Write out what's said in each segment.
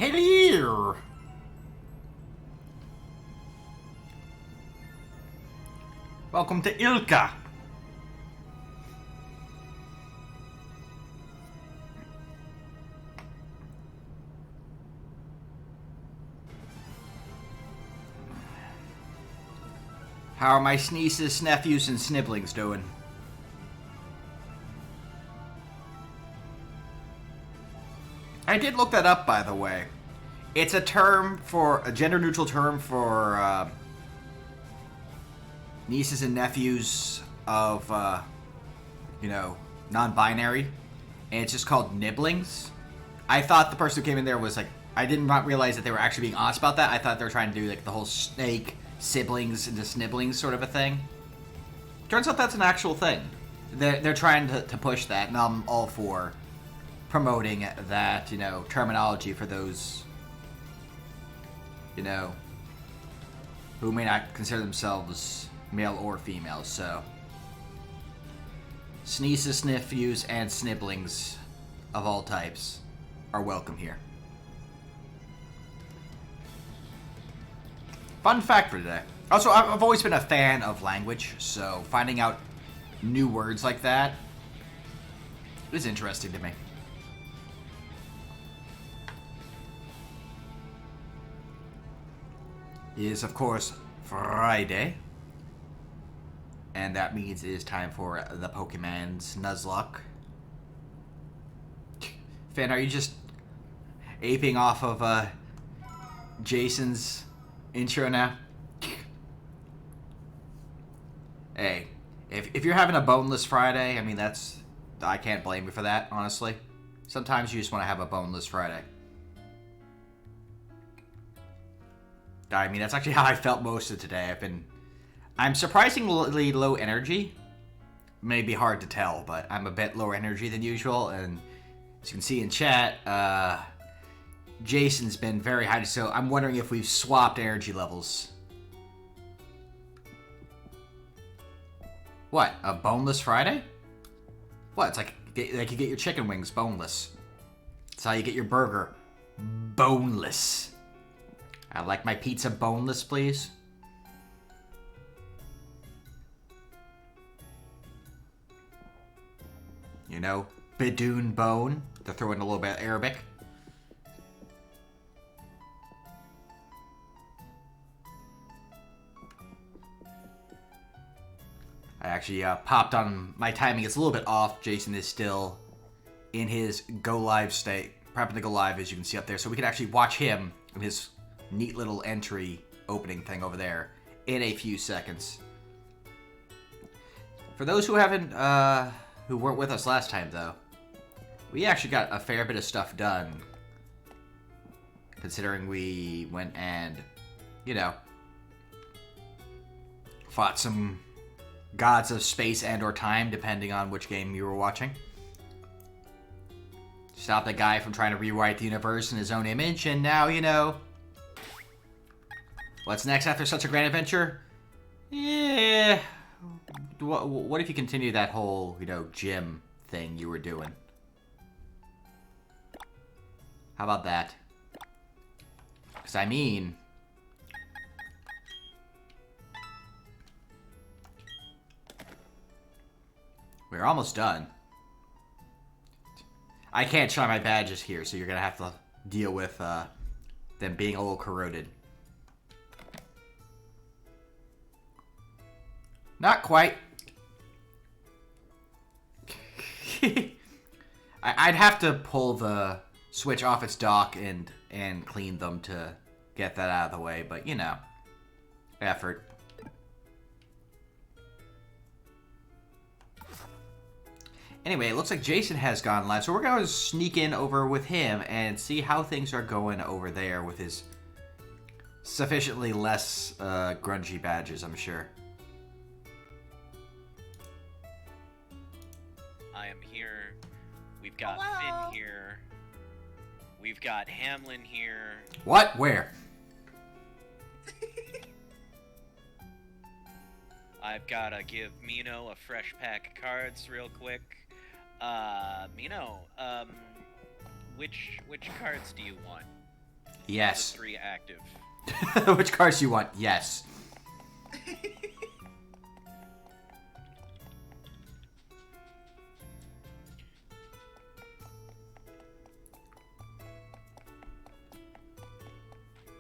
Hello! Welcome to Ilka! How are my nieces, nephews, and sniblings doing? I did look that up, by the way. It's a term for a gender-neutral term for nieces and nephews of, non-binary, and it's just called nibblings. I thought the person who came in there was like, I did not realize that they were actually being honest about that. I thought they were trying to do like the whole snake siblings into snibblings sort of a thing. Turns out that's an actual thing. They're trying to push that, and I'm all for promoting that, terminology for those, who may not consider themselves male or female, so. Sneezes, nephews, and sniblings of all types are welcome here. Fun fact for today. Also, I've always been a fan of language, so finding out new words like that is interesting to me. It is, of course, Friday. And that means it is time for the Pokemon's Nuzlocke. Finn, are you just aping off of Jason's intro now? Hey, if you're having a boneless Friday, I mean, I can't blame you for that, honestly. Sometimes you just want to have a boneless Friday. I mean, that's actually how I felt most of today. I'm surprisingly low energy. May be hard to tell, but I'm a bit lower energy than usual, and as you can see in chat, Jason's been very high, so I'm wondering if we've swapped energy levels. What, a boneless Friday? What, it's like you get your chicken wings boneless. That's how you get your burger boneless. I'd like my pizza boneless, please. Bidoon bone. To throw in a little bit of Arabic. I actually popped on. My timing is a little bit off. Jason is still in his go live state. Prepping to go live, as you can see up there. So we can actually watch him in his neat little entry opening thing over there in a few seconds. For those who haven't, who weren't with us last time, though, we actually got a fair bit of stuff done. Considering we went and, fought some gods of space and or time, depending on which game you were watching. Stopped the guy from trying to rewrite the universe in his own image, and now, what's next after such a grand adventure? Yeah. What if you continue that whole, gym thing you were doing? How about that? Because, I mean, we're almost done. I can't shine my badges here, so you're going to have to deal with them being a little corroded. Not quite. I'd have to pull the Switch off its dock and clean them to get that out of the way, but effort. Anyway, it looks like Jason has gone live, so we're going to sneak in over with him and see how things are going over there with his sufficiently less grungy badges, I'm sure. I am here. We've got Finn here. We've got Hamlin here. What? Where? I've gotta give Mino a fresh pack of cards real quick. Mino, which cards do you want? Yes. The 3 active. Which cards do you want? Yes.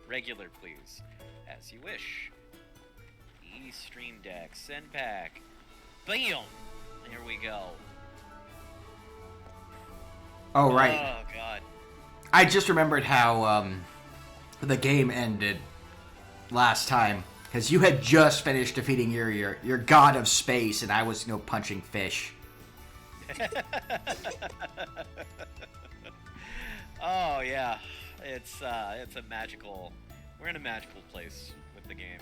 Regular, please. As you wish. Stream Deck. Send pack. Bam! There we go. Oh, right. Oh, God. I just remembered how the game ended last time. Because you had just finished defeating your god of space, and I was, punching fish. Oh, yeah. It's a magical... We're in a magical place with the game.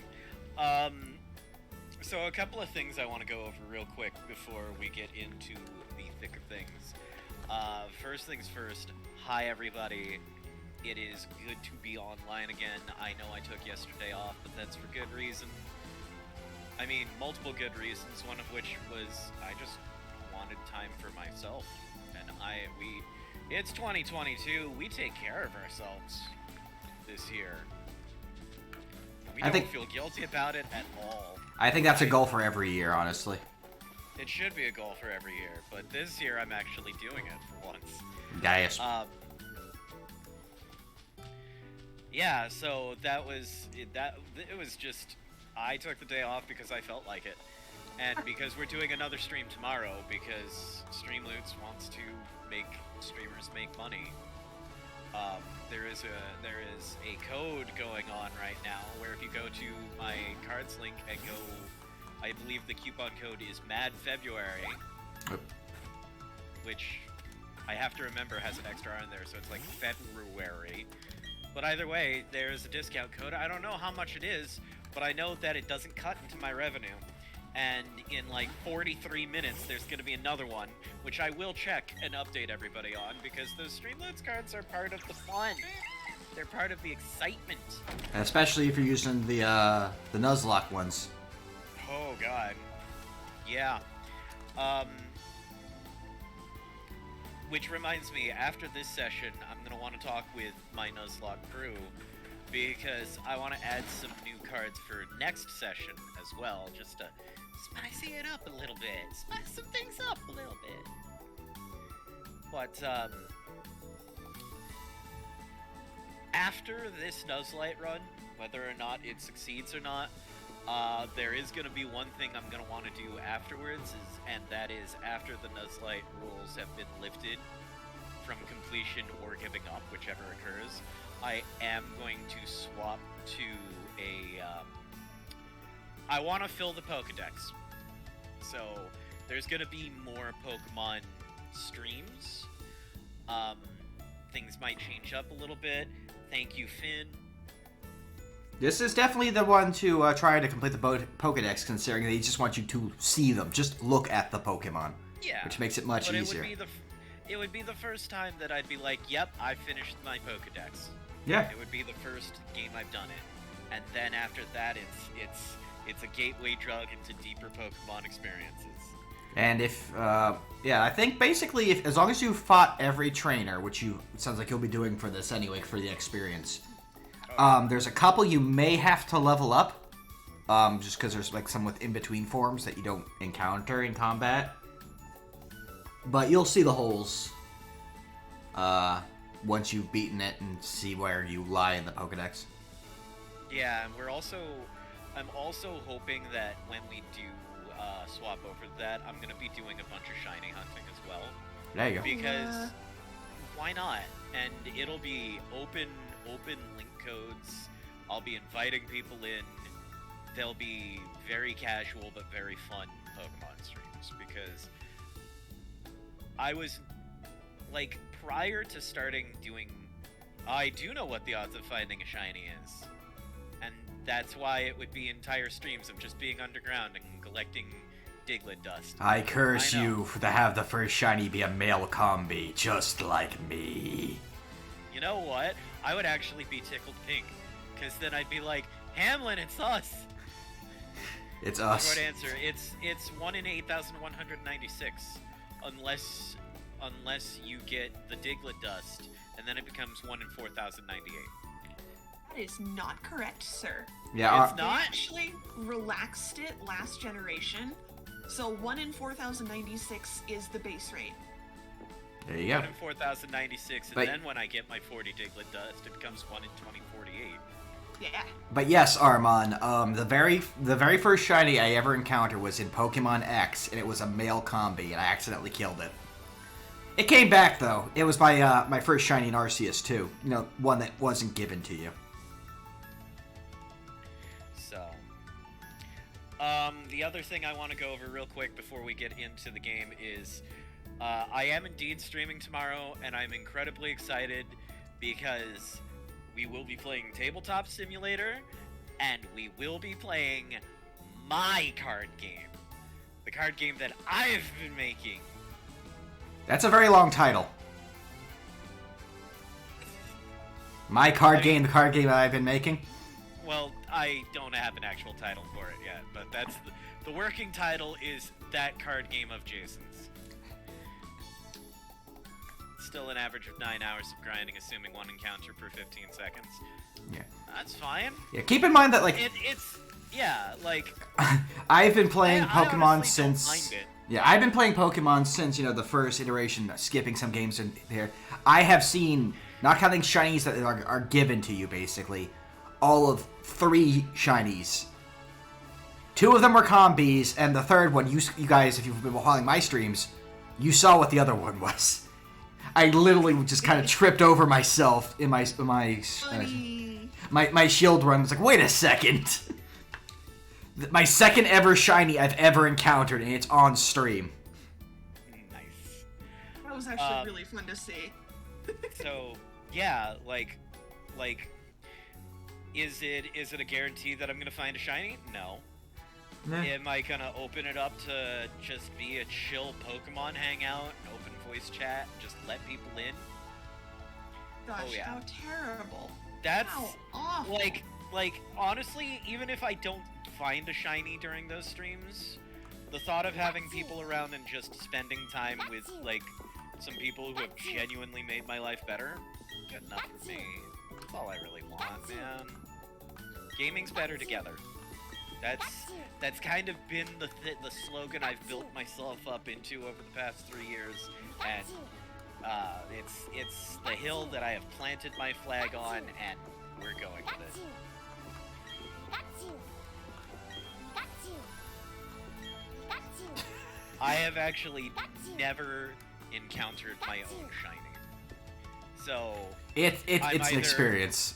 So a couple of things I want to go over real quick before we get into the thick of things. First things first, hi everybody. It is good to be online again. I know I took yesterday off, but that's for good reason. I mean, multiple good reasons, one of which was I just wanted time for myself. And it's 2022, we take care of ourselves this year. We don't feel guilty about it at all. I think that's a goal for every year, honestly. It should be a goal for every year, but this year I'm actually doing it for once. Yes. Yeah, so it was just, I took the day off because I felt like it. And because we're doing another stream tomorrow, because Streamloots wants to make streamers make money. There is a code going on right now where if you go to my cards link and go, I believe the coupon code is Mad February, which I have to remember has an extra R in there, so it's like February. But either way, there's a discount code. I don't know how much it is, but I know that it doesn't cut into my revenue. And in like 43 minutes, there's going to be another one, which I will check and update everybody on, because those Streamloots cards are part of the fun. They're part of the excitement. Especially if you're using the Nuzlocke ones. Oh, God. Yeah. Which reminds me, after this session, I'm going to want to talk with my Nuzlocke crew, because I want to add some new cards for next session as well, just to spicy it up a little bit. Spice some things up a little bit. But, after this Nuzlite run, whether or not it succeeds or not, there is going to be one thing I'm going to want to do afterwards, and that is after the Nuzlite rules have been lifted from completion or giving up, whichever occurs, I am going to swap to I want to fill the Pokedex. So, there's going to be more Pokemon streams. Things might change up a little bit. Thank you, Finn. This is definitely the one to try to complete the Pokedex, considering they just want you to see them. Just look at the Pokemon. Yeah. Which makes it much easier. It would be the first time that I'd be like, yep, I finished my Pokedex. Yeah. It would be the first game I've done it. And then after that, it's a gateway drug into deeper Pokemon experiences. And if, I think basically, as long as you fought every trainer, which it sounds like you'll be doing for this anyway, for the experience, there's a couple you may have to level up, just because there's like some with in-between forms that you don't encounter in combat. But you'll see the holes, once you've beaten it and see where you lie in the Pokedex. Yeah, and I'm also hoping that when we do swap over to that, I'm going to be doing a bunch of shiny hunting as well. There you go. Because why not? And it'll be open link codes. I'll be inviting people in. They'll be very casual but very fun Pokemon streams, because I was, like, prior to starting doing... I do know what the odds of finding a shiny is. And that's why it would be entire streams of just being underground and collecting Diglett dust. I curse you to have the first shiny be a male combi, just like me. You know what? I would actually be tickled pink, because then I'd be like, Hamlin, it's us! It's us. Short answer, it's 1 in 8,196. Unless you get the Diglett dust, and then it becomes 1 in 4,098. That is not correct, sir. Yeah, It's They not? actually relaxed it last generation. So 1 in 4,096 is the base rate. there you go. 1 in 4,096, and But- then when I get my 40 Diglett Dust, it becomes 1 in 2048. Yeah. But yes, Armand, the very first shiny I ever encountered was in Pokemon X, and it was a male combi, and I accidentally killed it. It came back though. It was my first shiny in Arceus too. You know, one that wasn't given to you. So, the other thing I want to go over real quick before we get into the game is, I am indeed streaming tomorrow, and I'm incredibly excited because we will be playing Tabletop Simulator, and we will be playing my card game. The card game that I've been making. That's a very long title. My card game, the card game that I've been making. Well, I don't have an actual title for it yet, but that's the working title is That Card Game of Jason's. Still an average of 9 hours of grinding, assuming one encounter per 15 seconds. Yeah. That's fine. Yeah. Keep in mind that like I've been playing I Pokemon honestly don't since. mind it. Yeah, I've been playing Pokemon since, the first iteration, skipping some games in there. I have seen, not counting shinies that are given to you, basically, all of 3 shinies. 2 of them were combis, and the third one, you guys, if you've been following my streams, you saw what the other one was. I literally just kind of tripped over myself in my shield run. I was like, wait a second. My second ever shiny I've ever encountered, and it's on stream. Nice. That was actually really fun to see. So, yeah, is it a guarantee that I'm gonna find a shiny? No. Nah. Am I gonna open it up to just be a chill Pokemon hangout, open voice chat, just let people in? Gosh, yeah. how terrible. That's How awful. like honestly, even if I don't find a shiny during those streams, the thought of having people around and just spending time with like some people who have genuinely made my life better, good enough for me. That's all I really want, man. Gaming's better together. That's kind of been the slogan I've built myself up into over the past 3 years, and it's the hill that I have planted my flag on, and we're going with it. I have actually never encountered my own shiny. So It's either- an experience.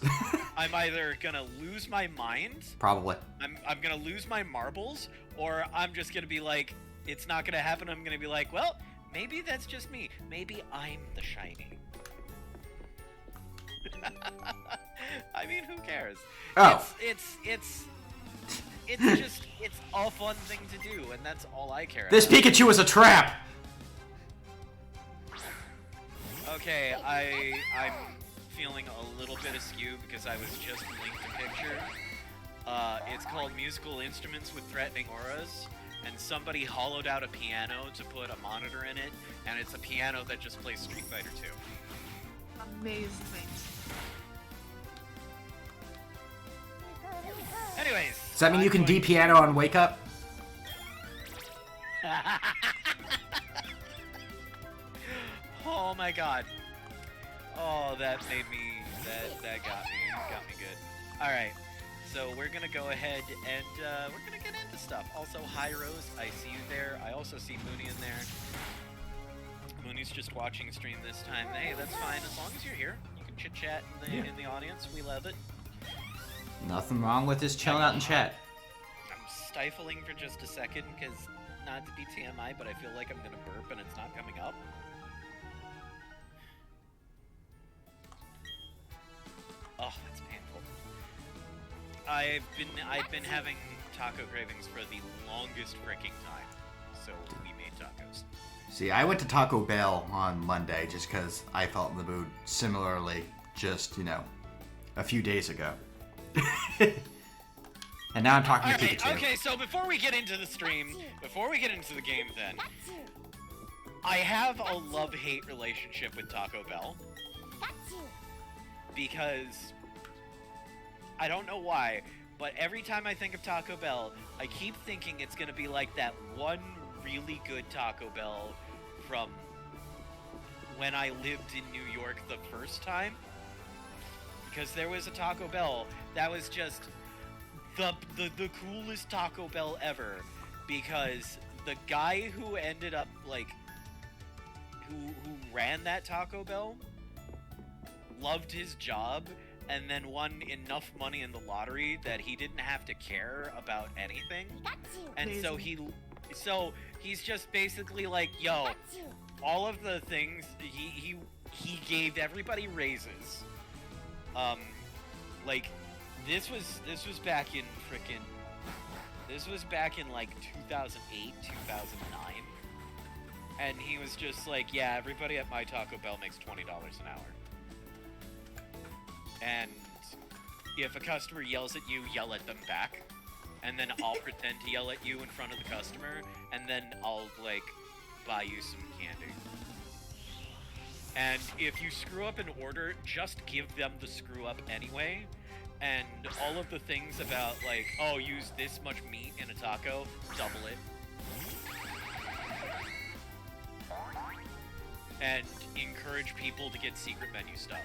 I'm either gonna lose my mind, Probably. I'm gonna lose my marbles, or I'm just gonna be like, it's not gonna happen. I'm gonna be like, well, maybe that's just me. Maybe I'm the shiny. I mean, who cares? Oh. It's just it's a fun thing to do, and that's all I care This about. Pikachu is a trap! Okay, I'm feeling a little bit askew because I was just linked a picture. It's called Musical Instruments with Threatening Auras, and somebody hollowed out a piano to put a monitor in it, and it's a piano that just plays Street Fighter 2. Amazing. Anyways. Does that mean you can D-piano on Wake Up? Oh my god. Oh, that made me, that got me good. Alright, so we're gonna go ahead and, we're gonna get into stuff. Also, hi Rose, I see you there. I also see Mooney in there. Mooney's just watching stream this time. Hey, that's fine, as long as you're here. You can chit-chat in the audience, we love it. Nothing wrong with just chilling out in chat. I'm stifling for just a second, because, not to be TMI, but I feel like I'm gonna burp and it's not coming up. Oh, that's painful. I've been having taco cravings for the longest freaking time, so we made tacos. See, I went to Taco Bell on Monday just because I felt in the mood similarly just, a few days ago. And now I'm talking to Pikachu. Okay, so before we get into the stream, before we get into the game then, I have a love-hate relationship with Taco Bell. Because I don't know why, but every time I think of Taco Bell, I keep thinking it's gonna be like that one really good Taco Bell from when I lived in New York the first time. Because there was a Taco Bell that was just the coolest Taco Bell ever. Because the guy who ended up, like, who ran that Taco Bell loved his job and then won enough money in the lottery that he didn't have to care about anything. And so he's just basically like, yo, all of the things he gave everybody raises. Like this was back in like 2008, 2009. And he was just like, yeah, everybody at my Taco Bell makes $20 an hour. And if a customer yells at you, yell at them back. And then I'll pretend to yell at you in front of the customer, and then I'll, like, buy you some candy. And if you screw up an order, just give them the screw up anyway. And all of the things about, like, oh, use this much meat in a taco, double it. And encourage people to get secret menu stuff.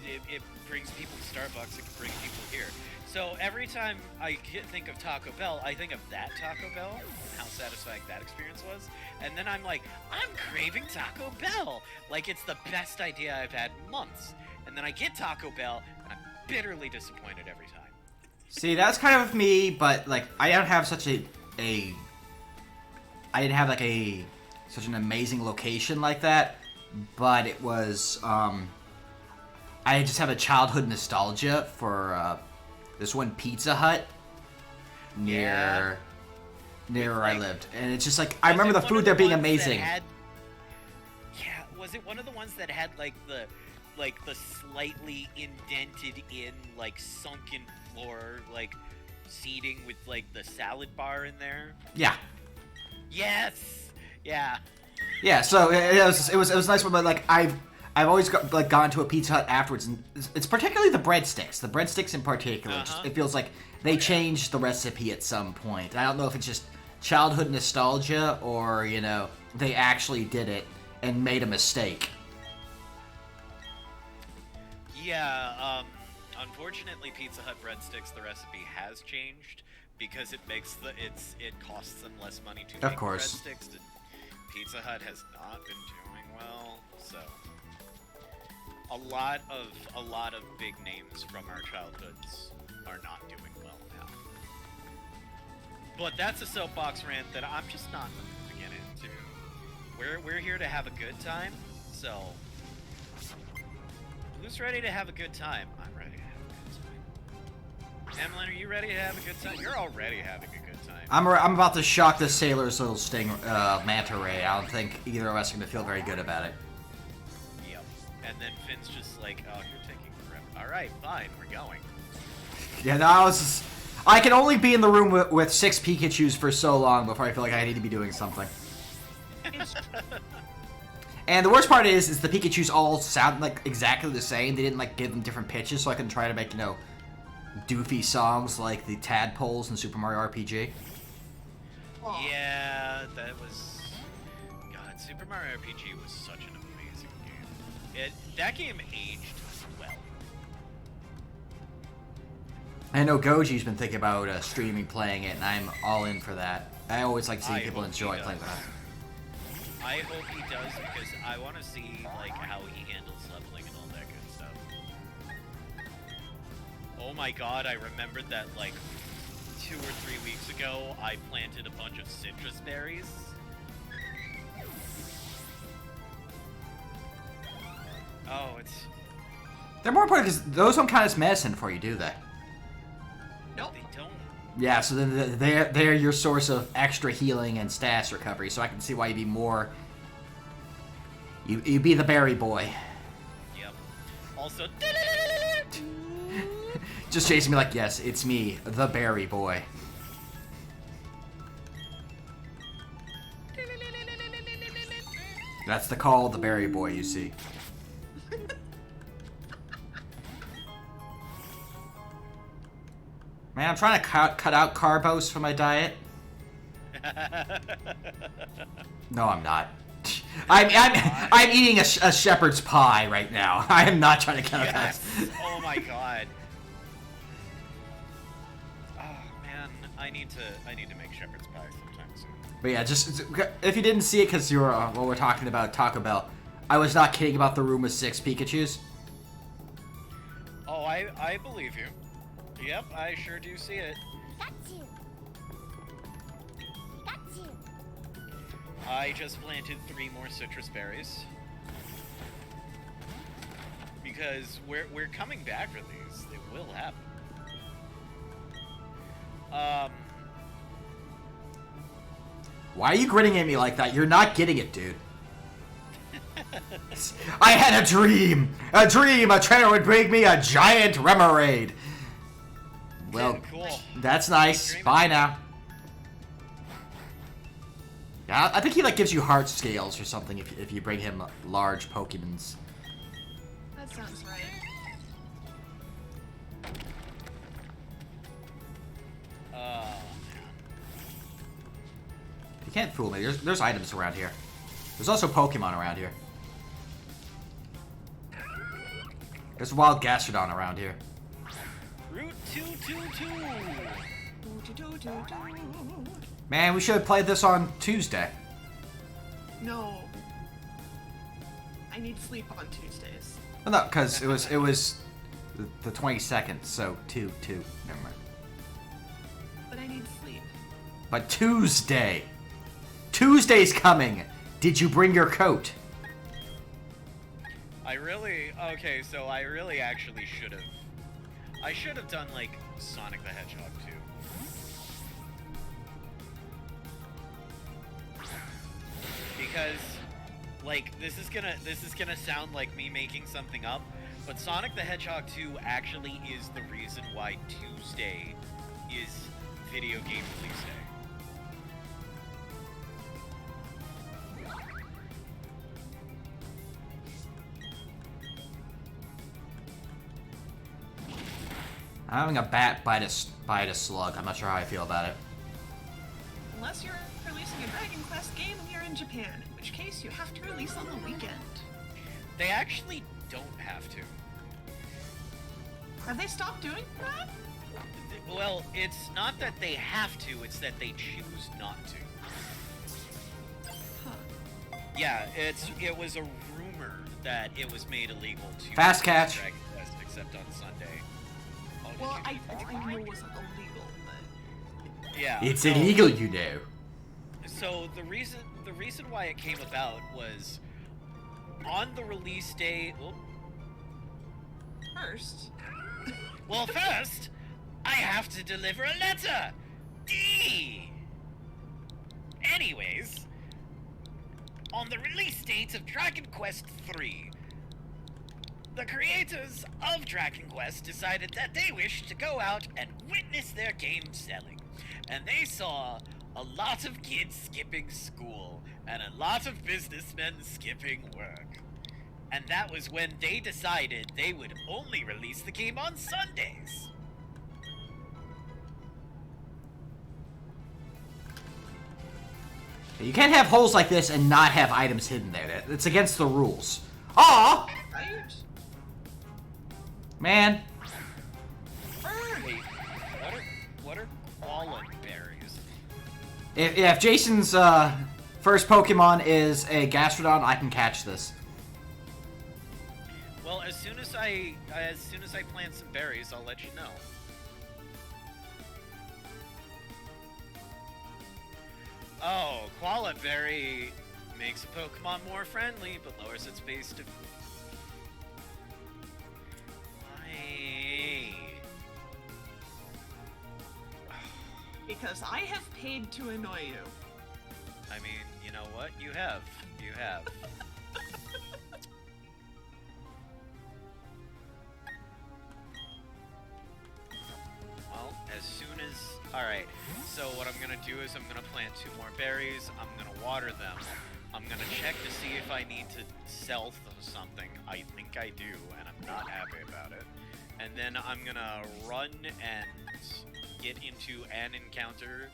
It brings people to Starbucks, it can bring people here. So every time I think of Taco Bell, I think of that Taco Bell, and how satisfying that experience was. And then I'm like, I'm craving Taco Bell! Like it's the best idea I've had in months. And then I get Taco Bell, and I'm bitterly disappointed every time. See, that's kind of me, but like I don't have such I didn't have like such an amazing location like that, but it was I just have a childhood nostalgia for this one Pizza Hut near where I lived, and it's just like I remember the food there being amazing. Was it one of the ones that had like the slightly indented in like sunken floor like seating with like the salad bar in there? Yeah. Yes. Yeah. Yeah. So it was nice, but like I've always gone to a Pizza Hut afterwards, and it's particularly the breadsticks. The breadsticks in particular, just, it feels like they changed the recipe at some point. I don't know if it's just childhood nostalgia or, you know, they actually did it and made a mistake. Yeah, unfortunately Pizza Hut breadsticks, the recipe has changed because it costs them less money to make breadsticks. Pizza Hut has not been doing well, so a lot of big names from our childhoods are not doing well now. But that's a soapbox rant that I'm just not going to get into. We're here to have a good time, so who's ready to have a good time? I'm ready to have a good time. Emlyn, are you ready to have a good time? You're already having a good time. I'm about to shock the sailor's little sting manta ray. I don't think either of us are going to feel very good about it. And then Finn's just like, oh, you're taking forever. Alright, fine, we're going. Yeah, no, I can only be in the room with 6 Pikachus for so long before I feel like I need to be doing something. And the worst part is the Pikachus all sound like exactly the same. They didn't like give them different pitches, so I can try to make, you know, doofy songs like the tadpoles in Super Mario RPG. Yeah, that was... God, Super Mario RPG was such an amazing game. That game aged well. I know Goji's been thinking about streaming playing it, and I'm all in for that. I always like seeing people enjoy playing that. I hope he does, because I want to see like how he handles leveling and all that good stuff. Oh my god, I remembered that like 2 or 3 weeks ago I planted a bunch of citrus berries. Oh, they're more important because those don't count as medicine for you, do they? No, they don't. Yeah, so then they're your source of extra healing and stats recovery. So I can see why you'd be more. You'd be the berry boy. Yep. Also. Just chasing me like, yes, it's me, the berry boy. That's the call of the berry boy, you see. Man, I'm trying to cut out carbos from my diet. No, I'm not. I'm eating a shepherd's pie right now. I am not trying to cut out Yes. carbs. Oh my god. Oh man, I need to make shepherd's pie sometime soon. But yeah, just if you didn't see it because you were while we're talking about Taco Bell, I was not kidding about the room with 6 Pikachus. Oh, I believe you. Yep, I sure do see it. I just planted 3 more citrus berries. Because we're coming back for these. It will happen. Why are you grinning at me like that? You're not getting it, dude. I had a dream! A dream! A trainer would bring me a giant remoraid! Well, cool. That's nice. Bye now. Yeah, I think he like gives you heart scales or something if you bring him large Pokemons. That sounds right. You can't fool me. There's items around here. There's also Pokemon around here. There's a wild Gastrodon around here. Route 222. Man, we should have played this on Tuesday. No. I need sleep on Tuesdays. Well, no, because it was the 22nd, so 2. Never mind. But I need sleep. But Tuesday. Tuesday's coming. Did you bring your coat? Okay, so I really actually should have. I should have done like Sonic the Hedgehog 2. Because like this is gonna sound like me making something up, but Sonic the Hedgehog 2 actually is the reason why Tuesday is video game release day. I'm having a bat bite a slug. I'm not sure how I feel about it. Unless you're releasing a Dragon Quest game and you're in Japan, in which case you have to release on the weekend. They actually don't have to. Have they stopped doing that? Well, it's not that they have to, it's that they choose not to. Huh. Yeah, it was a rumor that it was made illegal to Fast catch. Dragon Quest except on Sunday. Oh, did Well, you I just know it wasn't illegal, but Yeah. It's so- illegal, you know. So the reason why it came about was on the release day. first, Well, first, I have to deliver a letter. D. Anyways, on the release date of Dragon Quest III, the creators of Dragon Quest decided that they wished to go out and witness their game selling, and they saw a lot of kids skipping school and a lot of businessmen skipping work. And that was when they decided they would only release the game on Sundays. You can't have holes like this and not have items hidden there. It's against the rules. Aw! right? Man. Wait, what are koala berries? If Jason's first Pokemon is a Gastrodon, I can catch this. Well, as soon as I plant some berries, I'll let you know. Oh, koala berry makes a Pokemon more friendly, but lowers its base to. Why? Because I have paid to annoy you. I mean, you know what? You have. You have. Well, as soon as... Alright, so what I'm gonna do is I'm gonna plant 2 more berries, I'm gonna water them, I'm gonna check to see if I need to sell something. I think I do, and I'm not happy about it. And then I'm gonna run and get into an encounter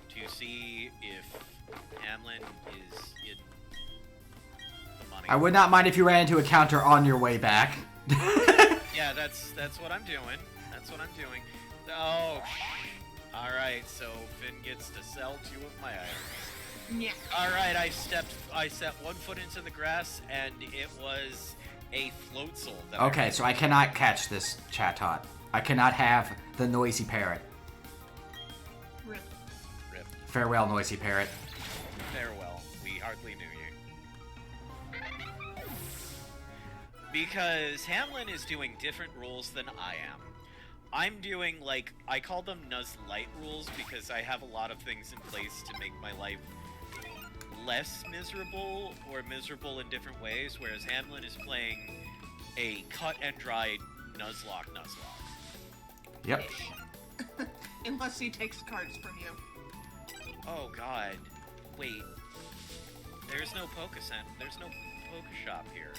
to see if Hamlin is in the money. I would not mind if you ran into a counter on your way back. Yeah, that's what I'm doing. That's what I'm doing. Oh, alright, so Finn gets to sell 2 of my items. Yeah. Alright, I set 1 foot into the grass, and it was a float soul. Okay, so I cannot catch this Chatot. I cannot have the noisy parrot. Rip. Rip. Farewell, noisy parrot. Farewell. We hardly knew you. Because Hamlin is doing different rules than I am. I'm doing, like, I call them Nuz Light rules because I have a lot of things in place to make my life less miserable or miserable in different ways, whereas Hamlin is playing a cut and dried Nuzlocke. Yep. Unless he takes cards from you. Oh god. Wait. There's no There's no Poke Shop here.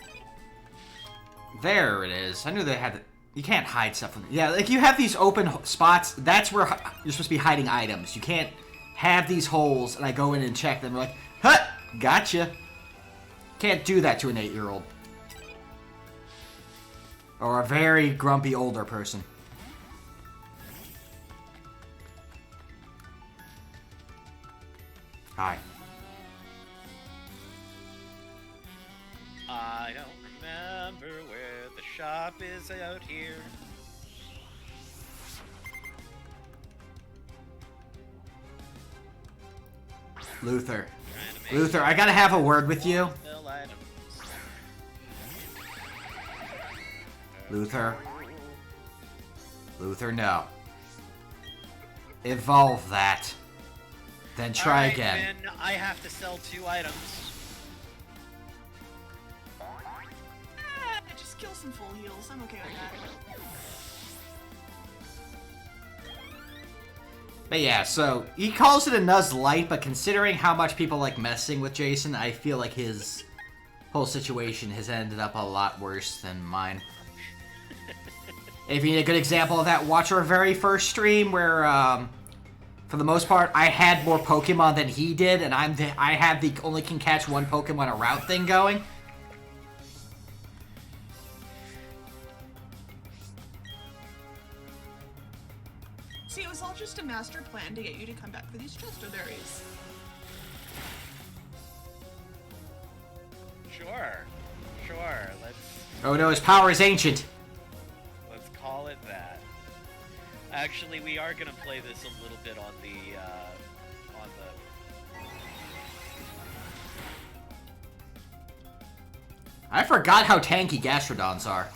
There it is. I knew they had... You can't hide stuff from... Yeah, like you have these open spots. That's where you're supposed to be hiding items. You can't have these holes, and I go in and check them. Like, huh, gotcha. Can't do that to an 8-year-old. Or a very grumpy older person. Hi. I don't remember where the shop is out here. Luther. Trying to make Luther, I gotta have a word with you. sell items. Luther. Luther, no. Evolve that. Then try Alright, again. Finn, I have to sell 2 items. Just kill some full heals. I'm okay with that. But yeah, so he calls it a Nuz Light, but considering how much people like messing with Jason, I feel like his whole situation has ended up a lot worse than mine. If you need a good example of that, watch our very first stream where, for the most part, I had more Pokemon than he did, and I had the only can catch one Pokemon a route thing going. See, it was all just a master plan to get you to come back for these Chesto berries. Sure, let's Oh no, his power is ancient. call it that. Actually, we are gonna play this a little bit on the, I forgot how tanky Gastrodons are.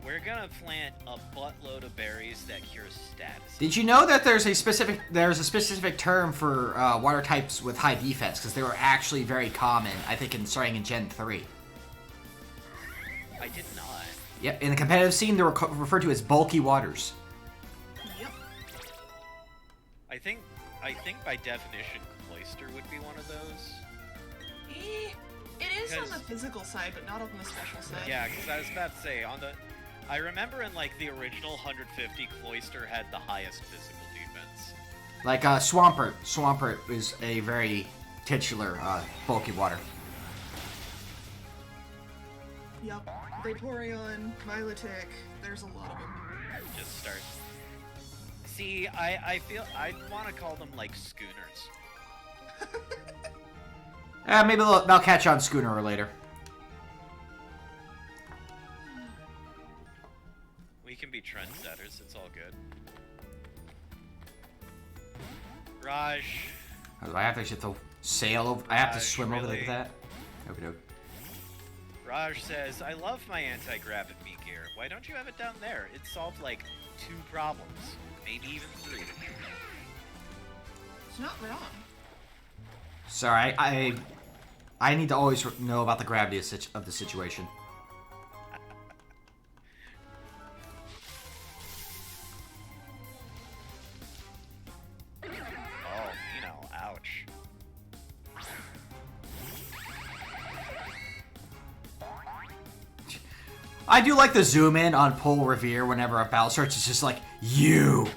We're gonna plant a buttload of berries that cure status. Did you know that there's a specific term for water types with high defense, because they were actually very common, I think, starting in Gen 3. I did not. Yep, in the competitive scene, they were referred to as bulky waters. Yep. I think by definition, Cloister would be one of those. It is on Because- the physical side, but not on the special side. Yeah, because I was about to say, I remember in, like, the original 150, Cloister had the highest physical defense. Like Swampert. Swampert is a very titular bulky water. Yep. Vaporeon, Milotic, there's a lot of them. Just start. See, I feel I want to call them like schooners. Maybe they'll catch on Schooner later. We can be trendsetters. It's all good. Raj, Do I have to actually sail over? I have to Gosh, swim over really? like that? Okay, doke. Raj says, I love my anti-gravity gear. Why don't you have it down there? It solved like 2 problems, maybe even 3. It's not wrong. Sorry, I need to always know about the gravity of the situation. Oh, ouch. I do like the zoom in on Pole Revere whenever a battle starts. It's just like, you.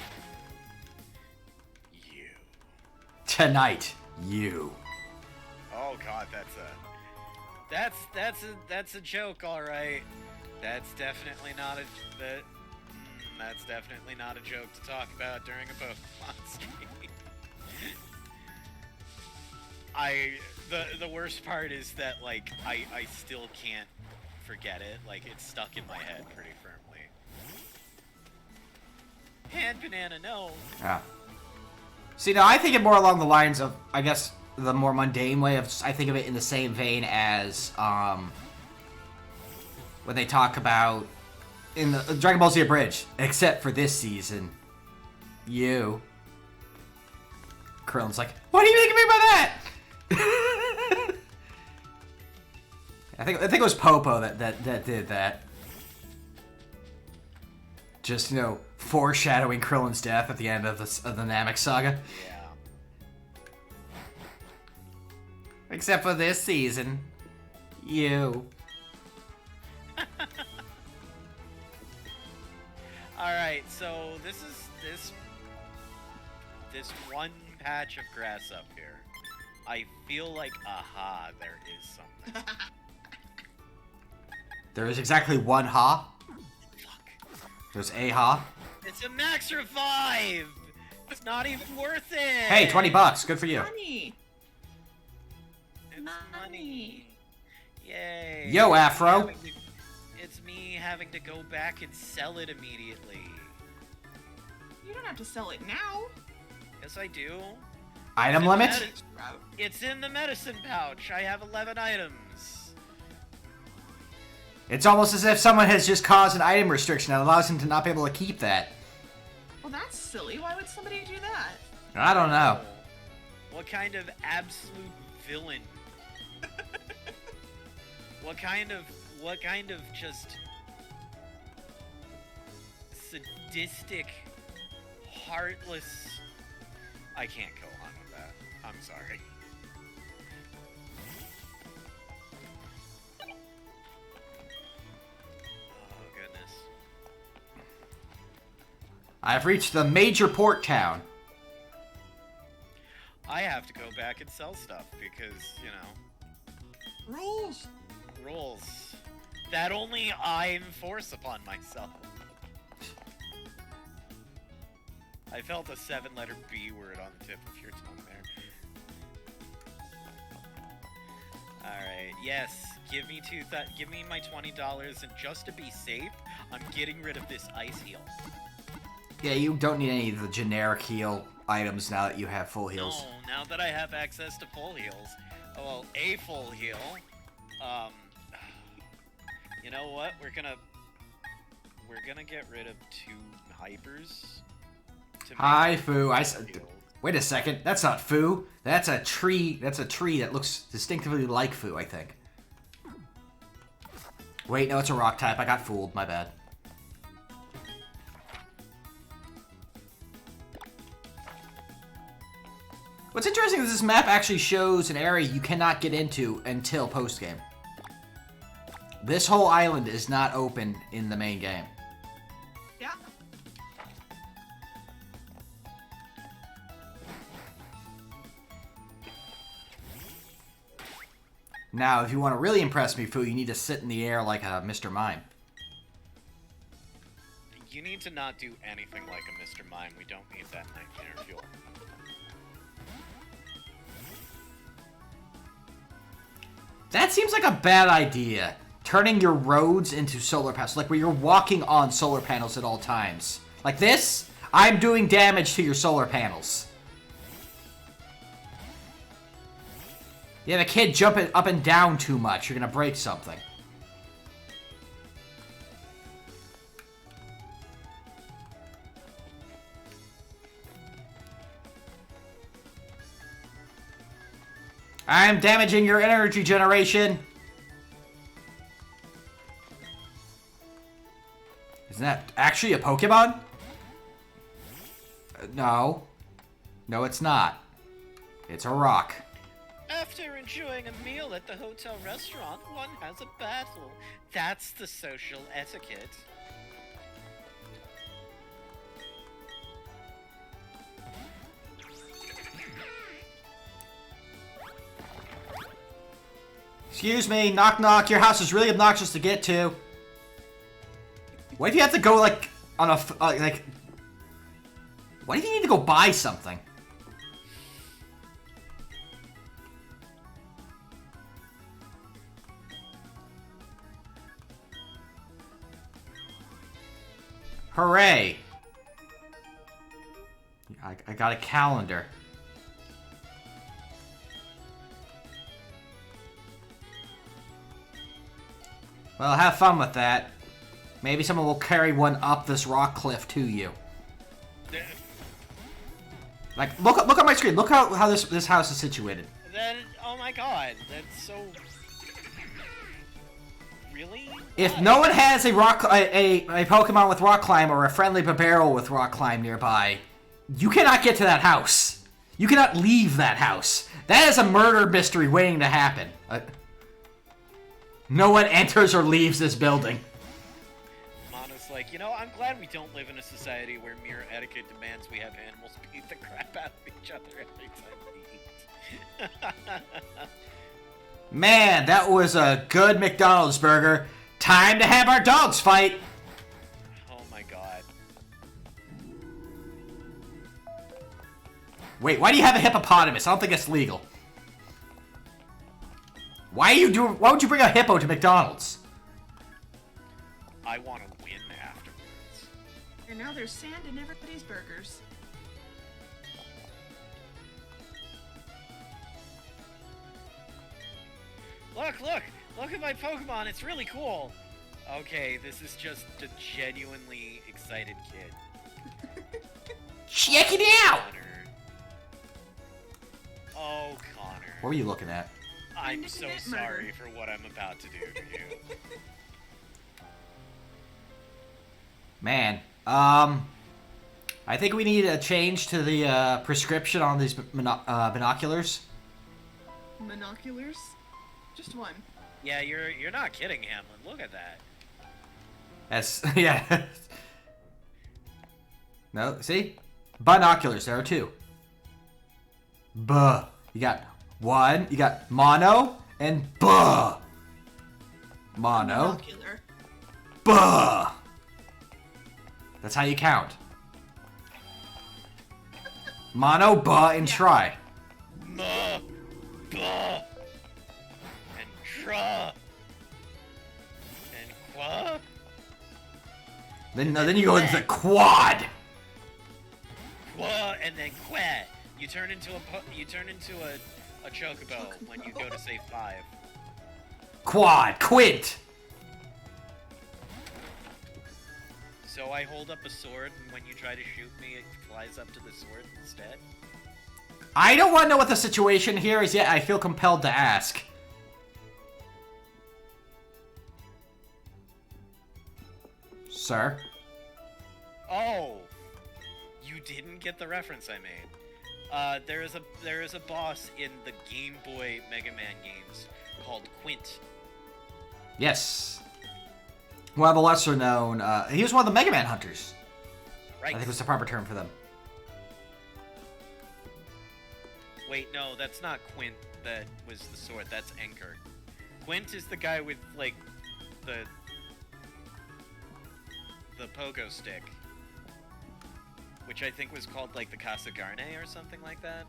You. Tonight, you. Oh god, that's a joke, all right. That's definitely not a that's definitely not a joke to talk about during a Pokemon stream. The worst part is that like I still can't forget it. Like it's stuck in my head pretty firmly. Hand banana, no. Yeah. See, now I think it more along the lines of, I guess, the more mundane way of, I think of it in the same vein as, when they talk about, in the Dragon Ball Z Abridged, except for this season, you. Krillin's like, what are you making me by that? I think it was Popo that did that. Just, you know, foreshadowing Krillin's death at the end of the Namek saga. Yeah. Except for this season, you. All right, so this one patch of grass up here. I feel like, aha, there is something. There is exactly one ha. Fuck. There's a ha. It's a max revive! It's not even worth it! Hey, $20. Good for you. Money. It's money. Yay. Yo, Afro. It's me having to go back and sell it immediately. You don't have to sell it now. Yes, I do. Item limit? It's in the medicine pouch. I have 11 items. It's almost as if someone has just caused an item restriction that allows him to not be able to keep that. Well, that's silly. Why would somebody do that? I don't know. What kind of absolute villain? What kind of just sadistic, heartless... I can't go on with that. I'm sorry. Oh, goodness. I've reached the major port town. I have to go back and sell stuff because, you know, Rules. rules that only I enforce upon myself. I felt a 7-letter B word on the tip of your tongue there. Alright, yes, give me my $20, and just to be safe, I'm getting rid of this ice heal. Yeah, you don't need any of the generic heal items now that you have full heals. No, now that I have access to full heals, well, a full heal, you know what? We're gonna get rid of 2 hypers. Hi, Foo. Wait a second. That's not Foo. That's a tree. That's a tree that looks distinctively like Foo, I think. Wait, no, it's a rock type. I got fooled. My bad. What's interesting is this map actually shows an area you cannot get into until post-game. This whole island is not open in the main game. Yeah. Now, if you want to really impress me, Foo, you need to sit in the air like a Mr. Mime. You need to not do anything like a Mr. Mime. We don't need that nightmare fuel. That seems like a bad idea. Turning your roads into solar panels, like where you're walking on solar panels at all times. Like this, I'm doing damage to your solar panels. You have a kid jumping up and down too much, you're gonna break something. I'm damaging your energy generation. Isn't that actually a Pokemon? No. No, it's not. It's a rock. After enjoying a meal at the hotel restaurant, one has a battle. That's the social etiquette. Excuse me, knock knock, your house is really obnoxious to get to. What if you have to go, like, on a, like... What if you need to go buy something? Hooray! I got a calendar. Well, have fun with that. Maybe someone will carry one up this rock cliff to you. Like, look at my screen. Look how this house is situated. Then, oh my god, that's so... Really? If no one has a Pokemon with rock climb or a friendly Babero with rock climb nearby, you cannot get to that house. You cannot leave that house. That is a murder mystery waiting to happen. No one enters or leaves this building. Mana's like, you know, I'm glad we don't live in a society where mere etiquette demands we have animals beat the crap out of each other every time we eat. Man, that was a good McDonald's burger. Time to have our dogs fight. Oh my god. Wait, why do you have a hippopotamus? I don't think that's legal. Why would you bring a hippo to McDonald's? I want to win afterwards. And now there's sand in everybody's burgers. Look at my Pokemon, it's really cool. Okay, this is just a genuinely excited kid. Check it out! Connor. Oh, Connor. What were you looking at? I'm so sorry for what I'm about to do to you. Man, I think we need a change to the prescription on these binoculars. Monoculars? Just one. Yeah, you're not kidding, Hamlin. Look at that. That's yeah. No, see? Binoculars, there are two. Buh. You got one, you got mono, and buh. Mono. Monocular. Buh. That's how you count. Mono, buh, and try. Muh, buh, and tra, and qua. Then you go into the quad. Qua, and then quet. You turn into a chocobo when you go to say 5. Quad. Quint. So I hold up a sword, and when you try to shoot me, it flies up to the sword instead? I don't want to know what the situation here is yet. I feel compelled to ask. Sir? Oh! You didn't get the reference I made. There is a boss in the Game Boy Mega Man games called Quint. Yes. Well, the lesser known, he was one of the Mega Man hunters. Right. I think was the proper term for them. Wait, no, that's not Quint that was the sword, that's Anchor. Quint is the guy with, like, the pogo stick. Which I think was called, like, the Casagarne or something like that.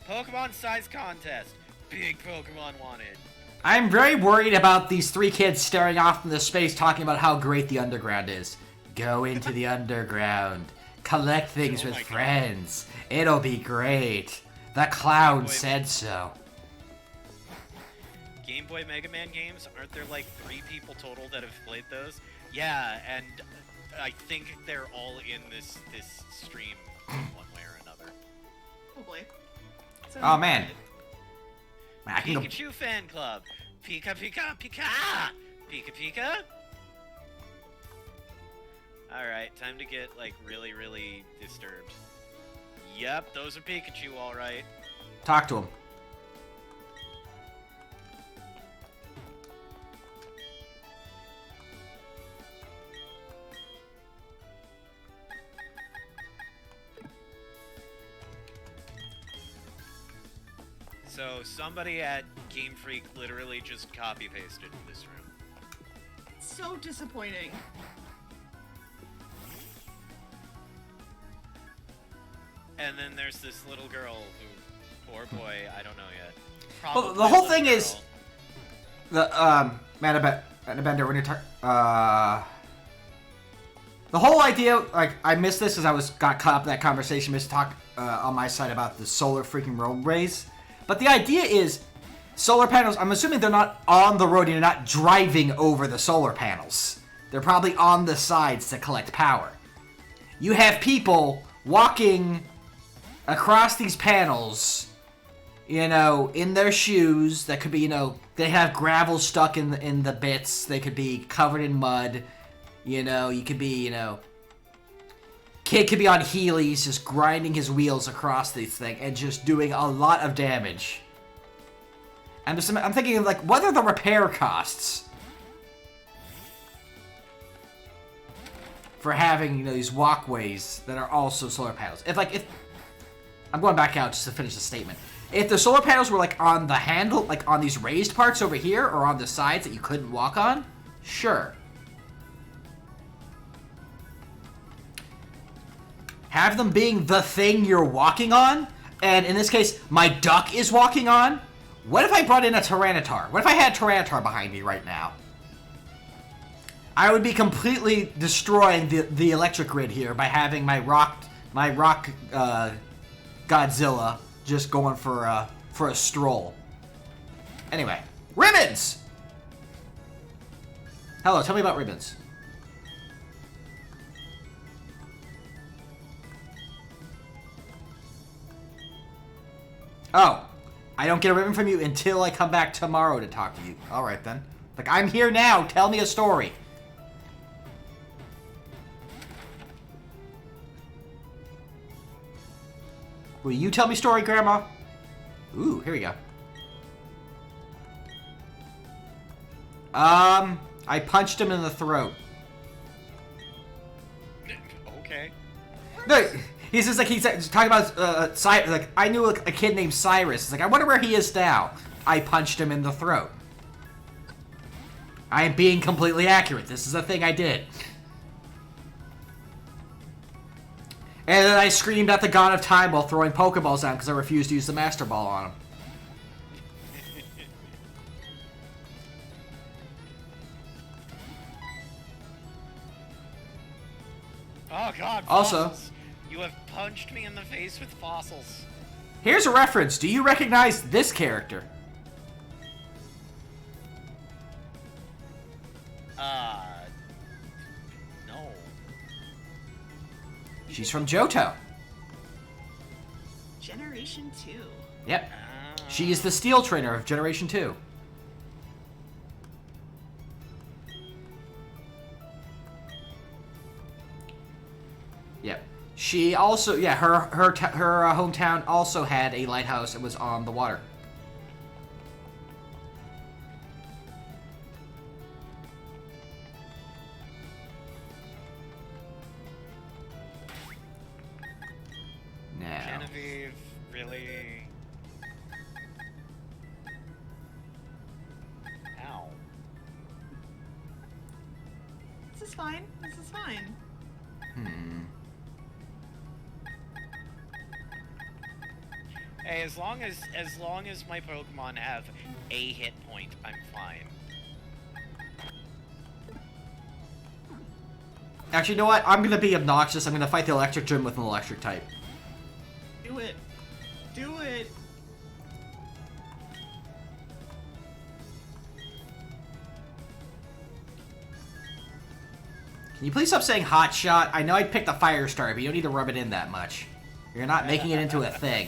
Pokemon size contest! Big Pokemon wanted! I'm very worried about these 3 kids staring off into space talking about how great the underground is. Go into the underground. Collect things with friends. It'll be great. The clown said so. Game Boy Mega Man games? Aren't there like 3 people total that have played those? Yeah, and I think they're all in this stream one way or another. Probably. Oh man. I can go... Pikachu fan club. Pika Pika Pika. Pika Pika. All right, time to get like really disturbed. Yep, those are Pikachu, all right. Talk to him. So somebody at Game Freak literally just copy-pasted this room. So disappointing. And then there's this little girl who, or boy, I don't know yet. Well, Probably the whole a little thing is girl. the Manabender when you the whole idea, like, I missed this because got caught up in that conversation, missed talk on my side about the solar freaking roadways. But the idea is solar panels, I'm assuming they're not on the road and you're not driving over the solar panels. They're probably on the sides to collect power. You have people walking across these panels, you know, in their shoes that could be, you know, they have gravel stuck in the bits. They could be covered in mud. You know, you could be, you know, kid could be on Heelys just grinding his wheels across this thing and just doing a lot of damage. I'm thinking of, like, what are the repair costs for having, you know, these walkways that are also solar panels? If I'm going back out just to finish the statement. If the solar panels were, like, on the handle, like, on these raised parts over here or on the sides that you couldn't walk on, sure. Have them being the thing you're walking on, and in this case, my duck is walking on. What if I brought in a Tyranitar? What if I had Tyranitar behind me right now? I would be completely destroying the electric grid here by having my rock Godzilla just going for a stroll. Anyway, ribbons. Hello, tell me about ribbons. Oh, I don't get a ribbon from you until I come back tomorrow to talk to you. All right, then. Like, I'm here now. Tell me a story. Will you tell me a story, Grandma? Ooh, here we go. I punched him in the throat. Okay. No, he's just like, he's talking about, like, I knew a kid named Cyrus. It's like, I wonder where he is now. I punched him in the throat. I am being completely accurate. This is a thing I did. And then I screamed at the God of Time while throwing Pokeballs at him because I refused to use the Master Ball on him. Oh god, Also, fossils. You have punched me in the face with fossils. Here's a reference. Do you recognize this character? No. She's from Johto. Generation 2. Yep. She is the Steel Trainer of Generation 2. Yep. She also, yeah, her hometown also had a lighthouse and was on the water. Now. Genevieve, really? Ow. This is fine. This is fine. Hey, as long as my Pokemon have a hit point, I'm fine. Actually, you know what? I'm gonna be obnoxious. I'm gonna fight the electric gym with an electric type. Do it. Do it. Can you please stop saying hot shot? I know I picked the fire star, but you don't need to rub it in that much. You're not making it into a thing.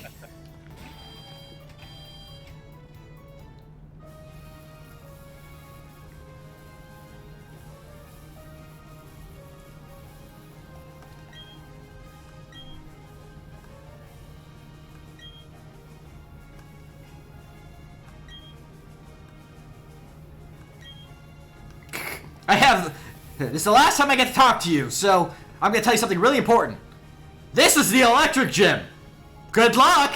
This is the last time I get to talk to you, so I'm gonna tell you something really important. This is the electric gym. Good luck.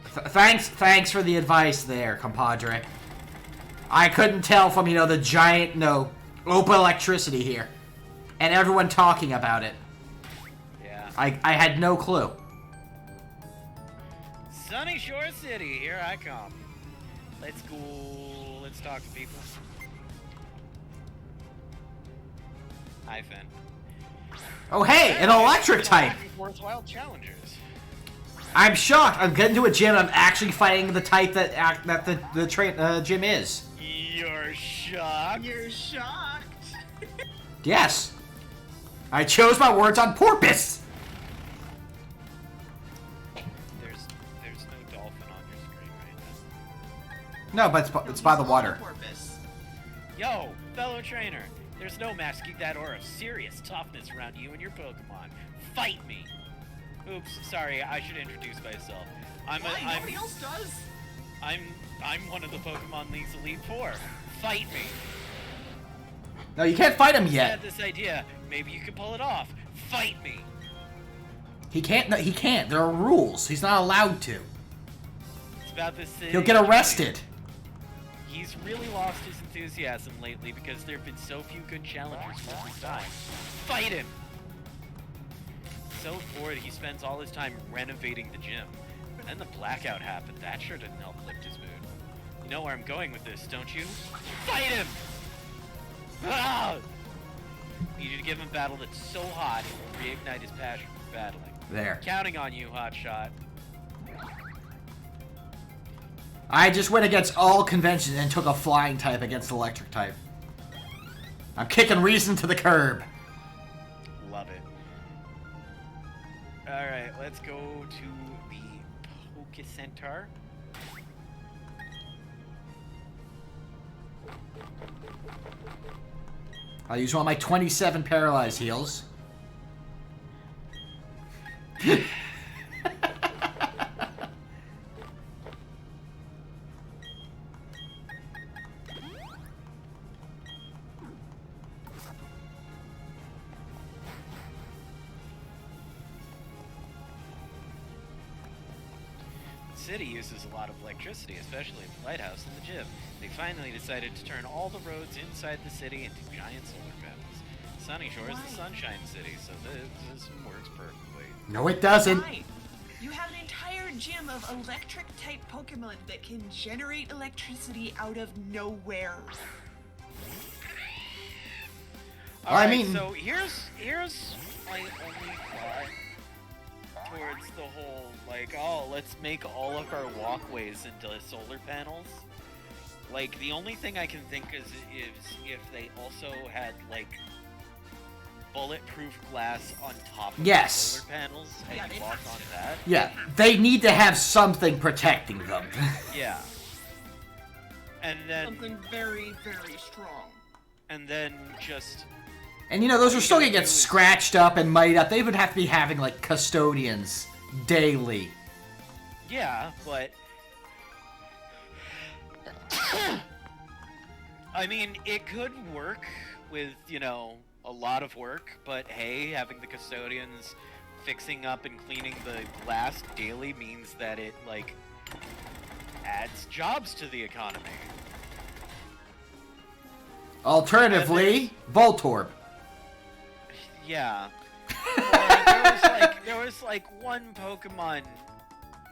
Thanks for the advice there, compadre. I couldn't tell from, the giant, open electricity here. And everyone talking about it. Yeah. I had no clue. Sunny Shore City, here I come. Let's go. Let's talk to people. Hi, Finn. Oh, hey, an electric type. Worthwhile challengers. I'm shocked. I'm getting to a gym. I'm actually fighting the type that the gym is. You're shocked. You're shocked. Yes. I chose my words on purpose. There's no dolphin on your screen right No, but it's by the water. Porpoise. now. Yo, fellow trainer. There's no masking that aura of serious toughness around you and your Pokemon. Fight me. Oops, sorry. I should introduce myself. Nobody else does. I'm one of the Pokemon League's Elite Four. Fight me. No, you can't fight him I yet. had this idea. Maybe you can pull it off. Fight me. He can't. No, he can't. There are rules. He's not allowed to. It's about this city. He'll get arrested. He's really lost his enthusiasm lately because there have been so few good challengers for his time. Fight him! So bored he spends all his time renovating the gym. And then the blackout happened. That sure didn't help lift his mood. You know where I'm going with this, don't you? Fight him! Ah! Need you to give him a battle that's so hot it will reignite his passion for battling. There. Counting on you, hotshot. I just went against all conventions and took a flying type against electric type. I'm kicking reason to the curb. Love it. Alright, let's go to the Pokecenter. I'll use one of my 27 paralyzed heals. The city uses a lot of electricity, especially at the lighthouse and the gym. They finally decided to turn all the roads inside the city into giant solar panels. Sunny Shore is the Sunshine City, so this works perfectly. No, it doesn't. Right. You have an entire gym of electric-type Pokemon that can generate electricity out of nowhere. Well, I Alright, mean- so here's my only thought towards the whole, like, oh, let's make all of our walkways into solar panels. Like, the only thing I can think is if they also had, like, bulletproof glass on top of Yes. the solar panels, and Yeah, you they'd walk have to. onto that. Yeah, they need to have something protecting them. Yeah. And then, Something very, very strong. and then just... And those are still gonna get scratched up and muddied up. They would have to be having, like, custodians daily. Yeah, but... I mean, it could work with, a lot of work, but hey, having the custodians fixing up and cleaning the glass daily means that it, like, adds jobs to the economy. Alternatively, Voltorb. Yeah. Or there was like one Pokemon,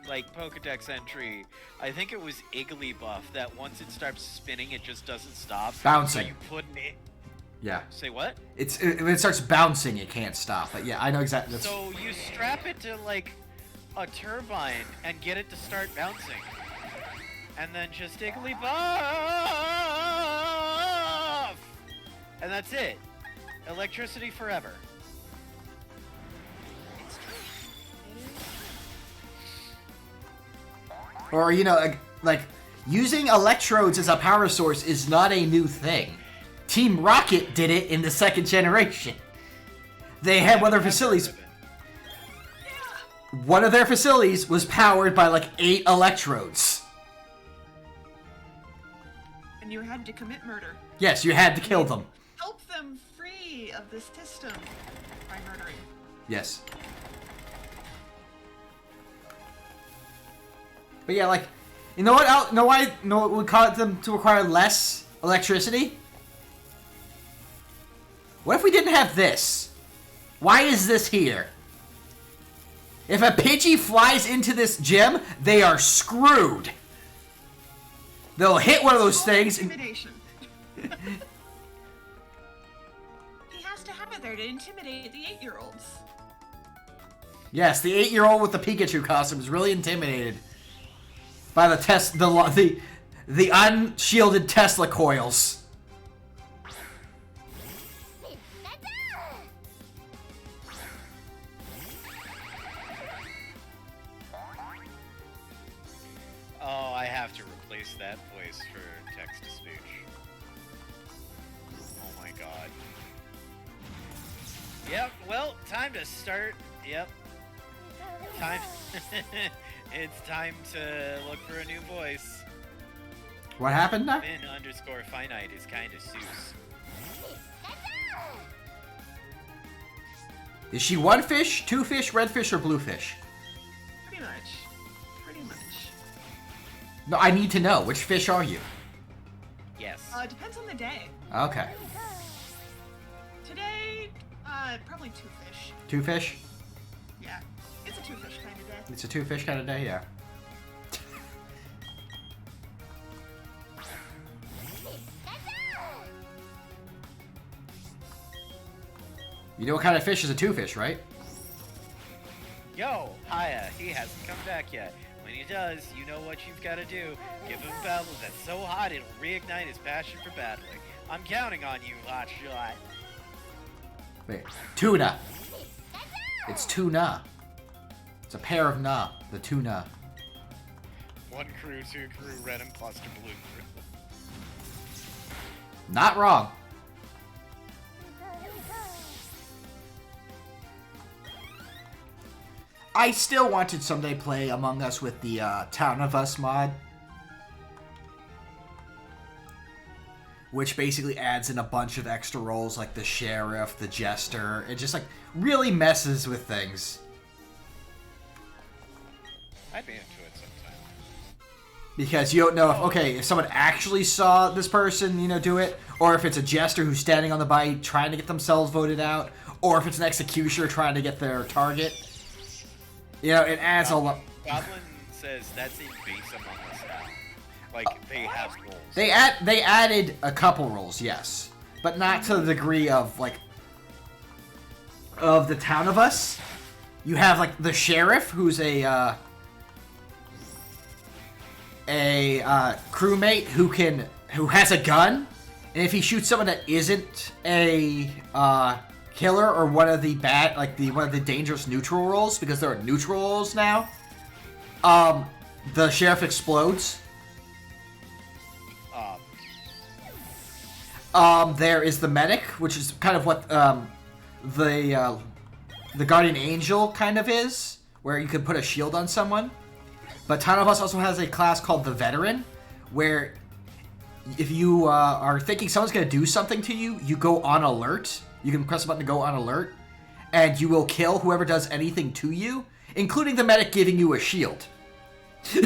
like Pokedex entry. I think it was Igglybuff that once it starts spinning, it just doesn't stop. Bouncing. So you put it. Yeah. Say what? When it starts bouncing, it can't stop. But yeah, I know exactly. So you strap it to like a turbine and get it to start bouncing, and then just Igglybuff, and that's it. Electricity forever. Or like using electrodes as a power source is not a new thing. Team Rocket did it in the second generation. They had one of their facilities. One of their facilities was powered by like 8 electrodes. And and you had to commit murder. Yes, you had to kill them. Help them free of this system by murdering. Yes. But yeah, like, you know what? Know what would cause them to require less electricity? What if we didn't have this? Why is this here? If a Pidgey flies into this gym, they are screwed. They'll hit one of those things. Intimidation. He has to have it there to intimidate the 8-year-olds. Yes, the 8-year-old with the Pikachu costume is really intimidated by the unshielded Tesla coils. Oh, I have to replace that voice for text-to-speech. Oh my god. Yep, well, time to start. Yep. Time. It's time to look for a new voice. What happened now? Min_finite is kinda Seuss. Is she one fish, two fish, red fish, or blue fish? Pretty much. Pretty much. No, I need to know. Which fish are you? Yes. Depends on the day. Okay. Today, probably 2 fish. Two fish? Yeah. It's a 2 fish kind of day. It's a two fish kind of day, yeah. You know what kind of fish is a two fish, right? Yo, Haya, he hasn't come back yet. When he does, you know what you've got to do. Give him a battle that's so hot it'll reignite his passion for battling. I'm counting on you, hotshot. Wait, tuna. It's tuna. It's a pair of na. The tuna. One crew, two crew, red imposter, blue crew. Not wrong. I still want to someday play Among Us with the Town of Us mod. Which basically adds in a bunch of extra roles like the sheriff, the jester. It just like really messes with things. I'd be into it sometime. Because you don't know if someone actually saw this person, you know, do it, or if it's a jester who's standing on the bite trying to get themselves voted out, or if it's an executioner trying to get their target. You know, it adds a lot. Goblin says that's in base Among Us now. Like, they have roles. They added a couple roles, yes, but not to the degree of like of the Town of Us. You have like the sheriff, who's a crewmate who has a gun, and if he shoots someone that isn't a killer or one of the dangerous neutral roles, because there are neutral roles now, the sheriff explodes. There is the medic, which is kind of what the guardian angel kind of is, where you could put a shield on someone. But Town of Us also has a class called the veteran, where if you are thinking someone's going to do something to you, you go on alert. You can press a button to go on alert, and you will kill whoever does anything to you, including the medic giving you a shield. So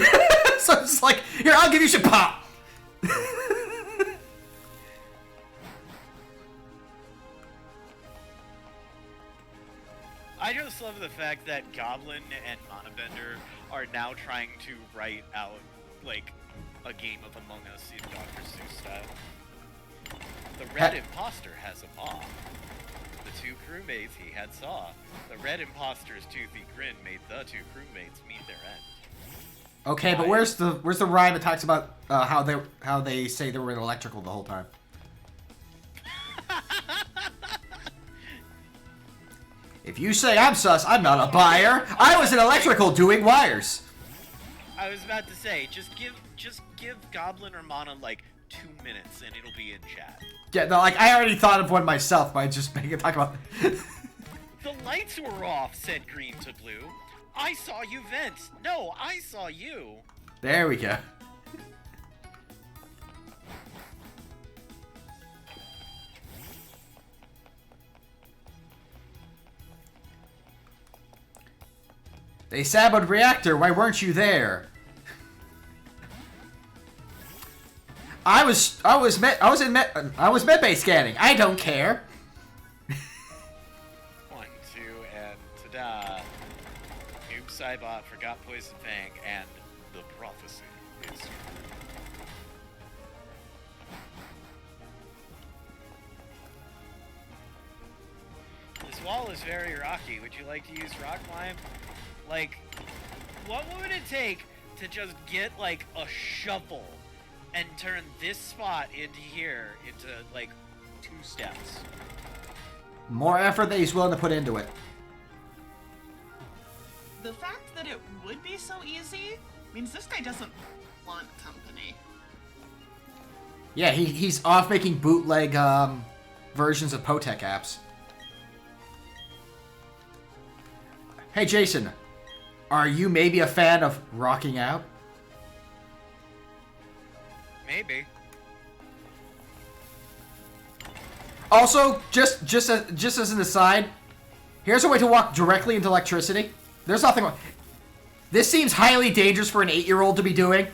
it's like, here, I'll give you some pop. I just love the fact that Goblin and Monabender are now trying to write out, like, a game of Among Us in Dr. Seuss style. The red imposter has a paw. The two crewmates he had saw. The red imposter's toothy grin made the two crewmates meet their end. Okay, but where's the rhyme that talks about how they say they were in electrical the whole time? If you say I'm sus, I'm not a buyer. I was in electrical doing wires. I was about to say, just give Goblin or Mana like 2 minutes and it'll be in chat. Yeah, no, like I already thought of one myself by just making it talk about. The lights were off, said Green to Blue. I saw you vent. No, I saw you. There we go. They saboed reactor. Why weren't you there? I was medbay scanning. I don't care. 1, 2, and ta-da! Noob Cybot forgot Poison Fang, and the prophecy is true. This wall is very rocky. Would you like to use rock climb? Like, what would it take to just get, like, a shovel and turn this spot into here into, like, 2 steps? More effort that he's willing to put into it. The fact that it would be so easy means this guy doesn't want company. Yeah, he's off making bootleg versions of Potech apps. Hey, Jason. Are you maybe a fan of rocking out? Maybe. Also, just as an aside, here's a way to walk directly into electricity. There's nothing wrong. This seems highly dangerous for an 8-year-old to be doing.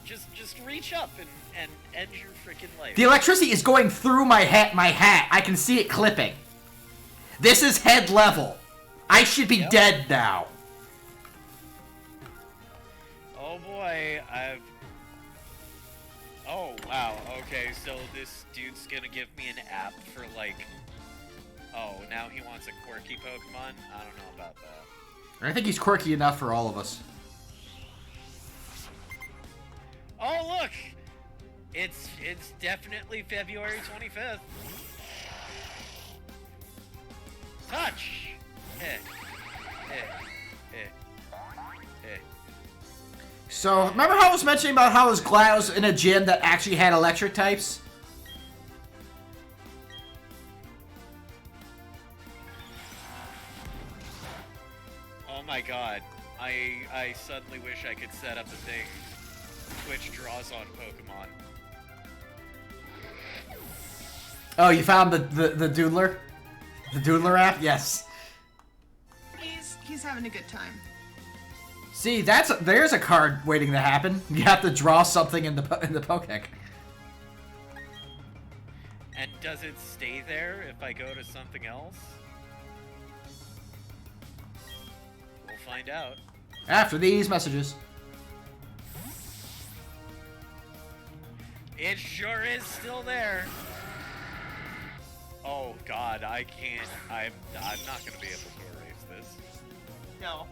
Just reach up and end your freaking life. The electricity is going through my hat. I can see it clipping. This is head level. I should be dead now. Oh boy, Oh wow, okay, so this dude's gonna give me an app for like... Oh, now he wants a quirky Pokemon? I don't know about that. I think he's quirky enough for all of us. Oh look! It's definitely February 25th. Touch! So, remember how I was mentioning about how I was glad I was in a gym that actually had electric types? Oh my god. I suddenly wish I could set up the thing Twitch draws on Pokemon. Oh, you found the Doodler? The Doodler app? Yes. He's having a good time. See, there's a card waiting to happen. You have to draw something in the Pokédex. And does it stay there if I go to something else? We'll find out. After these messages. It sure is still there. Oh god, I can't. I'm not gonna be able to erase this. No.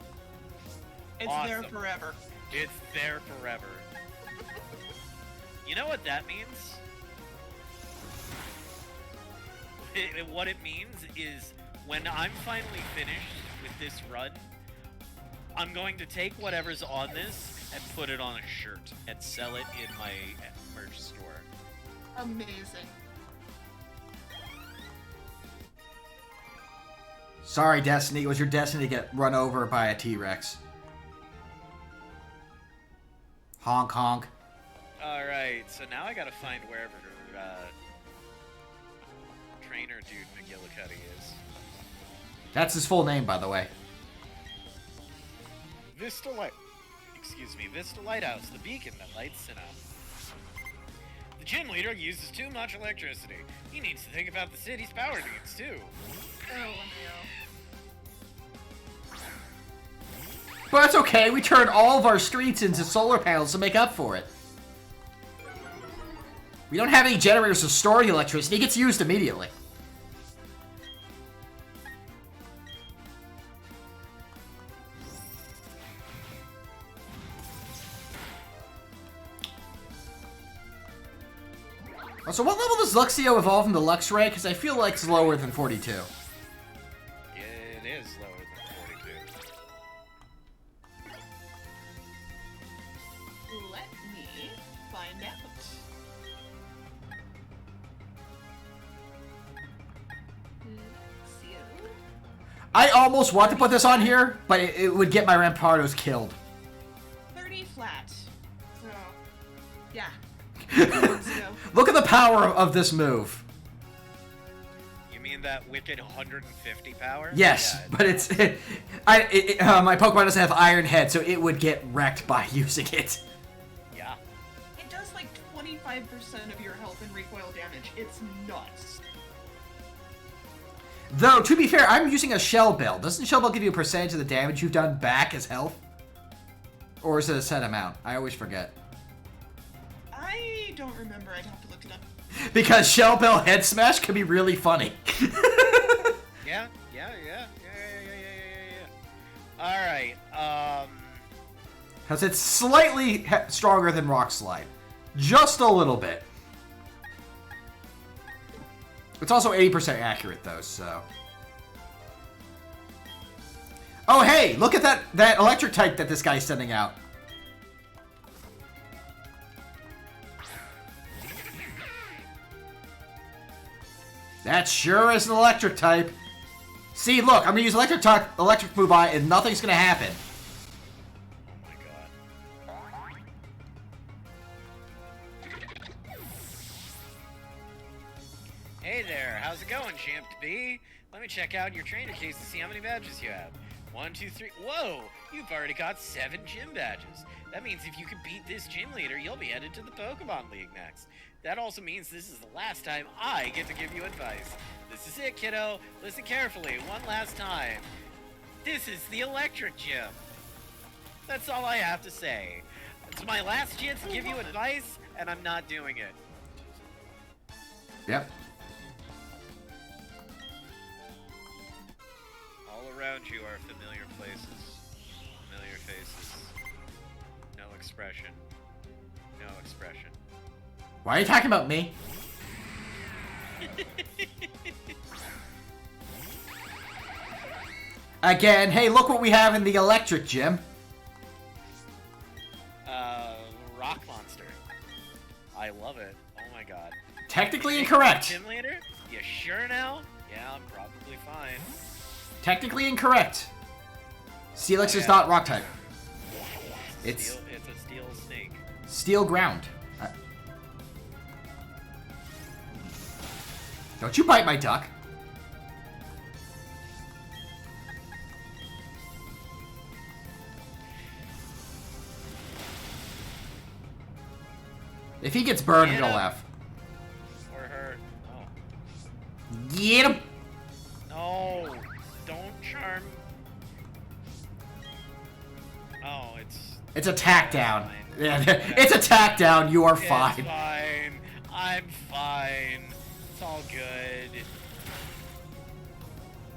It's Awesome. there forever. It's there forever. You know what that means? What it means is when I'm finally finished with this run, I'm going to take whatever's on this and put it on a shirt and sell it in my merch store. Amazing. Sorry, Destiny. It was your destiny to get run over by a T-Rex. Honk, honk. Alright, so now I gotta find wherever trainer dude McGillicuddy is. That's his full name, by the way. Vista Lighthouse, the beacon that lights Sinnoh. The gym leader uses too much electricity. He needs to think about the city's power needs, too. Oh no. But it's okay. We turned all of our streets into solar panels to make up for it. We don't have any generators to store the electricity. It gets used immediately. So what level does Luxio evolve into Luxray? Because I feel like it's lower than 42. It is lower than 42. Let me find out. Luxio. I almost want to put this on here, but it would get my Rampardos killed. 30 flat. So, yeah. Luxio. Look at the power of this move. You mean mean that wicked 150 power? Yes, Yeah, but it's my Pokemon doesn't have Iron Head, so it would get wrecked by using it. yeah. It does like 25% of your health and recoil damage. It's nuts. Though, to be fair, I'm using a Shell Bell. Doesn't Shell Bell give you a percentage of the damage you've done back as health? Or is it a set amount? I always forget. I don't remember. I'd have to look it up. Because Shell Bell Head Smash can be really funny. Yeah. Alright, Because it's slightly stronger than Rock Slide. Just a little bit. It's also 80% accurate, though, so... Oh, hey! Look at that electric type that this guy's sending out. That sure is an electric type. See, look, I'm gonna use electric move on, and nothing's gonna happen. oh my god. Hey there, how's it going, Champ B? Let me check out your trainer case to see how many badges you have. 1, 2, 3. Whoa! You've already got 7 gym badges. That means if you can beat this gym leader, you'll be headed to the Pokemon League next. That also means this is the last time I get to give you advice. This is it, kiddo. Listen carefully, one last time. This is the electric gym. That's all I have to say. It's my last chance to give you advice, and I'm not doing it. Yep. All around you are familiar places, familiar faces. No expression. No expression. Why are you talking about me? Again, hey, look what we have in the electric gym. Rock monster. I love it. Oh my god. Technically incorrect. Gym leader? You sure now? Yeah, I'm probably fine. Technically incorrect. Steelix Oh, is yeah. not rock type. It's It's a steel snake. steel ground. Don't you bite my duck. If he gets burned, Get he'll him. laugh. Or her. Oh. Get him! No! Don't charm. Oh, It's a tack down. Fine. Yeah, it's a tack down. You are It's fine. fine. I'm fine. It's all good.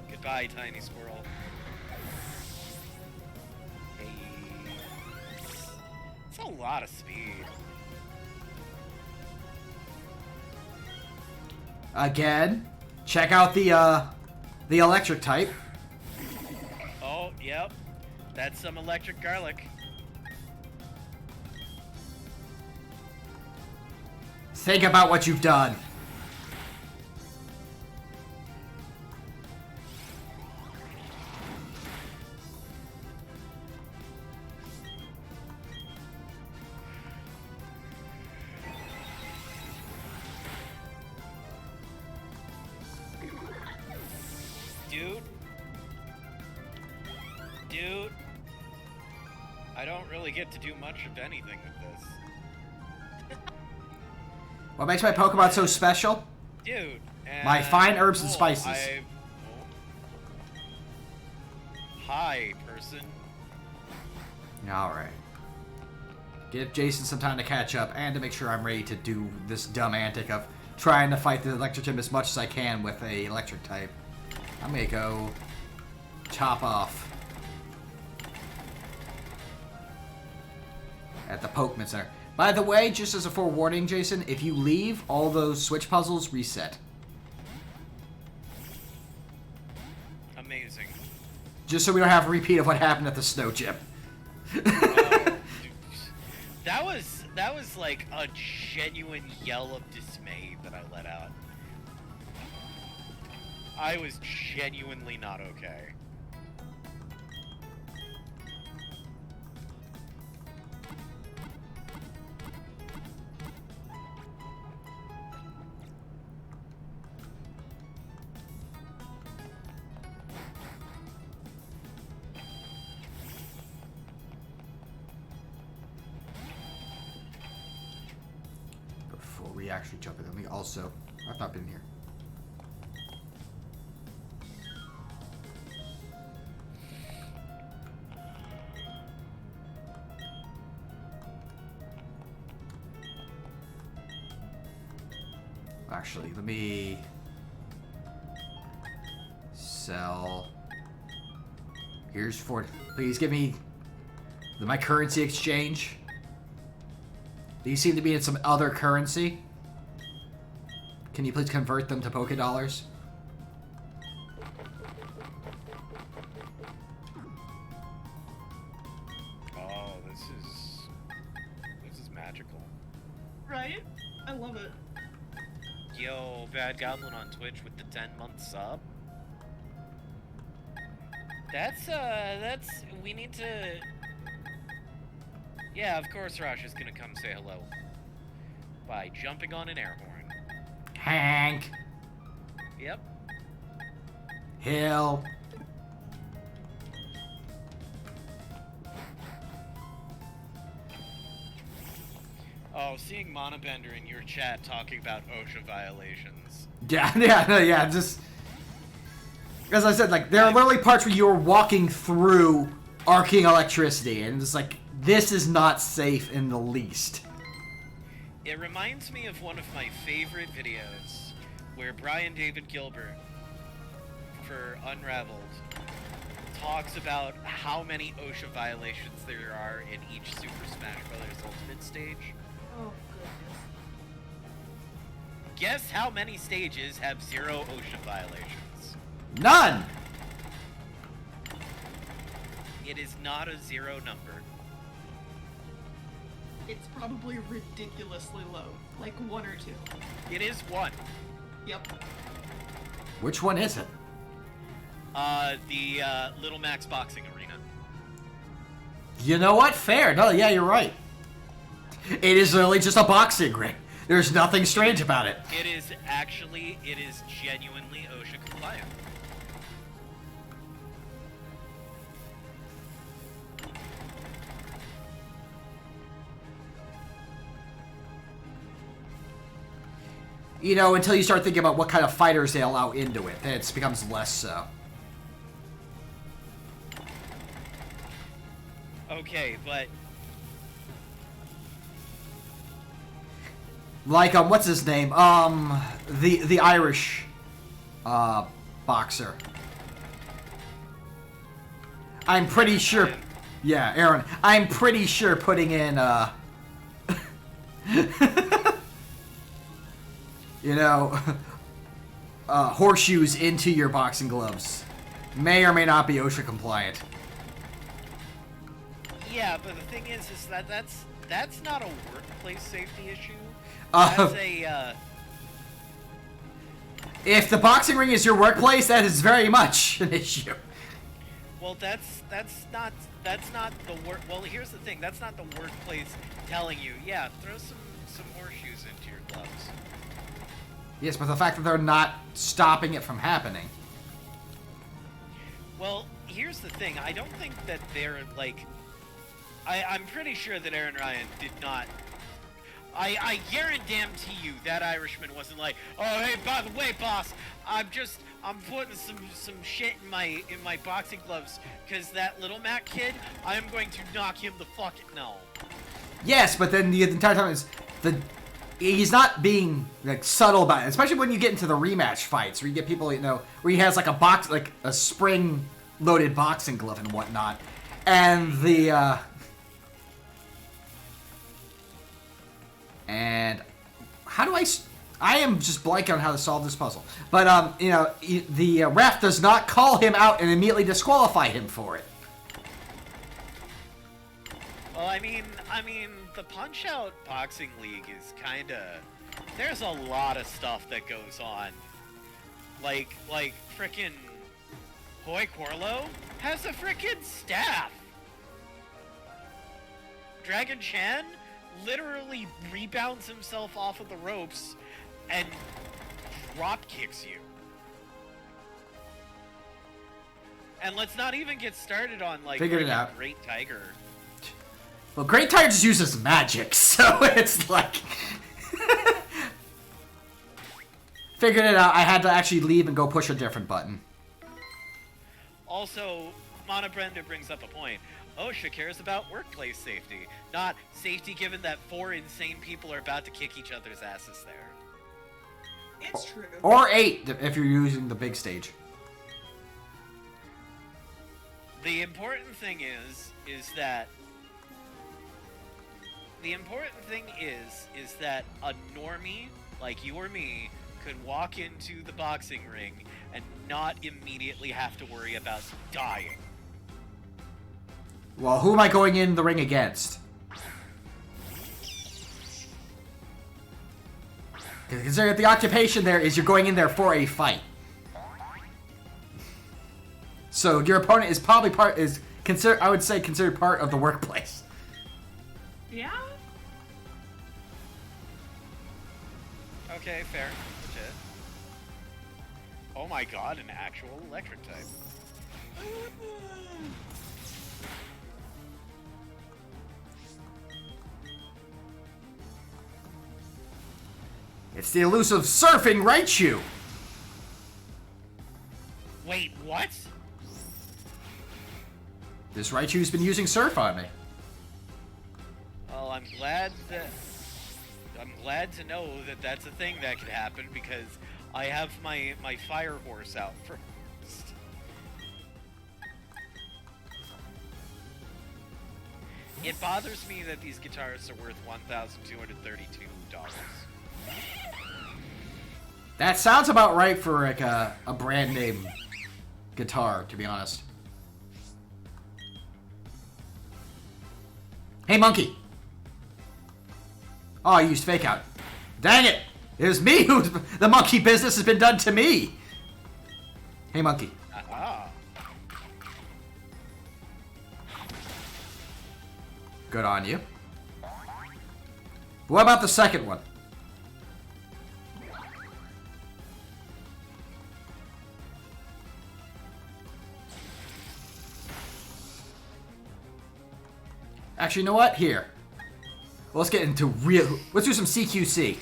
Goodbye, tiny squirrel. Hey. It's a lot of speed. Again, check out the electric type. Oh, yep. That's some electric garlic. Think about what you've done. Dude, I don't really get to do much of anything with this. What makes my Pokemon so special? Dude, My fine herbs and spices. Hi, person. Alright. Give Jason some time to catch up and to make sure I'm ready to do this dumb antic of trying to fight the electric gym as much as I can with a electric type. I'm gonna go chop off at the Pokemon Center. By the way, just as a forewarning, Jason, if you leave, all those switch puzzles reset. Amazing. Just so we don't have a repeat of what happened at the snow gym. That was like a genuine yell of dismay that I let out. I was genuinely not okay. actually jump in. Let me also... I've not been here. Actually, let me... Sell... Here's for... Please give me... my currency exchange. These seem to be in some other currency. Can you please convert them to Poké Dollars? Oh, this is magical. Right? I love it. Yo, Bad Goblin on Twitch with the 10-month sub. That's we need to. Yeah, of course Rosh is gonna come say hello by jumping on an air horn. Hank. Yep. Hill. Oh, seeing Monobender in your chat talking about OSHA violations. Yeah, just... As I said, like, there are literally parts where you're walking through arcing electricity, and it's like, this is not safe in the least. It reminds me of one of my favorite videos, where Brian David Gilbert, for Unraveled, talks about how many OSHA violations there are in each Super Smash Bros. Ultimate stage. Oh, goodness. Guess how many stages have 0 OSHA violations? None! It is not a 0 number. It's probably ridiculously low. Like 1 or 2. It is 1. Yep. Which one is it? The Little Max Boxing Arena. You know what? Fair. No, yeah, you're right. It is literally just a boxing ring. There's nothing strange about it. It is genuinely OSHA compliant. You know, until you start thinking about what kind of fighters they allow into it, then it becomes less so. Okay, but... Like, what's his name? The Irish, boxer. I'm pretty sure... Yeah, Aaron. I'm pretty sure putting in, you know, horseshoes into your boxing gloves may or may not be OSHA compliant. Yeah, but the thing is that that's not a workplace safety issue. Uh, That's a, If the boxing ring is your workplace, that is very much an issue. Well, that's not the work. Well, here's the thing. That's not the workplace telling you, yeah, throw some horseshoes into your gloves. Yes, but the fact that they're not stopping it from happening. Well, here's the thing. I don't think that they're like. I'm pretty sure that Aaron Ryan did not. I guarantee you that Irishman wasn't like, oh hey, by the way, boss, I'm putting some shit in my boxing gloves because that little Mac kid, I'm going to knock him the fuck no. Yes, but then the entire time he's not being like subtle about it, especially when you get into the rematch fights where you get people, you know, where he has like a spring loaded boxing glove and whatnot, and and how do I am just blanking on how to solve this puzzle. But, you know, the ref does not call him out and immediately disqualify him for it. Well, I mean, the Punch-Out Boxing League is kinda... There's a lot of stuff that goes on. Like frickin' Hoy Corlo has a frickin' staff! Dragon Chan literally rebounds himself off of the ropes and drop kicks you. And let's not even get started on like Figured it out. Great Tiger. Well, Great Tiger just uses magic, so it's like... Figured it out. I had to actually leave and go push a different button. Also, Mana Brenda brings up a point. OSHA cares about workplace safety, not safety given that 4 insane people are about to kick each other's asses there. It's true. Or 8, if you're using the big stage. The important thing is that a normie like you or me could walk into the boxing ring and not immediately have to worry about dying. Well, who am I going in the ring against? Considering the occupation there is you're going in there for a fight. So your opponent is probably I would say considered part of the workplace. Yeah? Okay, fair. Legit. Oh my god, an actual electric type. It's the elusive surfing Raichu! Wait, what? This Raichu's been using surf on me. Well, I'm glad to know that that's a thing that could happen because I have my fire horse out first. It bothers me that these guitars are worth $1,232. That sounds about right for like a brand name guitar, to be honest. Hey, monkey! Oh, I used fake out. Dang it! It was me who the monkey business has been done to me! Hey, monkey. Aha. Good on you. What about the second one? Actually, you know what? Here. Let's get into let's do some CQC.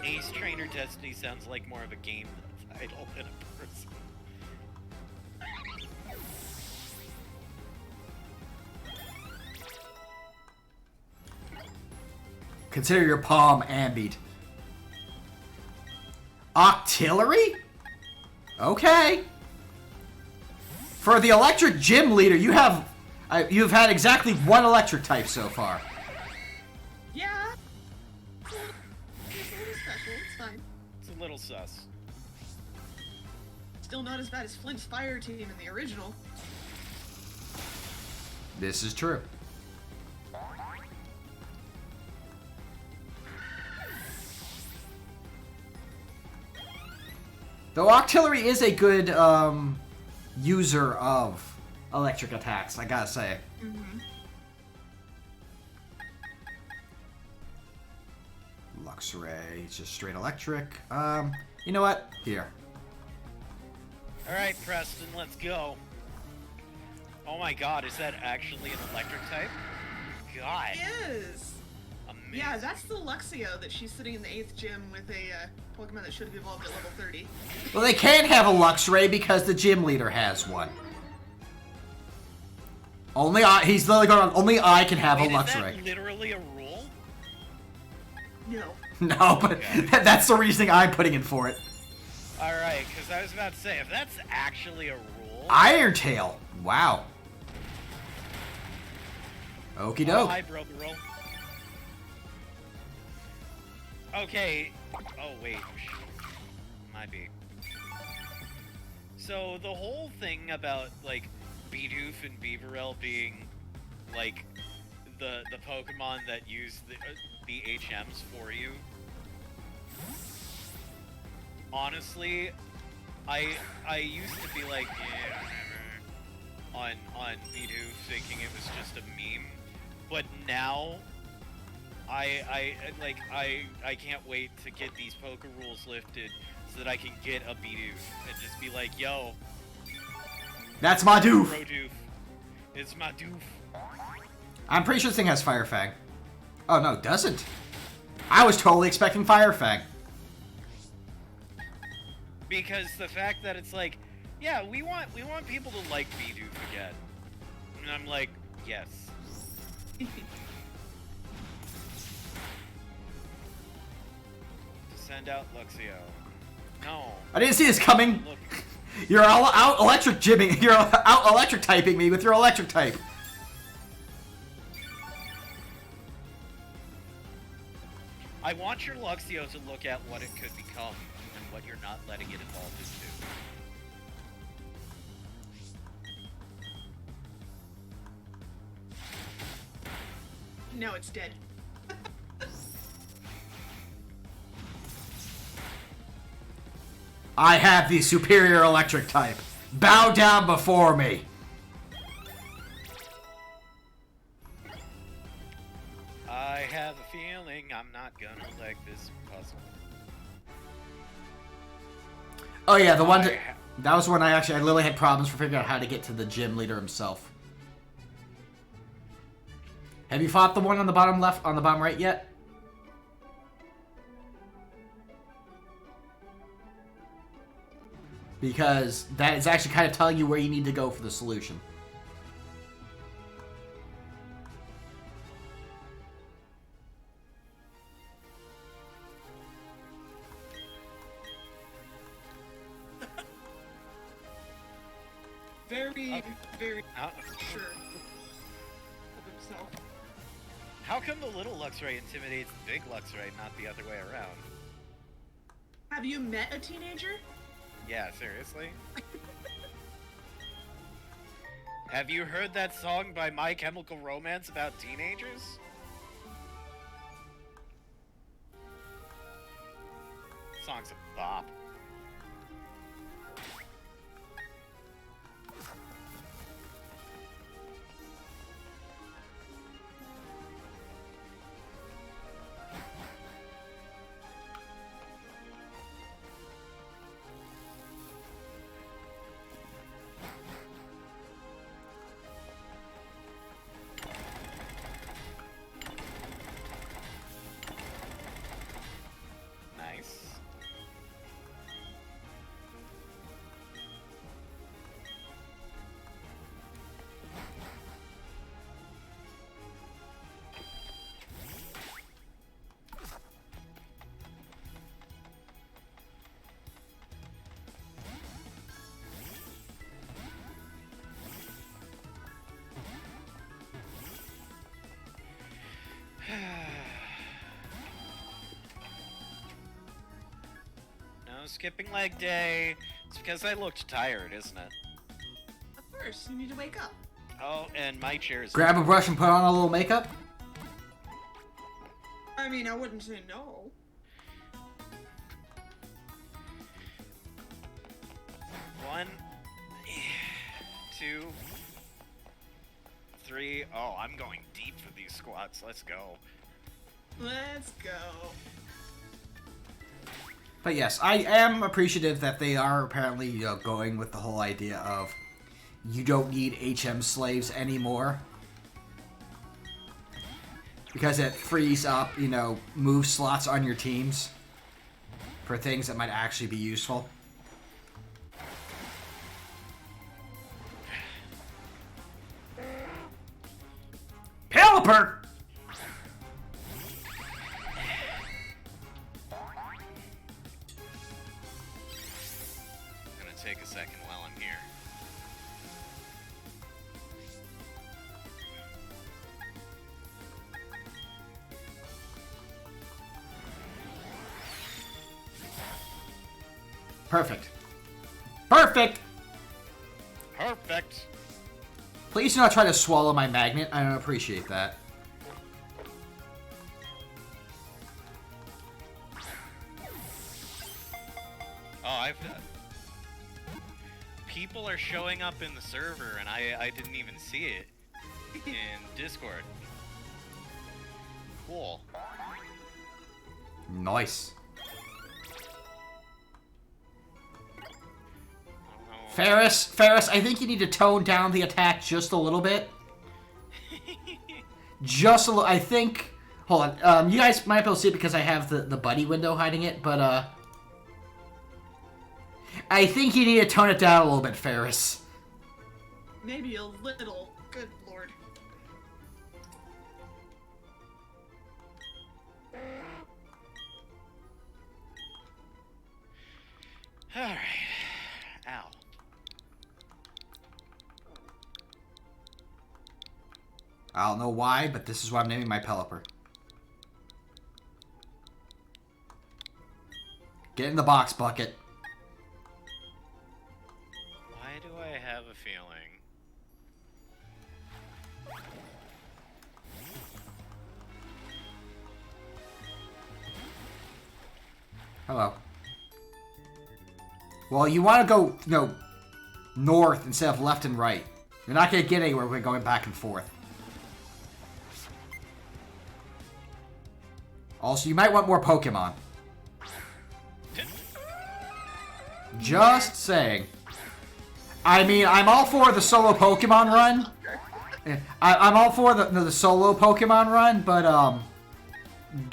Ace Trainer Destiny sounds like more of a game title than a person. Consider your palm ambied. Octillery? Okay. For the electric gym leader, you've had exactly one electric type so far. Yeah. It's a little special. It's fine. It's a little sus. Still not as bad as Flint's fire team in the original. This is true. Though Octillery is a good user of electric attacks, I gotta say. Mm-hmm. Luxray, it's just straight electric. You know what? Here. Alright, Preston, let's go. Oh my god, is that actually an electric type? God. It is. Amazing. Yeah, that's the Luxio that she's sitting in the 8th gym with a Pokemon that should have evolved at level 30. Well, they can't have a Luxray because the gym leader has one. Only he's literally going on, only I can have Wait, a Luxray. Is that literally a rule? No. No, but that's the reasoning I'm putting in for it. Alright, because I was about to say, if that's actually a rule... Iron Tail. Wow. Okie Oh, doke. hi, bro. Okay. Oh, wait. Might be. So, the whole thing about, like, Bidoof and Beaverell being, like, the Pokemon that use the HMs for you. Honestly, I used to be like, yeah, whatever, on Bidoof, thinking it was just a meme. But now, I can't wait to get these Poke rules lifted so that I can get a Bidoof and just be like, yo, That's my doof. Bro-doof. It's my doof. I'm pretty sure this thing has Fire Fang. Oh, no, it doesn't. I was totally expecting Fire Fang. Because the fact that it's like, yeah, we want people to like B-doof again. And I'm like, yes. Send out Luxio. No. I didn't see this coming. Look. You're out electric jibbing. You're out electric typing me with your electric type. I want your Luxio to look at what it could become and what you're not letting it evolve into. No, it's dead. I have the superior electric type. Bow down before me. I have a feeling I'm not gonna like this puzzle. Oh yeah, the one that was when I literally had problems for figuring out how to get to the gym leader himself. Have you fought the one on the bottom left, on the bottom right yet? Because that is actually kind of telling you where you need to go for the solution. Very, very How, sure of himself. how come the little Luxray intimidates the big Luxray, not the other way around? Have you met a teenager? Yeah, seriously? Have you heard that song by My Chemical Romance about teenagers? Song's a bop. Nice. No skipping leg day. It's because I looked tired, isn't it? Of course, you need to wake up. Oh, and my chair is... Grab a brush and put on a little makeup? I mean, I wouldn't say no. One, two, three. Oh, I'm going deep for these squats. Let's go. Let's go. But yes, I am appreciative that they are apparently going with the whole idea of you don't need HM slaves anymore. Because it frees up, move slots on your teams for things that might actually be useful. Pelipper! Gonna take a second while I'm here. Perfect. Perfect! Perfect. Please do not try to swallow my magnet. I don't appreciate that. Oh, I've people are showing up in the server, and I didn't even see it in Discord. Cool. Nice. I don't know Ferris, I think you need to tone down the attack just a little bit. Just a little. I think. Hold on. You guys might be able to see it because I have the buddy window hiding it, but I think you need to tone it down a little bit, Ferris. Maybe a little. Good lord. Alright. Ow. I don't know why, but this is what I'm naming my Pelipper. Get in the box, Bucket. Why do I have a feeling? Hello. Well, you want to go, north instead of left and right. You're not going to get anywhere by going back and forth. Also, you might want more Pokemon. Just saying. I mean, I'm all for the solo Pokemon run. I'm all for the solo Pokemon run, but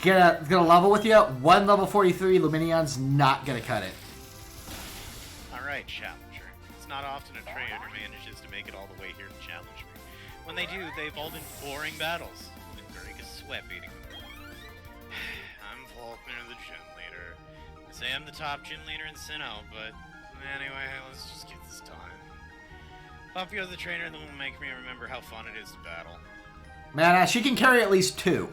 gonna level with you. One level 43 Luminion's not gonna cut it. Alright, Challenger. It's not often a trainer manages to make it all the way here to challenge me. When they do, they've all been boring battles. And break a sweat beating them. I'm Faulkner, the gym leader. I say I'm the top gym leader in Sinnoh, but anyway, let's just get this done. Puppyo's the trainer that will make me remember how fun it is to battle. Man, she can carry at least 2.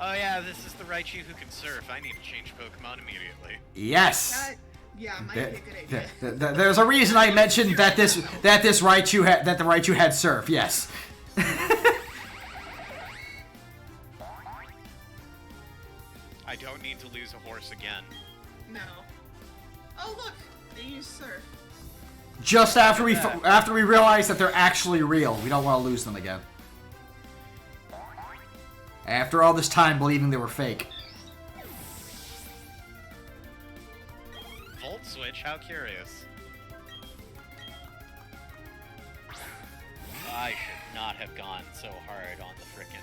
Oh yeah, this is the Raichu who can surf. I need to change Pokemon immediately. Yes. Yeah, might be a good idea. There's a reason I mentioned that the Raichu had surf. Yes. I don't need to lose a horse again. No. Oh look, they use surf. Just after we realize that they're actually real, we don't want to lose them again. After all this time believing they were fake. Volt switch? How curious. I should not have gone so hard on the frickin'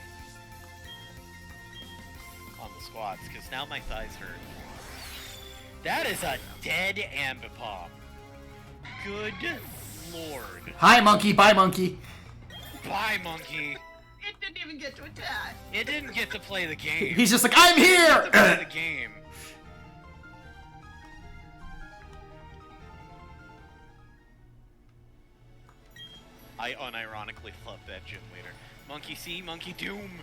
on the squats, because now my thighs hurt. That is a dead Ambipom. Good lord. Hi, monkey. Bye, monkey. Bye, monkey. It didn't even get to attack. It didn't get to play the game. He's just like, I'm here! To play the game. I unironically love that gym leader. Monkey see, monkey doom.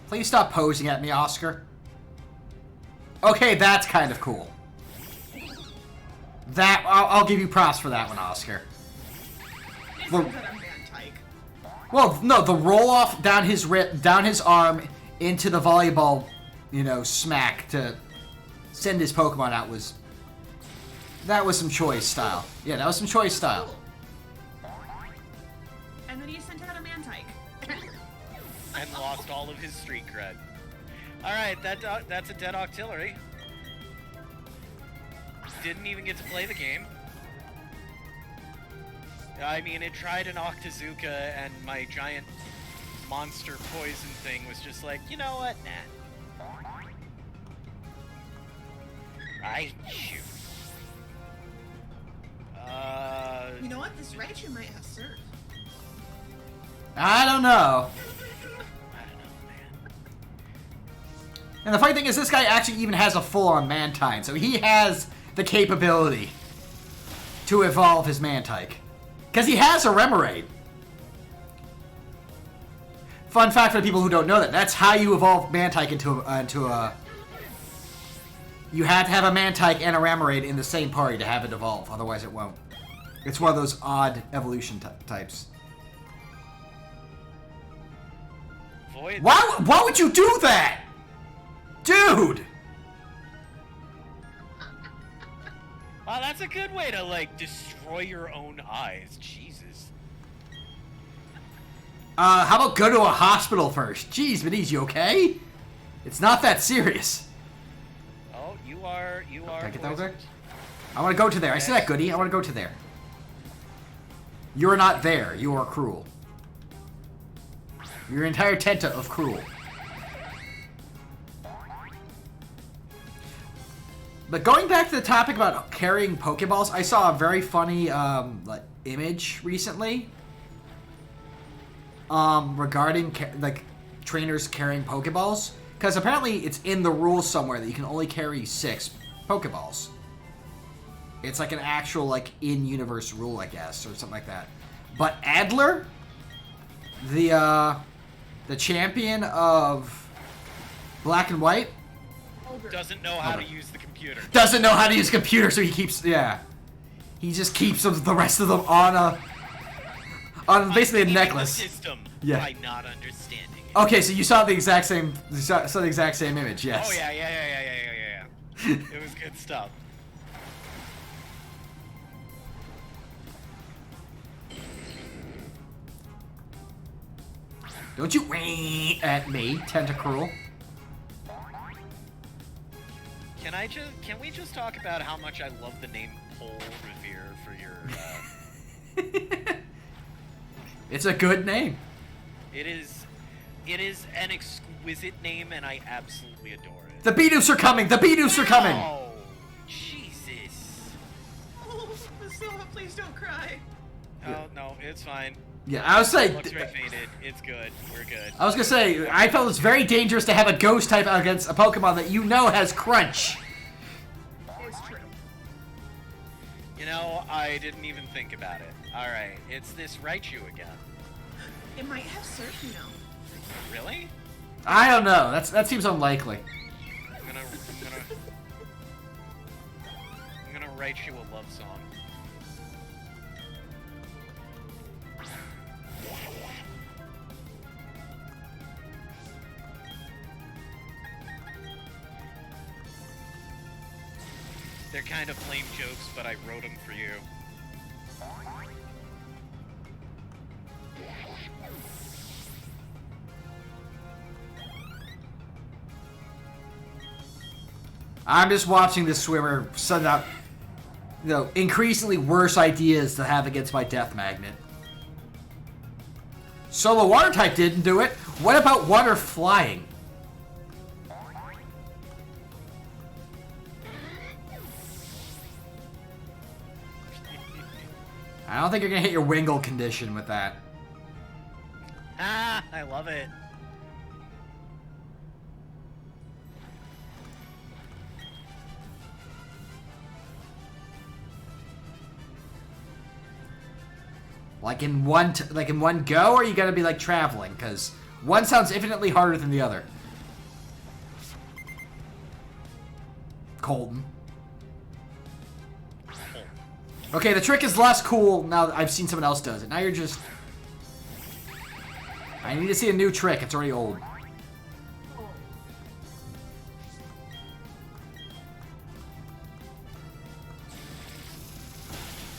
Please stop posing at me, Oscar. Okay, that's kind of cool. That I'll give you props for that one, Oscar. It's because I'm Mantike. Well, no, the roll off down his arm into the volleyball, smack to send his Pokemon out was some choice style. Yeah, that was some choice style. Cool. And then he sent out a Mantike. And lost all of his street cred. Alright, that's a dead Octillery. Didn't even get to play the game. I mean, it tried an Octazooka, and my giant monster poison thing was just like, you know what? Nah. Raichu. You know what? This Raichu might have surf. I don't know. And the funny thing is, this guy actually even has a full-on Mantine, so he has the capability to evolve his Mantike. Because he has a Remoraid. Fun fact for the people who don't know that. That's how you evolve Mantike into a... You have to have a Mantike and a Remoraid in the same party to have it evolve, otherwise it won't. It's one of those odd evolution types. avoid. Why would you do that? Dude! Wow, that's a good way to, like, destroy your own eyes. Jesus. How about go to a hospital first? Jeez, Benise, you okay? It's not that serious. Oh, you are Can I get that over poisoned. there? I want to go to there. I see that, Goody. I want to go to there. You're not there. You are cruel. Your entire tenta of cruel. But going back to the topic about carrying Pokeballs, I saw a very funny like image recently regarding like trainers carrying Pokeballs, because apparently it's in the rules somewhere that you can only carry 6 Pokeballs. It's like an actual like in-universe rule, I guess, or something like that. But Adler, the champion of Black and White, Doesn't know how to use the computer. doesn't know how to use a computer, so he keeps he just keeps the rest of them on basically a necklace. The system Yeah. by not understanding it. Okay, so you saw the exact same image, yes. Oh yeah. It was good stuff. Don't you wait at me, Tentacruel. Can we just talk about how much I love the name Paul Revere for your It's a good name. It is an exquisite name and I absolutely adore it. The Bidoops are coming! The Bidoops are coming! Oh, Jesus. Oh, Priscilla, please don't cry. Oh, no, it's fine. Yeah, I was saying. Looks very faded. It's good. We're good. I was gonna say, I felt it's very dangerous to have a ghost type against a Pokemon that you know has Crunch. It's true. You know, I didn't even think about it. Alright, it's this Raichu again. It might have Surf, you know. Really? I don't know. That seems unlikely. I'm gonna write you a love song. They're kind of lame jokes, but I wrote them for you. I'm just watching this swimmer send out, increasingly worse ideas to have against my Death Magnet. Solo Water type didn't do it. What about water flying? I don't think you're gonna hit your Wingle condition with that. Ah, I love it. Like in one go, or you gotta be like traveling? Because one sounds infinitely harder than the other. Colton. Okay, the trick is less cool now that I've seen someone else does it. Now you're just... I need to see a new trick. It's already old.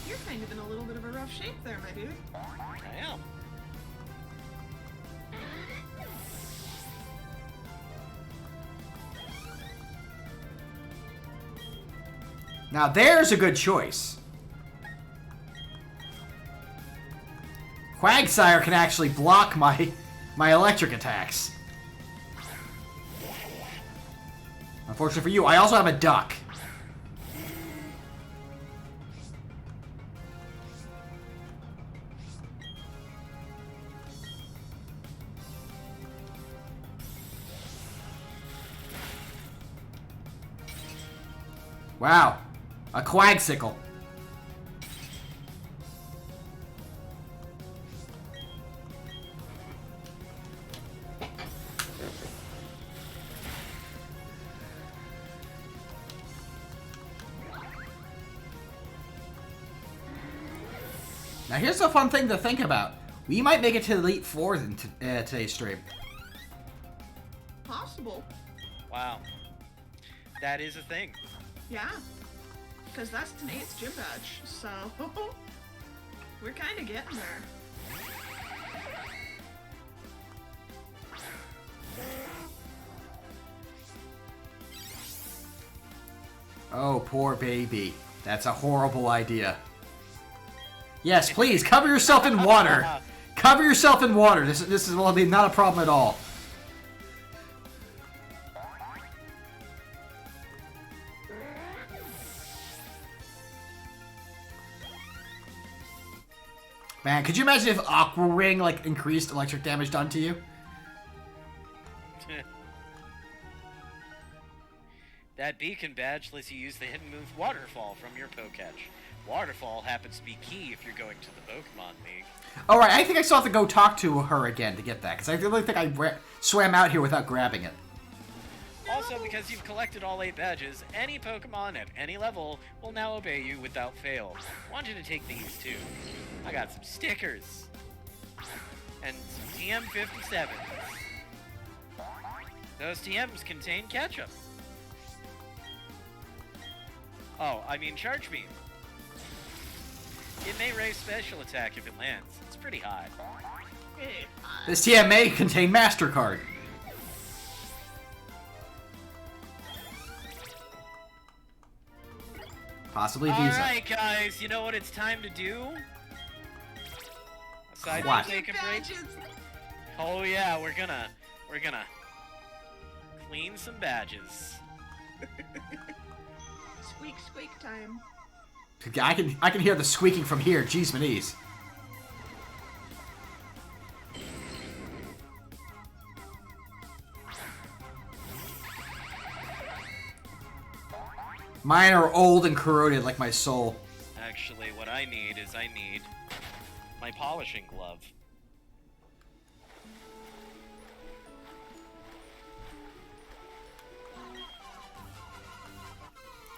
You're kind of in a little bit of a rough shape there, my dude. I am. Now there's a good choice. Quagsire can actually block my electric attacks. Unfortunately for you, I also have a duck. Wow. A Quagsicle. Now here's a fun thing to think about. We might make it to Elite Four in today's stream. possible. Wow. That is a thing. Yeah. Because that's tonight's gym badge, so we're kind of getting there. Oh, poor baby. That's a horrible idea. Yes, please, cover yourself in water. Cover yourself in water. This will be not a problem at all. Man, could you imagine if Aqua Ring, like, increased electric damage done to you? That beacon badge lets you use the hidden move Waterfall from your Poketch. Waterfall happens to be key if you're going to the Pokemon League. Alright, I think I still have to go talk to her again to get that, because I really think I swam out here without grabbing it. Also, because you've collected all 8 badges, any Pokemon at any level will now obey you without fail. I want you to take these too. I got some stickers. And some TM57s. Those TMs contain ketchup. Oh, I mean Charge Beam. It may raise special attack if it lands. It's pretty high. This TM may contain MasterCard. Possibly Visa. Alright guys, you know what it's time to do? Aside What? from take a break. Oh yeah, we're gonna clean some badges. Squeak, squeak time. I can hear the squeaking from here. Jeez, Manise. Mine are old and corroded like my soul. Actually, what I need is my polishing glove.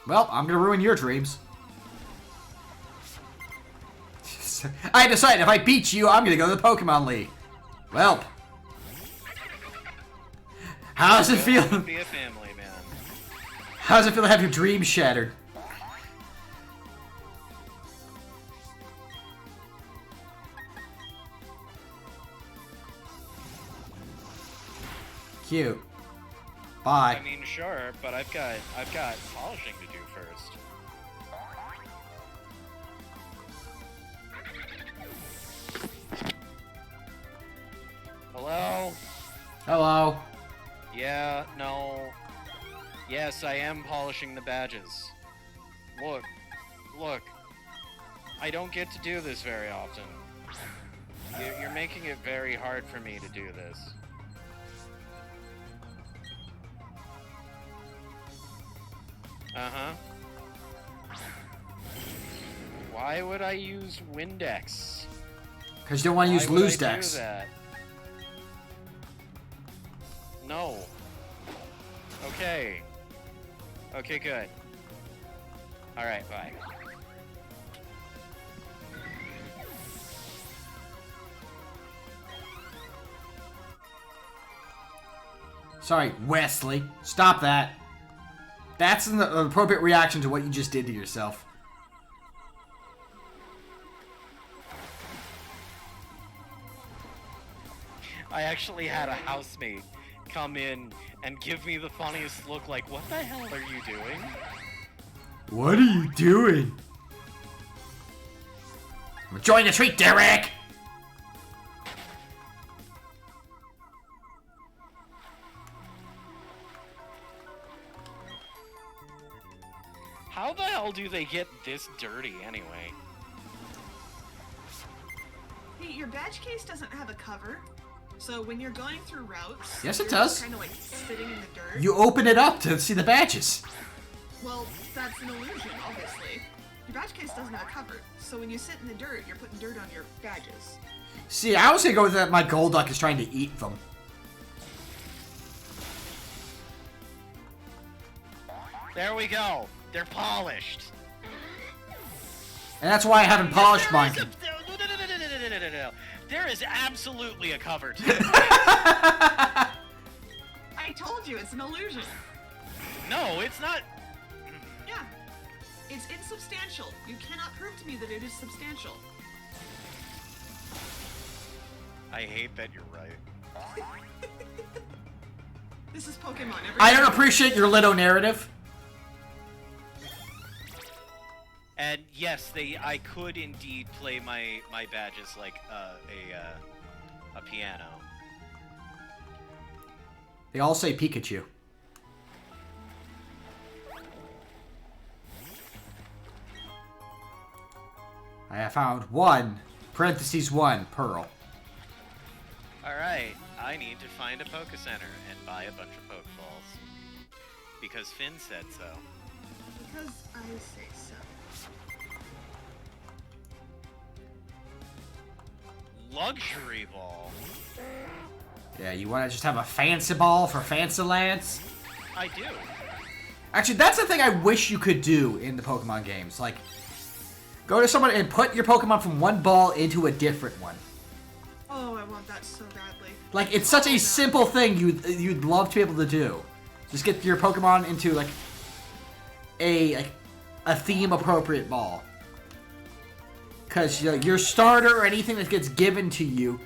Well, I'm gonna ruin your dreams. I decided if I beat you, I'm gonna go to the Pokemon League. Well, how does it feel? Be a family man. How does it feel to have your dreams shattered? Cute. Bye. I mean, sure, but I've got polishing to do first. Hello? Hello. Yeah, no. Yes, I am polishing the badges. Look. I don't get to do this very often. You're making it very hard for me to do this. Uh-huh. Why would I use Windex? Because you don't want to use Why would lose I do decks. that? No. Okay. Okay, good. Alright, bye. Sorry, Wesley. Stop that. That's an appropriate reaction to what you just did to yourself. I actually had a housemate come in and give me the funniest look like, what the hell are you doing? What are you doing? I'm enjoying the treat, Derek! How the hell do they get this dirty anyway? Hey, your badge case doesn't have a cover, so when you're going through routes, Yes, it you're does. kind of like sitting in the dirt. You open it up to see the badges. Well, that's an illusion, obviously. Your badge case doesn't have a cover, so when you sit in the dirt, you're putting dirt on your badges. See, I was gonna go with that. My Golduck is trying to eat them. There we go. They're polished. And that's why I haven't polished There mine. is no. There is absolutely a cover to it. I told you, it's an illusion. No, it's not. Yeah. It's insubstantial. You cannot prove to me that it is substantial. I hate that you're right. This is Pokemon. I don't appreciate your Lido narrative. And yes, I could indeed play my badges like a piano. They all say Pikachu. I have found one, parentheses 1, pearl. Alright, I need to find a Poke Center and buy a bunch of Pokeballs. Because Finn said so. Because I say so. Luxury Ball? Yeah, you want to just have a fancy ball for fancy lands? I do. Actually, that's the thing I wish you could do in the Pokemon games. Like, go to someone and put your Pokemon from one ball into a different one. Oh, I want that so badly. Like, it's such a simple thing you'd love to be able to do. Just get your Pokemon into, like, a theme-appropriate ball. Because, you know, your starter or anything that gets given to you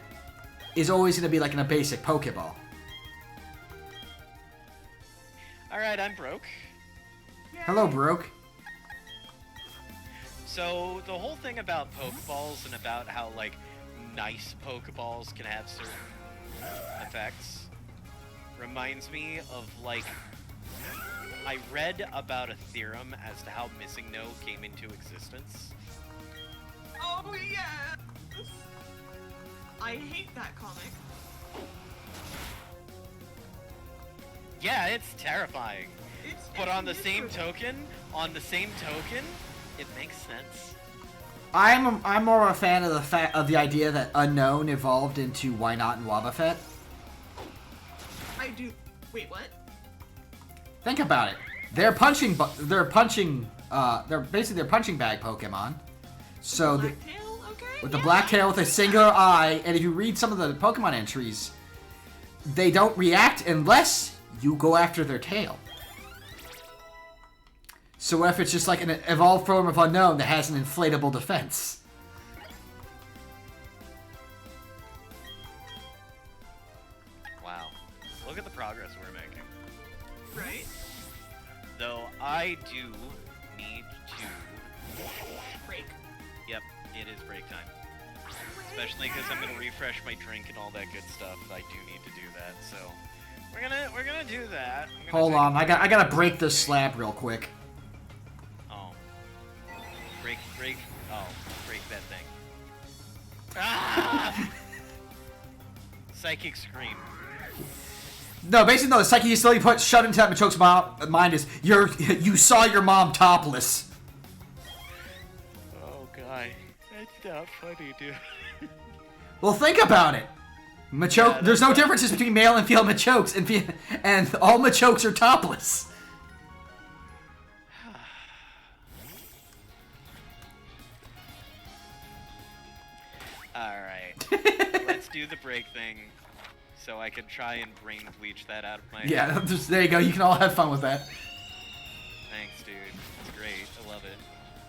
is always going to be, like, in a basic Pokeball. Alright, I'm broke. Hello, Broke. So, the whole thing about Pokeballs and about how, like, nice Pokeballs can have certain effects reminds me of, like, I read about a theorem as to how Missing No came into existence. Oh, yes! I hate that comic. Yeah, it's terrifying. But on the same token. token, it makes sense. I'm more of a fan of the idea that Unknown evolved into Why Not and Wobbuffet. I do. Wait, what? Think about it. They're punching punching bag Pokemon. So Blacktail? Okay. with the black tail with a singular eye, and if you read some of the Pokemon entries, they don't react unless you go after their tail. So what if it's just like an evolved form of Unknown that has an inflatable defense? Wow. Look at the progress we're making. Right? Though I do need to... Break. Yep, it is break time. Especially because I'm gonna refresh my drink and all that good stuff. I do need to do that, so we're gonna do that. Hold on, I gotta break this slab real quick. Oh, break that thing. Ah! Psychic scream. No, basically no. The psyche you still put shut into that Machoke's mind is you saw your mom topless. Oh god, that's not funny, dude. Well, think about it. Machoke. Yeah, there's no differences between male and female Machokes, and all Machokes are topless. Alright. Let's do the break thing so I can try and brain bleach that out of my Yeah, there you go. You can all have fun with that. Thanks, dude. It's great. I love it.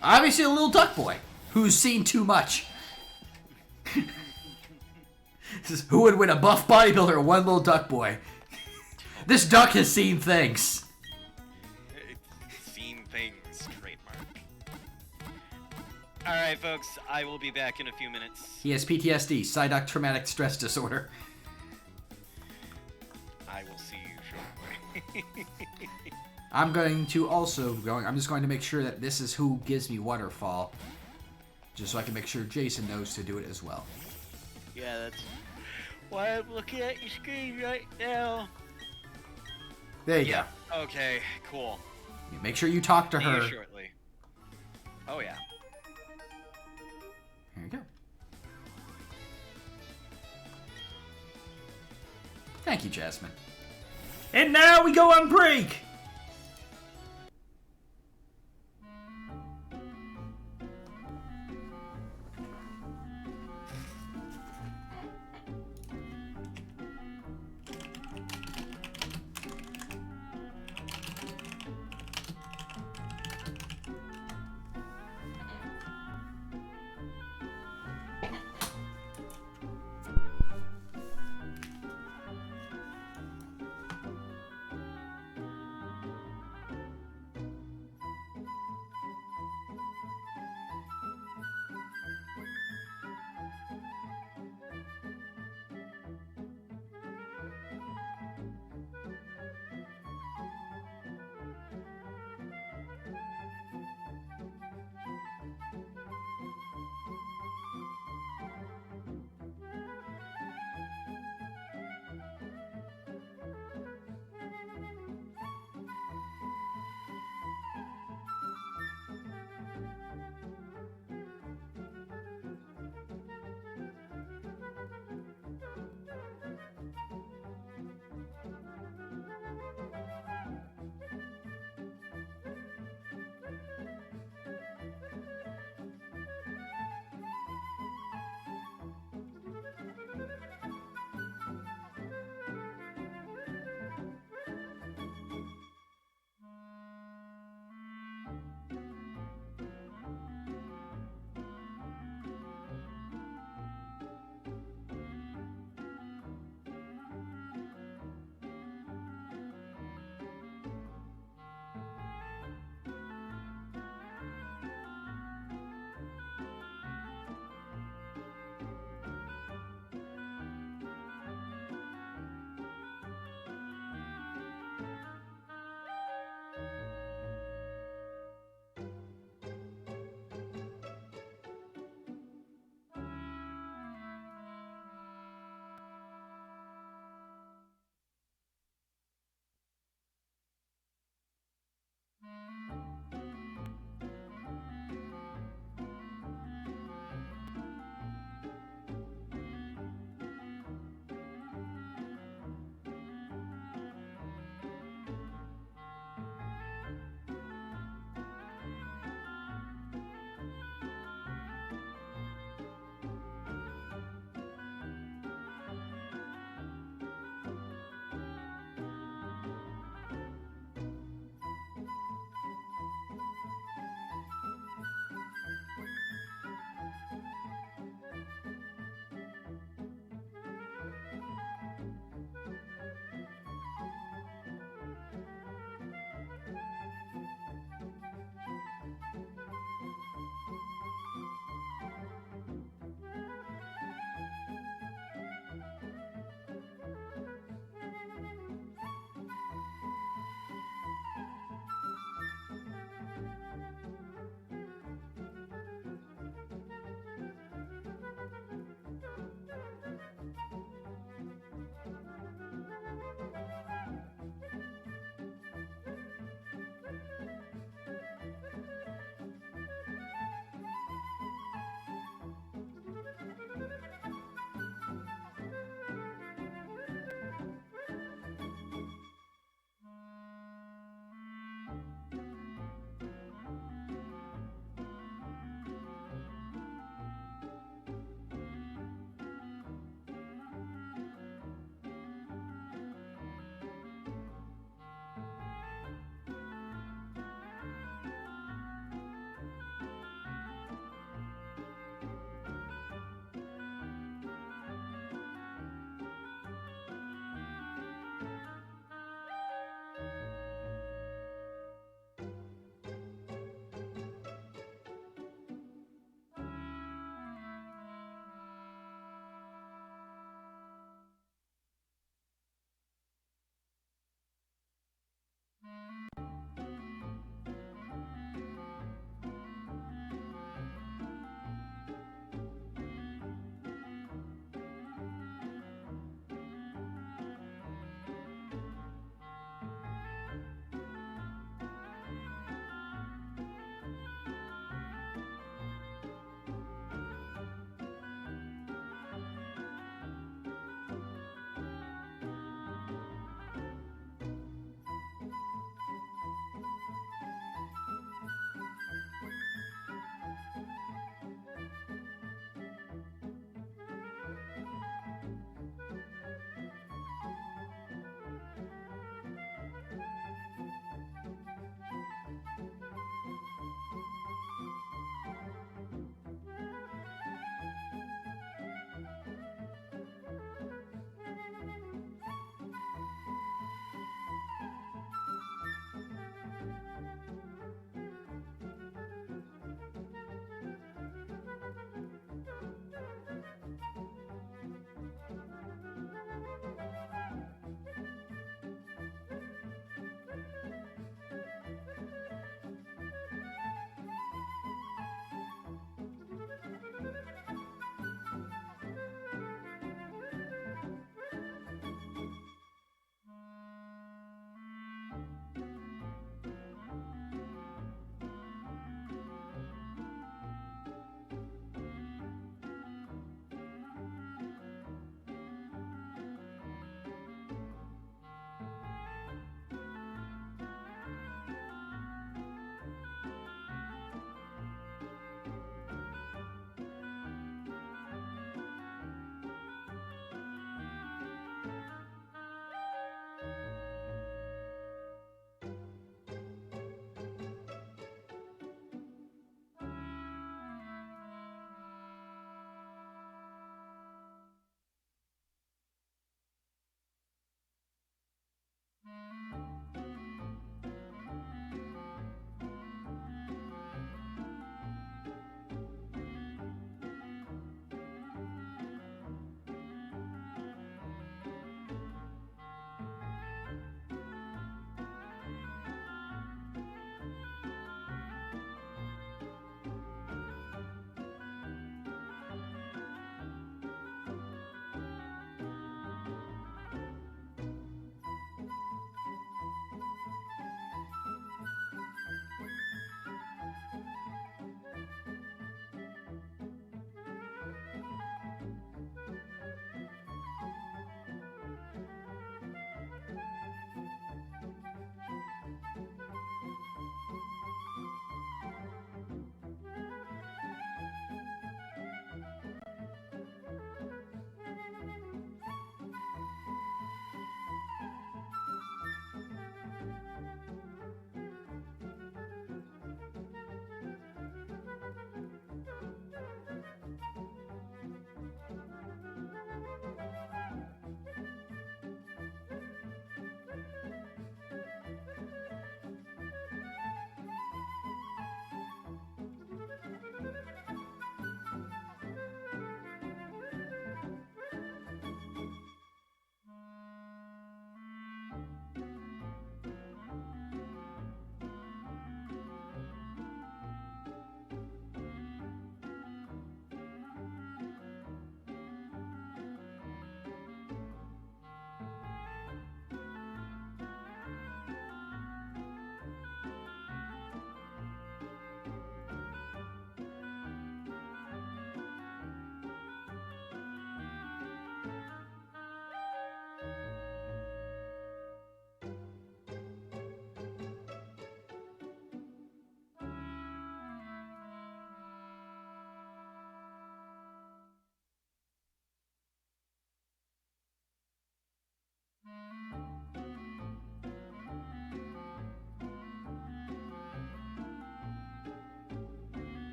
Obviously, a little duck boy who's seen too much. This is, who would win, a buff bodybuilder or one little duck boy? This duck has seen things. Seen things, trademark. Alright, folks. I will be back in a few minutes. He has PTSD, Psyduck Traumatic Stress Disorder. I will see you shortly. I'm just going to make sure that this is who gives me Waterfall. Just so I can make sure Jason knows to do it as well. Yeah, that's why I'm looking at your screen right now. There you go. Okay, cool. Make sure you talk to See her. you shortly. Oh yeah. Here you go. Thank you, Jasmine. And now we go on break!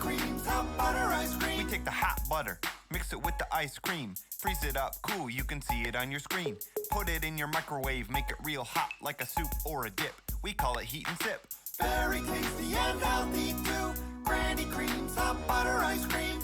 creams, hot butter ice cream. We take the hot butter, mix it with the ice cream. Freeze it up, cool, you can see it on your screen. Put it in your microwave, make it real hot like a soup or a dip. We call it heat and sip. Very tasty and healthy too. Granny creams, hot butter ice cream.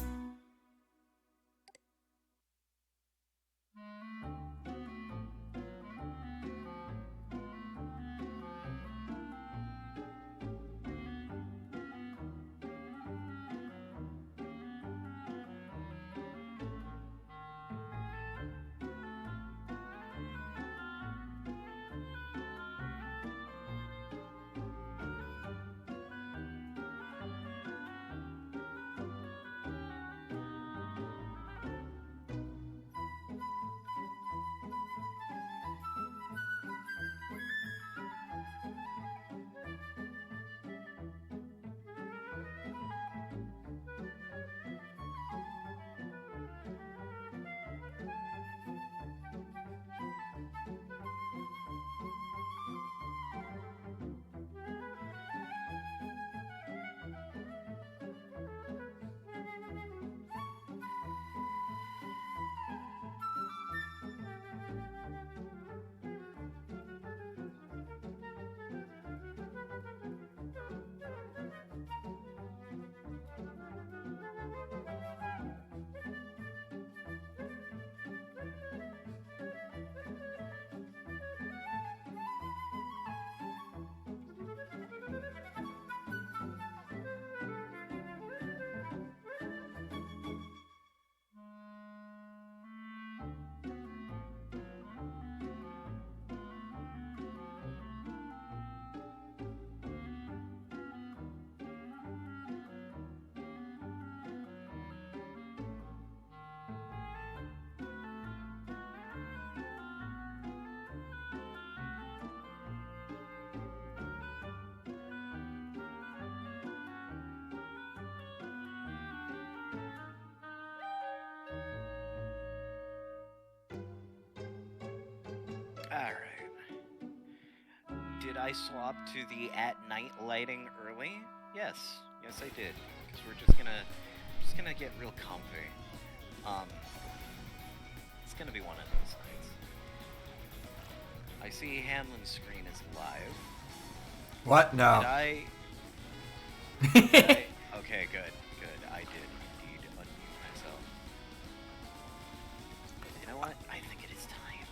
Alright. Did I swap to the at night lighting early? Yes. Yes I did. Because we're just gonna get real comfy. It's gonna be one of those nights. I see Hanlon's screen is live. What? No. Did I... Okay, good. Good. I did indeed unmute myself. You know what? I think it is time.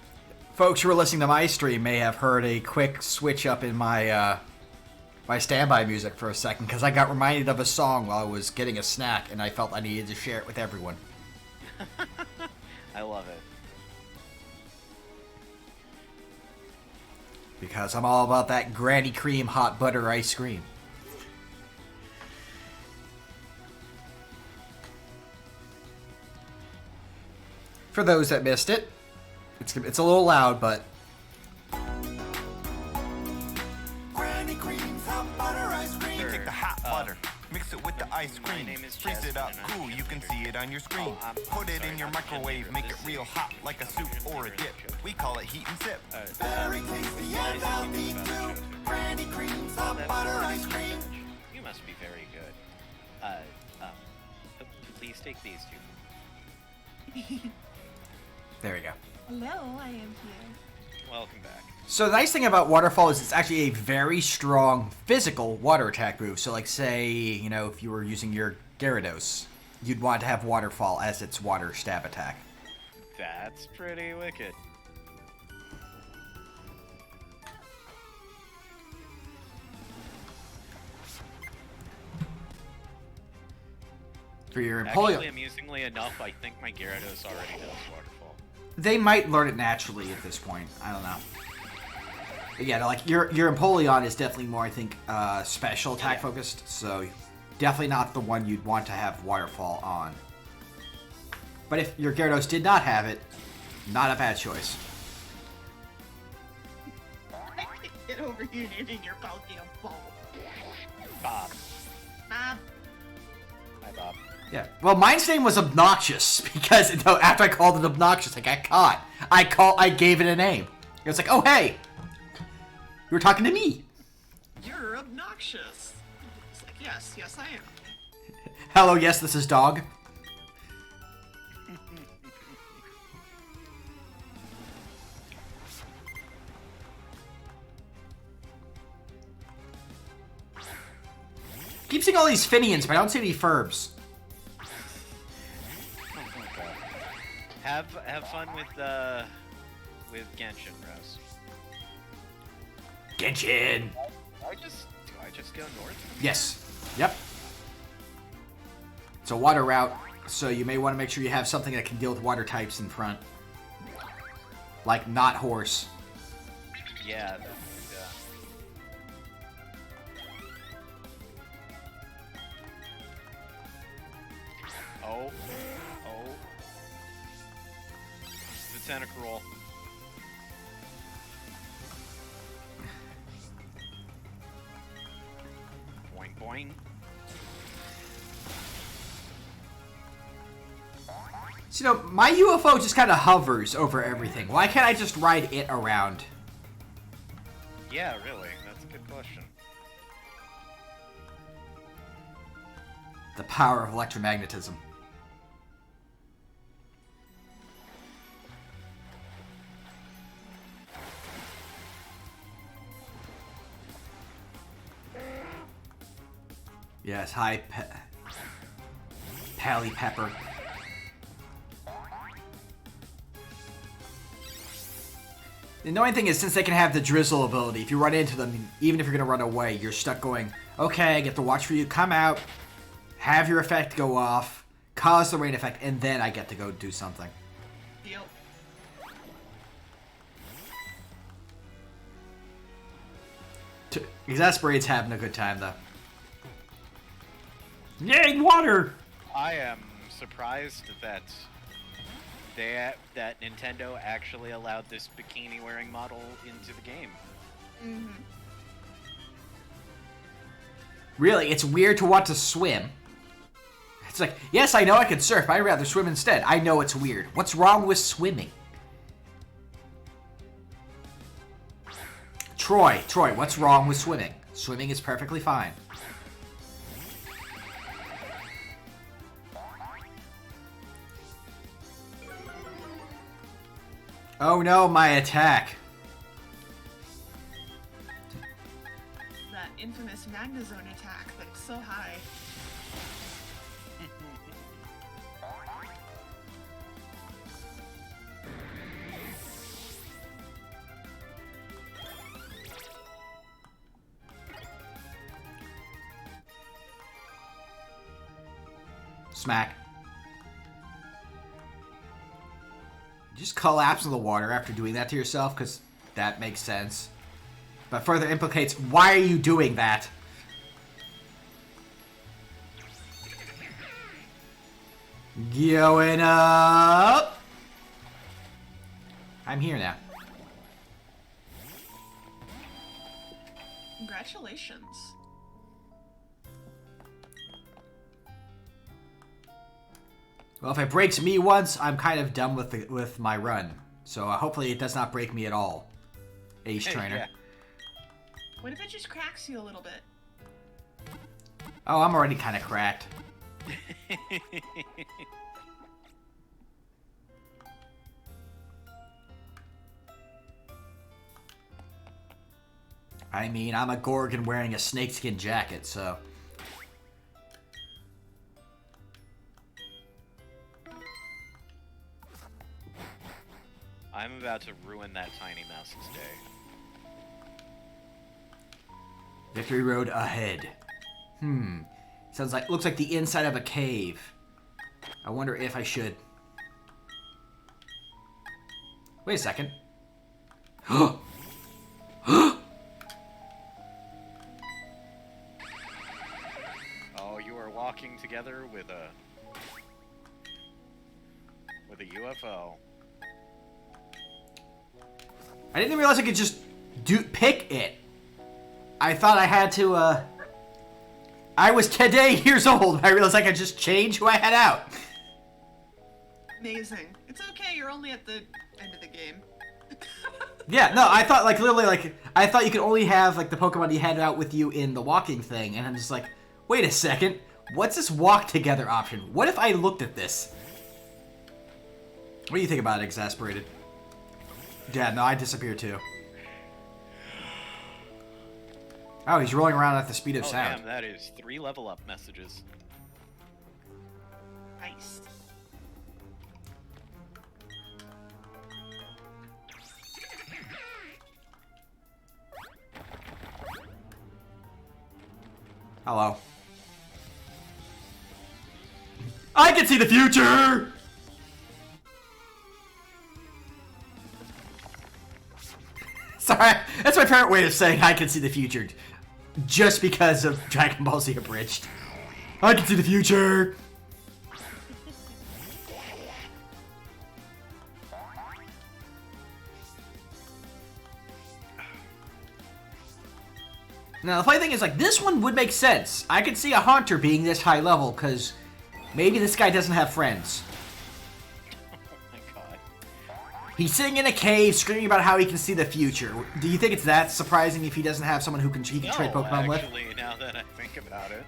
Folks who are listening to my stream may have heard a quick switch up in my my standby music for a second because I got reminded of a song while I was getting a snack and I felt I needed to share it with everyone. I love it. Because I'm all about that Granny Cream hot butter ice cream. For those that missed it, it's a little loud, but Granny creams, hot butter ice cream. You take the hot butter, mix it with the ice cream. name is Freeze it up, Jasmine, and I'm cool, the you can see it on your screen. I'm Put it sorry, in your I'm microwave, Jim make it Davis. real hot like a soup or a dip. We call it heat and sip. Very tasty and healthy too. Granny creams, hot butter ice cream. You must be very good. Please take these two. there we go. Hello, I am here. Welcome back. So the nice thing about Waterfall is it's actually a very strong physical water attack move. So like say, you know, if you were using your Gyarados, you'd want to have Waterfall as its water stab attack. That's pretty wicked. For your Actually, Empoleon, amusingly enough, I think my Gyarados already does Waterfall. they might learn it naturally at this point. I don't know. But yeah, like your Empoleon is definitely more, I think, special attack focused. So definitely not the one you'd want to have Waterfall on. But if your Gyarados did not have it, not a bad choice. Get over here eating your Pokeball. Bob. Bob. Hi, Bob. Yeah. Well, mine's name was Obnoxious because after I called it Obnoxious, I got caught. I gave it a name. It was like, oh hey, you were talking to me. You're obnoxious. It's like, yes, I am. Hello, yes, this is dog. Keep seeing all these Finians, but I don't see any Ferbs. Have fun with Genshin, Rose. Genshin! Do I just go north? Yes. Yep. It's a water route, so you may want to make sure you have something that can deal with water types in front. Like not horse. Yeah. Oh. The tentacle. Boing boing. So, you know, my UFO just kind of hovers over everything. Why can't I just ride it around? Yeah, really. That's a good question. The power of electromagnetism. Yes, hi, Pally Pepper. The annoying thing is, since they can have the drizzle ability, if you run into them, even if you're going to run away, you're stuck going, okay, I get to watch for you, come out, have your effect go off, cause the rain effect, and then I get to go do something. Deal. Exasperate's having a good time, though. Yay, water! I am surprised that that Nintendo actually allowed this bikini-wearing model into the game. Mm-hmm. Really, it's weird to want to swim. It's like, yes, I know I could surf. I'd rather swim instead. I know it's weird. What's wrong with swimming? Troy, what's wrong with swimming? Swimming is perfectly fine. Oh no, my attack. That infamous Magnazone attack that's so high. Smack. Just collapse in the water after doing that to yourself, because that makes sense. But further implicates, why are you doing that? Going up! I'm here now. Congratulations. Well, if it breaks me once, I'm kind of done with my run. So hopefully it does not break me at all. Ace Trainer. Yeah. What if it just cracks you a little bit? Oh, I'm already kind of cracked. I mean, I'm a Gorgon wearing a snakeskin jacket, so... I'm about to ruin that tiny mouse's day. Victory Road ahead. Looks like the inside of a cave. I wonder if I should... Wait a second. Oh, you are walking together with a UFO. I didn't realize I could just pick it. I thought I had to, I was today years old. I realized I could just change who I had out. Amazing. It's okay, you're only at the end of the game. Yeah, no, I thought, literally, I thought you could only have, the Pokemon you had out with you in the walking thing. And I'm just like, wait a second. What's this walk together option? What if I looked at this? What do you think about it, Exasperated? Yeah, no, I disappear too. Oh, he's rolling around at the speed of sound. Damn, that is 3 level up messages. Nice. Hello. I can see the future! Sorry, that's my favorite way of saying I can see the future. Just because of Dragon Ball Z Abridged. I can see the future! Now, the funny thing is, like, this one would make sense. I could see a Haunter being this high level, because maybe this guy doesn't have friends. Oh my god. He's sitting in a cave, screaming about how he can see the future. Do you think it's that surprising if he doesn't have someone who he can trade Pokemon with? Actually, now that I think about it.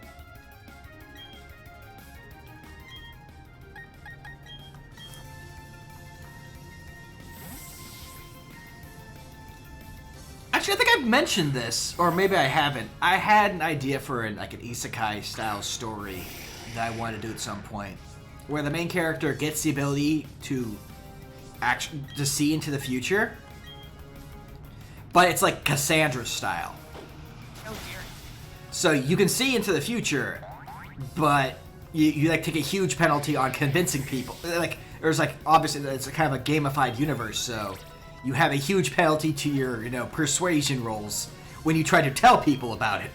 Actually, I think I've mentioned this, or maybe I haven't. I had an idea for an isekai-style story that I wanted to do at some point, where the main character gets the ability to see into the future, but it's like Cassandra style. Oh dear. So you can see into the future, but you like take a huge penalty on convincing people. Like there's like obviously it's a kind of a gamified universe, so you have a huge penalty to your persuasion rolls when you try to tell people about it.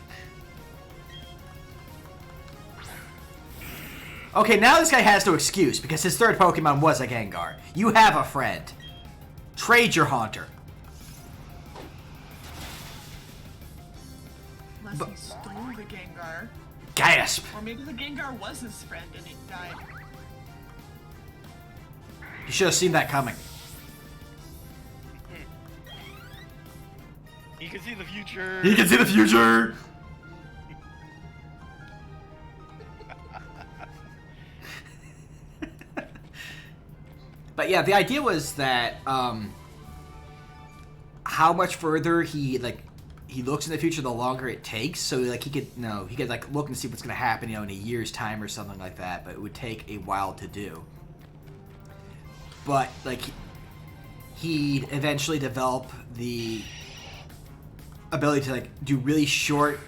Okay, now this guy has no excuse because his third Pokemon was a Gengar. You have a friend. Trade your Haunter. Unless he stole the Gengar. Gasp! Or maybe the Gengar was his friend and it died. You should have seen that coming. He can see the future. He can see the future! But yeah, the idea was that how much further he looks in the future, the longer it takes. So like he could like look and see what's gonna happen, in a year's time or something like that. But it would take a while to do. But like he'd eventually develop the ability to like do really short,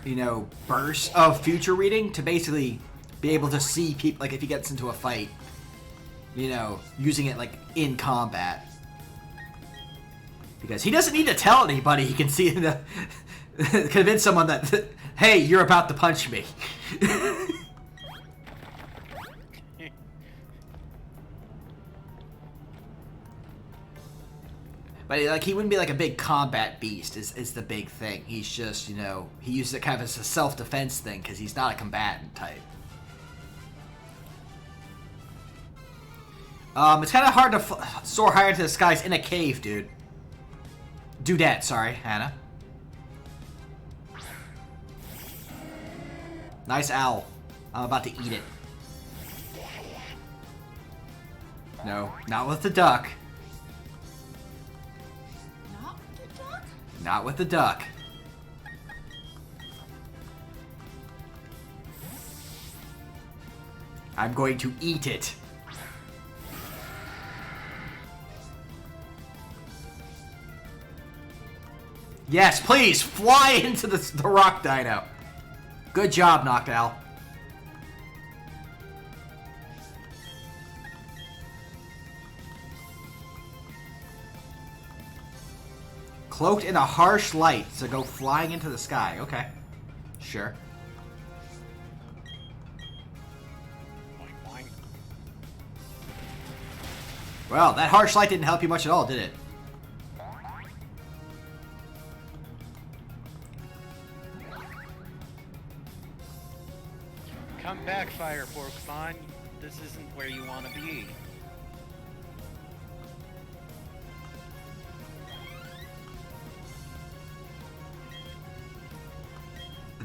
bursts of future reading to basically be able to see people. Like if he gets into a fight, using it like in combat, because he doesn't need to tell anybody. He can see convince someone that, hey, you're about to punch me. But like he wouldn't be like a big combat beast is the big thing. He's just, he uses it kind of as a self-defense thing because he's not a combatant type. It's kind of hard to soar higher into the skies in a cave, dude. Dudette, sorry, Hannah. Nice owl. I'm about to eat it. No, not with the duck. Not the duck? Not with the duck. I'm going to eat it. Yes, please, fly into the rock dino. Good job, Noctowl. Cloaked in a harsh light, so go flying into the sky. Okay. Sure. Boing, boing. Well, that harsh light didn't help you much at all, did it? Come back, Fire Pokemon. This isn't where you want to be.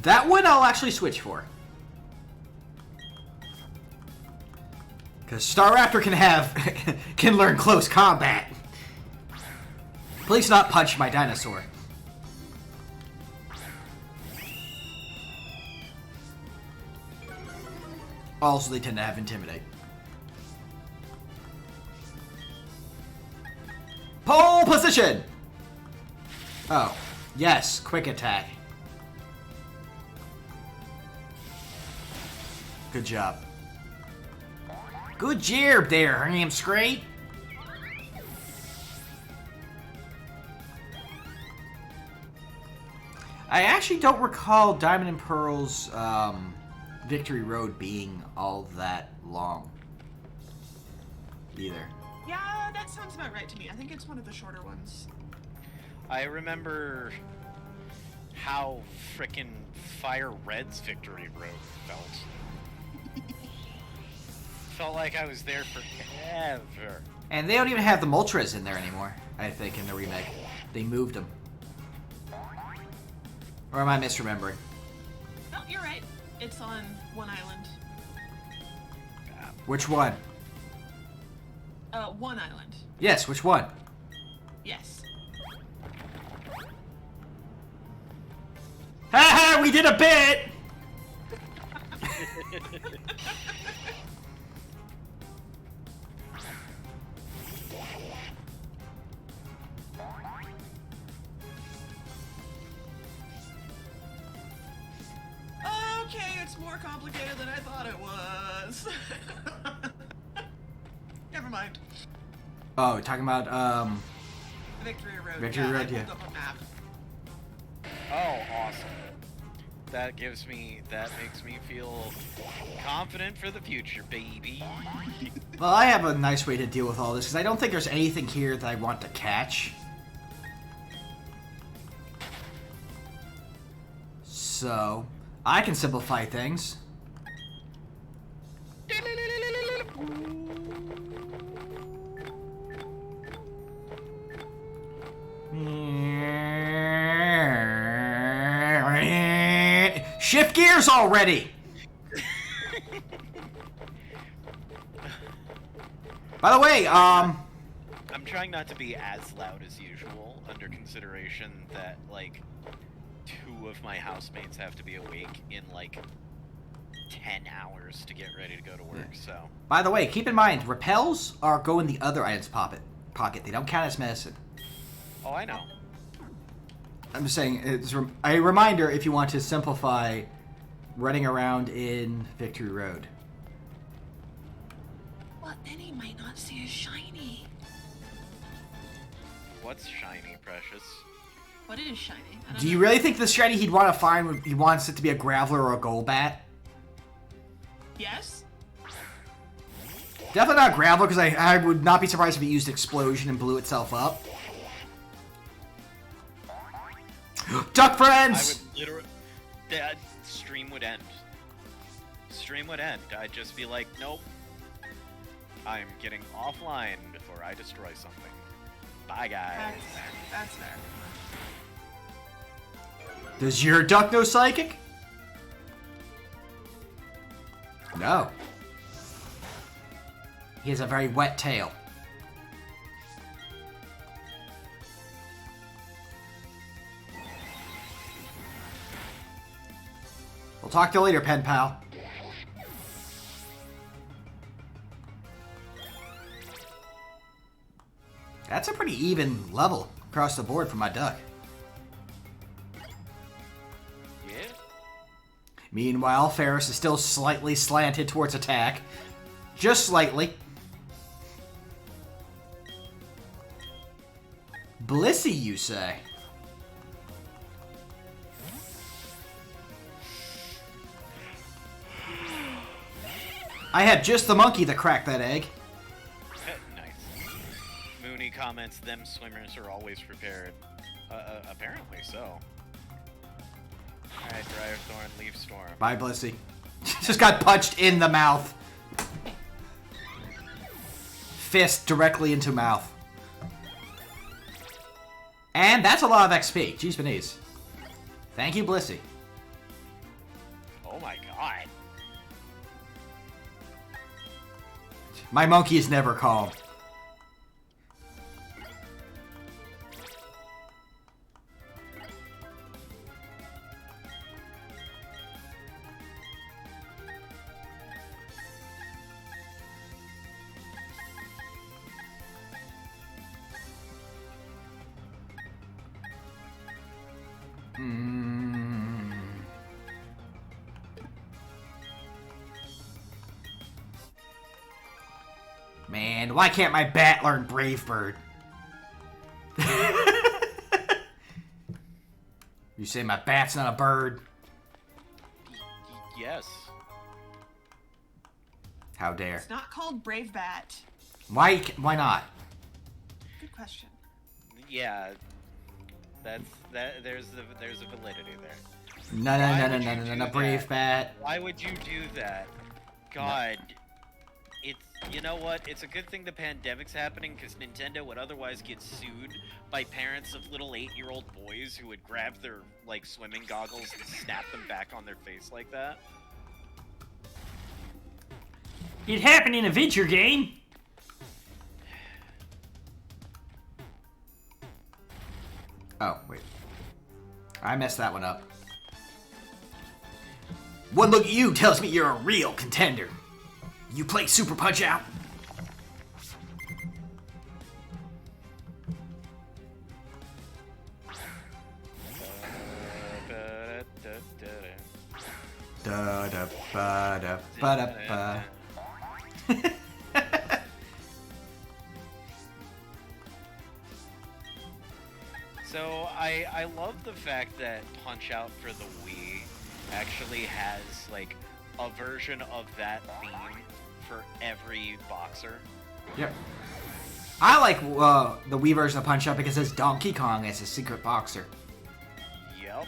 That one I'll actually switch for. Because Staraptor can learn close combat. Please not punch my dinosaur. Also, they tend to have Intimidate. Pole position! Oh, yes, quick attack. Good job. Good job there, Hamstray. I actually don't recall Diamond and Pearl's Victory Road being all that long. Either. Yeah, that sounds about right to me. I think it's one of the shorter ones. I remember how frickin' Fire Red's Victory Road felt. Felt like I was there forever. And they don't even have the Moltres in there anymore, I think, in the remake. They moved them. Or am I misremembering? No, you're right. It's on one island. Which one? One island. Yes, which one? Yes. Ha ha! We did a bit! Okay, it's more complicated than I thought it was. Never mind. Oh, talking about, Victory Road. Victory Road, I yeah. pulled up a map. Oh, awesome. That makes me feel confident for the future, baby. Well, I have a nice way to deal with all this, because I don't think there's anything here that I want to catch. So, I can simplify things. Shift gears already! By the way, I'm trying not to be as loud as usual, under consideration that, like, 2 of my housemates have to be awake in, like, 10 hours to get ready to go to work, so... By the way, keep in mind, repels go in the other item's pocket. They don't count as medicine. Oh, I know. I'm just saying, it's a reminder if you want to simplify running around in Victory Road. Well, then he might not see a shiny. What's shiny, Precious? What is shiny? I don't Do you know. really think the shiny he'd want to find, he wants it to be a Graveler or a Golbat? Yes? Definitely not Graveler, because I would not be surprised if it used Explosion and blew itself up. Duck friends! I would literally... That stream would end. Stream would end. I'd just be like, nope. I'm getting offline before I destroy something. Bye, guys. That's fair. Does your duck know Psychic? No. He has a very wet tail. We'll talk to you later, pen pal. That's a pretty even level across the board for my duck. Yeah? Meanwhile, Ferris is still slightly slanted towards attack. Just slightly. Blissey, you say? I had just the monkey that cracked that egg. Nice. Mooney comments, them swimmers are always prepared. Apparently so. Alright, Dryer Thorn, Leaf Storm. Bye, Blissey. Just got punched in the mouth. Fist directly into mouth. And that's a lot of XP. Jeez Benese. Thank you, Blissey. Oh my god. My monkey is never calm. Man, why can't my bat learn Brave Bird? You say my bat's not a bird? Yes. How dare. It's not called Brave Bat. Why not? Good question. Yeah. There's a validity there. No, Brave Bat. Why would you do that? God. You know what? It's a good thing the pandemic's happening, because Nintendo would otherwise get sued by parents of little 8-year-old boys who would grab their, like, swimming goggles and snap them back on their face like that. It happened in a video game. Oh, wait. I messed that one up. One look at you tells me you're a real contender. You play Super Punch-Out? Da da ba da ba da ba. So I love the fact that Punch-Out for the Wii actually has like a version of that theme for every boxer. Yep. I like the Wii version of Punch-Out because it has Donkey Kong as a secret boxer. Yep.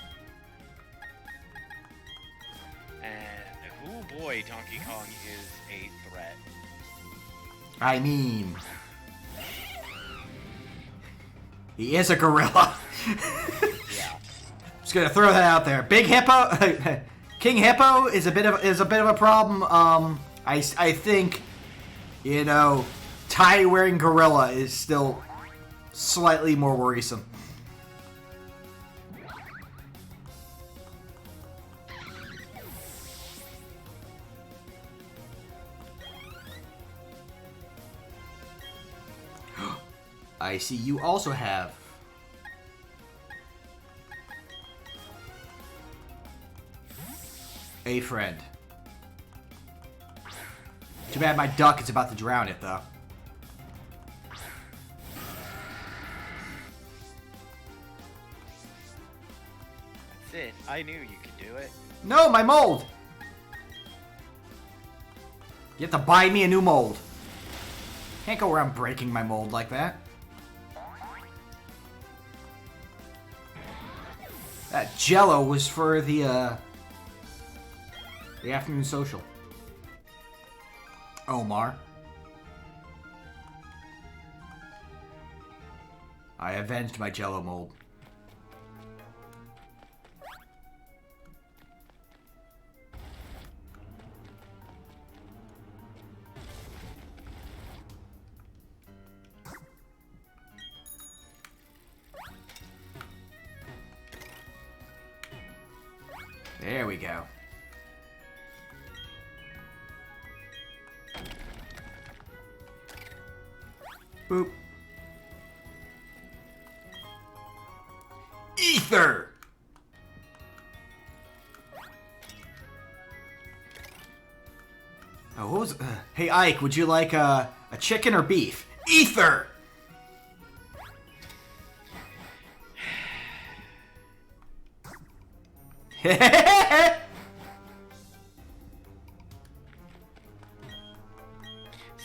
And oh boy, Donkey Kong is a threat. I mean, he is a gorilla. Yeah. Just gonna throw that out there. Big Hippo, King Hippo is a bit of a problem. I think, you know, tie wearing gorilla is still slightly more worrisome. I see you also have a friend. Too bad my duck is about to drown it, though. That's it. I knew you could do it. No, my mold! You have to buy me a new mold. Can't go around breaking my mold like that. That Jello was for the afternoon social. Omar. I avenged my Jello mold. There we go. Boop. Ether! Oh, what was... hey, Ike, would you like a chicken or beef? Ether!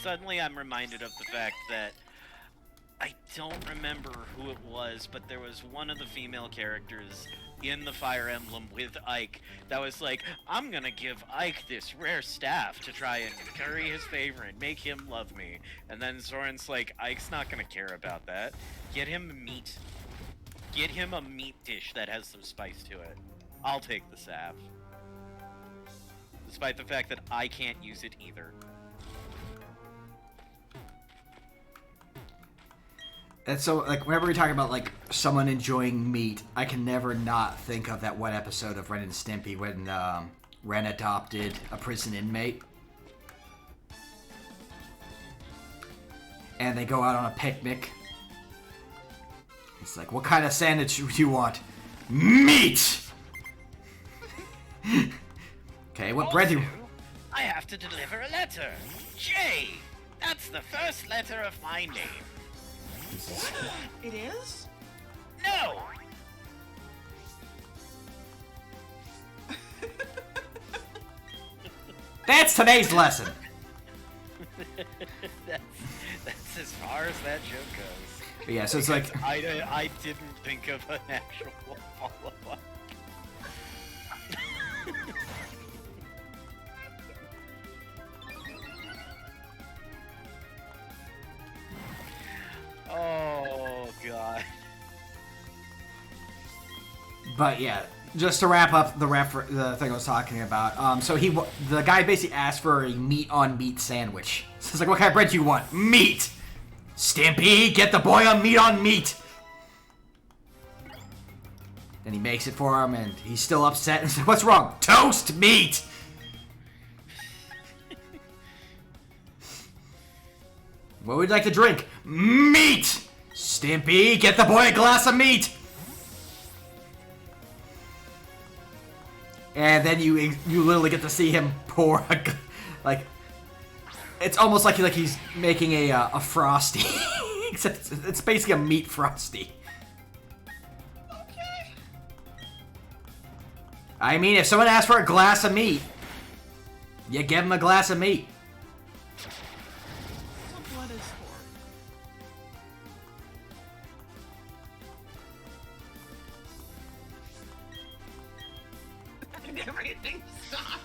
Suddenly I'm reminded of the fact that I don't remember who it was, but there was one of the female characters in the Fire Emblem with Ike that was like, I'm gonna give Ike this rare staff to try and curry his favor and make him love me. And then Zoran's like, Ike's not gonna care about that. Get him meat. Get him a meat dish that has some spice to it. I'll take the staff. Despite the fact that I can't use it either. That's so, like, whenever we talk about, like, someone enjoying meat, I can never not think of that one episode of Ren and Stimpy when Ren adopted a prison inmate. And they go out on a picnic. It's like, what kind of sandwich do you want? Meat! Okay, what bread do you... I have to deliver a letter. J! That's the first letter of my name. It is? No! That's today's lesson. That's as far as that joke goes. But yeah, so it's like... I didn't think of an actual follow-up. Oh, God. But yeah, just to wrap up the thing I was talking about. So the guy basically asked for a meat-on-meat sandwich. So it's like, what kind of bread do you want? Meat! Stimpy, get the boy on meat! Then he makes it for him, and he's still upset. And says, what's wrong? Toast meat! What would you like to drink? Meat! Stimpy, get the boy a glass of meat! And then you literally get to see him pour like, it's almost like he's making a frosty. Except it's basically a meat frosty. Okay. I mean, if someone asks for a glass of meat, you give him a glass of meat. So blood is for. And everything stops.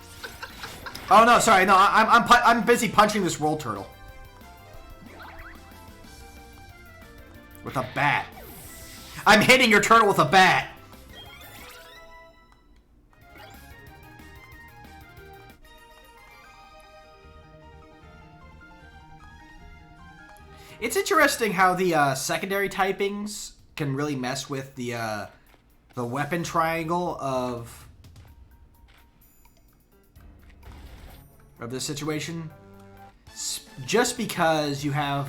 Oh no, sorry, no, I'm busy punching this roll turtle with a bat. I'm hitting your turtle with a bat. It's interesting how the secondary typings can really mess with the weapon triangle of this situation. Just because you have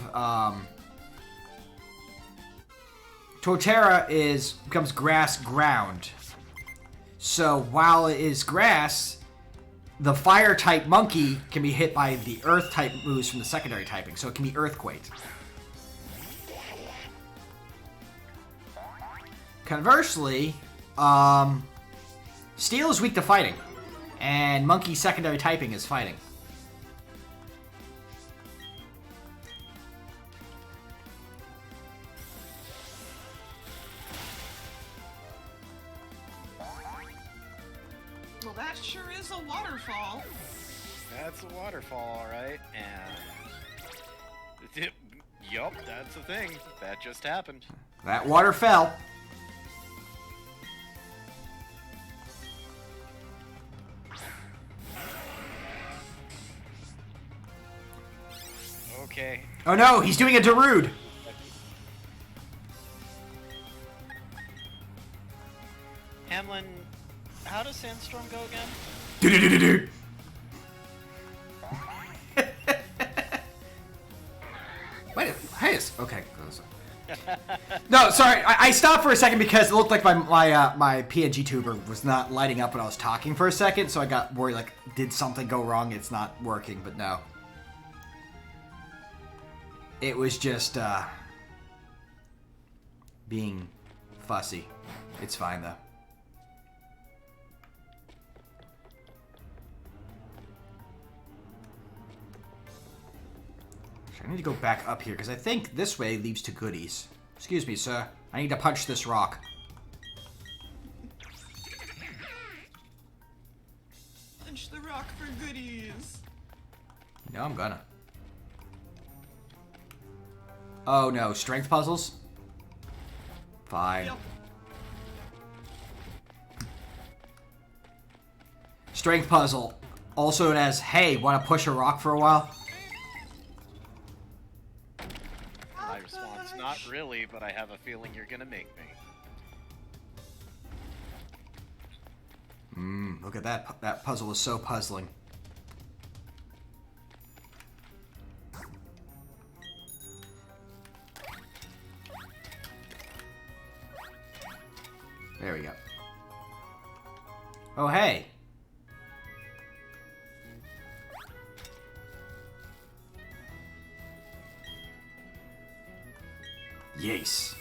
Torterra becomes grass ground. So while it is grass, the fire type monkey can be hit by the earth type moves from the secondary typing, so it can be earthquake. Conversely, steel is weak to fighting, and monkey's secondary typing is fighting. Well, that sure is a waterfall. That's a waterfall, alright, and... Yup, that's the thing. That just happened. That water fell. Okay. Oh no, he's doing a Darude! Hamlin, how does Sandstorm go again? Do-do-do-do-do. Wait, hey, okay. No, sorry, I stopped for a second because it looked like my PNG tuber was not lighting up when I was talking for a second, so I got worried, like, did something go wrong? It's not working, but no. It was just, being fussy. It's fine, though. I need to go back up here, because I think this way leads to goodies. Excuse me, sir. I need to punch this rock. Punch the rock for goodies. No, I'm gonna. Oh no, strength puzzles? Fine. Yep. Strength puzzle, also known as, hey, want to push a rock for a while? My response, Not really, but I have a feeling you're gonna make me. Look at that. That puzzle is so puzzling. There we go. Oh, hey. Yes.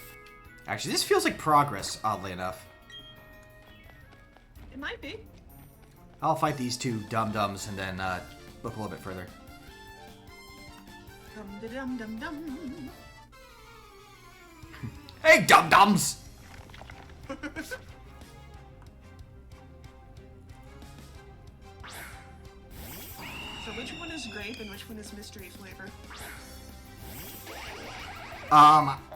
Actually, this feels like progress, oddly enough. It might be. I'll fight these two dum-dums and then look a little bit further. Dum dum dum. Hey, dum-dums! So which one is grape and which one is mystery flavor?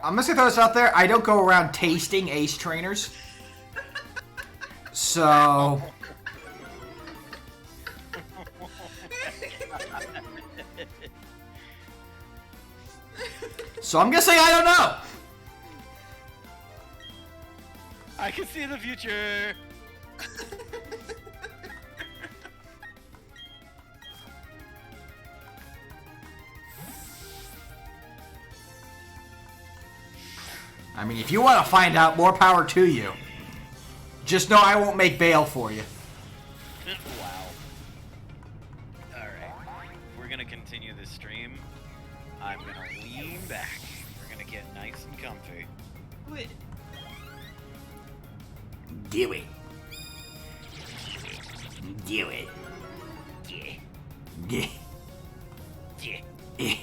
I'm just gonna throw this out there. I don't go around tasting ace trainers. So... So I'm gonna say I don't know. I can see the future. I mean, if you want to find out, more power to you. Just know I won't make bail for you. Wow. Alright. We're gonna continue this stream. I'm gonna lean back. We're gonna get nice and comfy. Wait. Do it. Do it. Yeah. Yeah.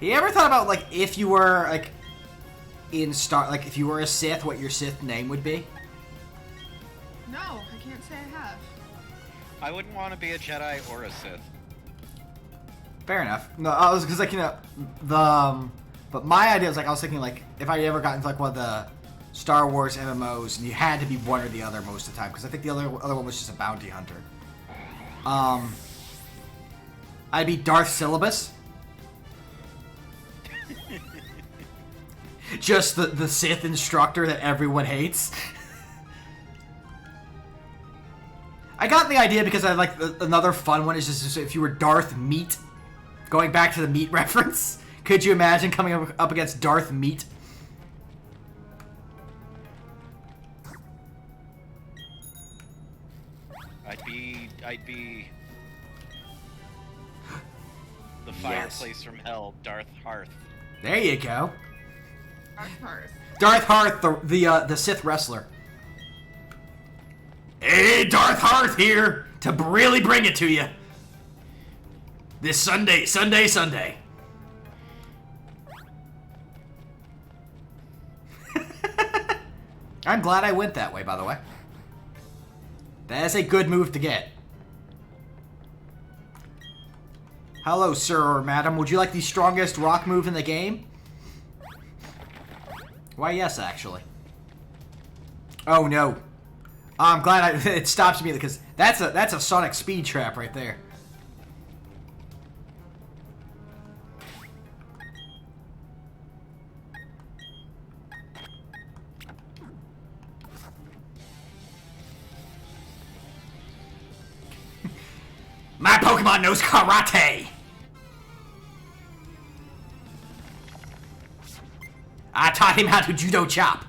You ever thought about, like, if you were, like, like, if you were a Sith, what your Sith name would be? No, I can't say I have. I wouldn't want to be a Jedi or a Sith. Fair enough. No, I was, because, like, you know, but my idea was, like, I was thinking, like, if I ever got into, like, one of the Star Wars MMOs, and you had to be one or the other most of the time, because I think the other one was just a bounty hunter. I'd be Darth Syllabus. Just the Sith instructor that everyone hates. I got the idea because I like another fun one is just if you were Darth Meat. Going back to the meat reference. Could you imagine coming up against Darth Meat? I'd be the fireplace from hell, Darth Hearth. There you go. Darth Hearth. Darth Hearth, the Sith wrestler. Hey, Darth Hearth here to really bring it to you. This Sunday. I'm glad I went that way, by the way. That's a good move to get. Hello, sir or madam. Would you like the strongest rock move in the game? Why, yes, actually. Oh, no. I'm glad it stops me because that's a sonic speed trap right there. My Pokemon knows karate! I taught him how to judo chop.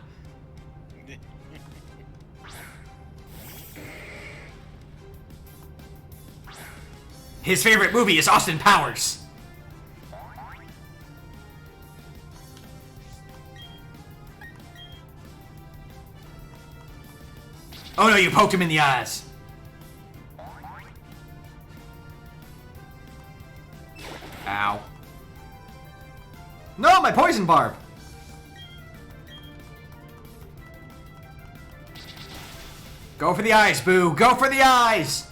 His favorite movie is Austin Powers. Oh no, you poked him in the eyes. Ow. No, my poison barb. Go for the eyes, Boo. Go for the eyes.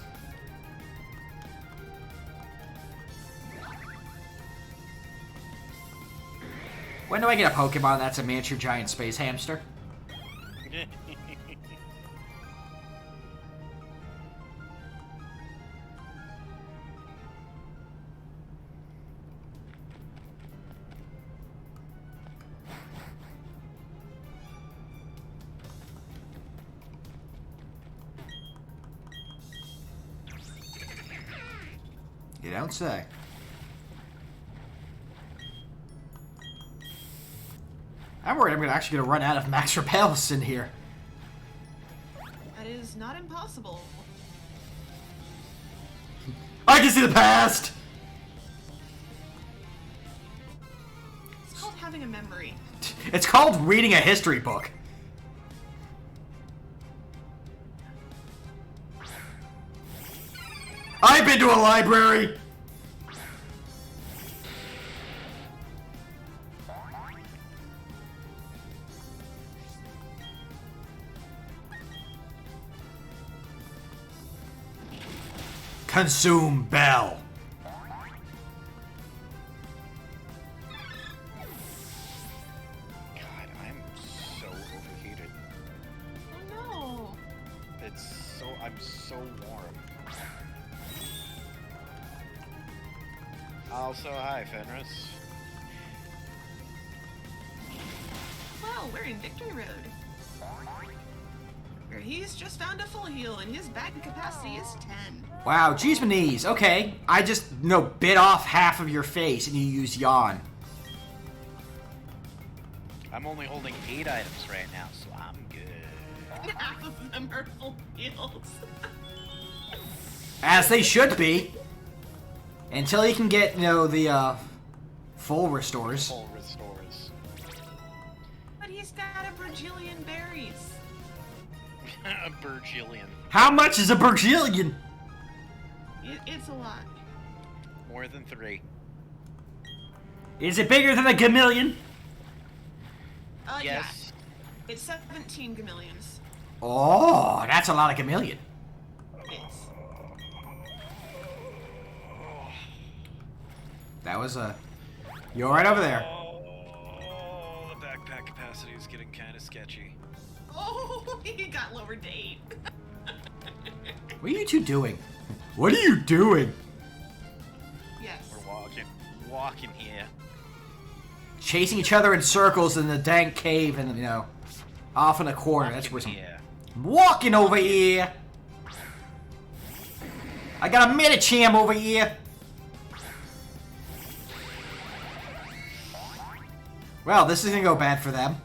When do I get a Pokemon that's a miniature giant space hamster? don't say. I'm worried I'm actually gonna run out of max repels in here. That is not impossible. I can see the past! It's called having a memory. It's called reading a history book. I've been to a library! Consume Bell. God, I'm so overheated. Oh I'm so warm. Also, hi, Fenris. no. Well, we're in Victory Road. Where he's just found a full heal and his bag capacity is 10. Wow, geez, my knees. Okay, I just, bit off half of your face and you use yawn. I'm only holding 8 items right now, so I'm good. Half of them are full heals. As they should be. Until you can get, the, full restores. Full restores. But he's got a bajillion berries. A Burgillion. How much is a Bergillion? It's a lot. More than 3. Is it bigger than a Gamillion? Yes. Yeah. It's 17 gamillions. Oh, that's a lot of Gamillion. It's... That was a... You're right over there. Oh, the backpack capacity is getting kind of sketchy. Oh, he got lowered to 8. What are you two doing? What are you doing? Yes. We're walking here. Chasing each other in circles in the dank cave and, off in a corner. That's where some... Here. I'm walking over here. I got a Medicham over here. Well, this is gonna go bad for them.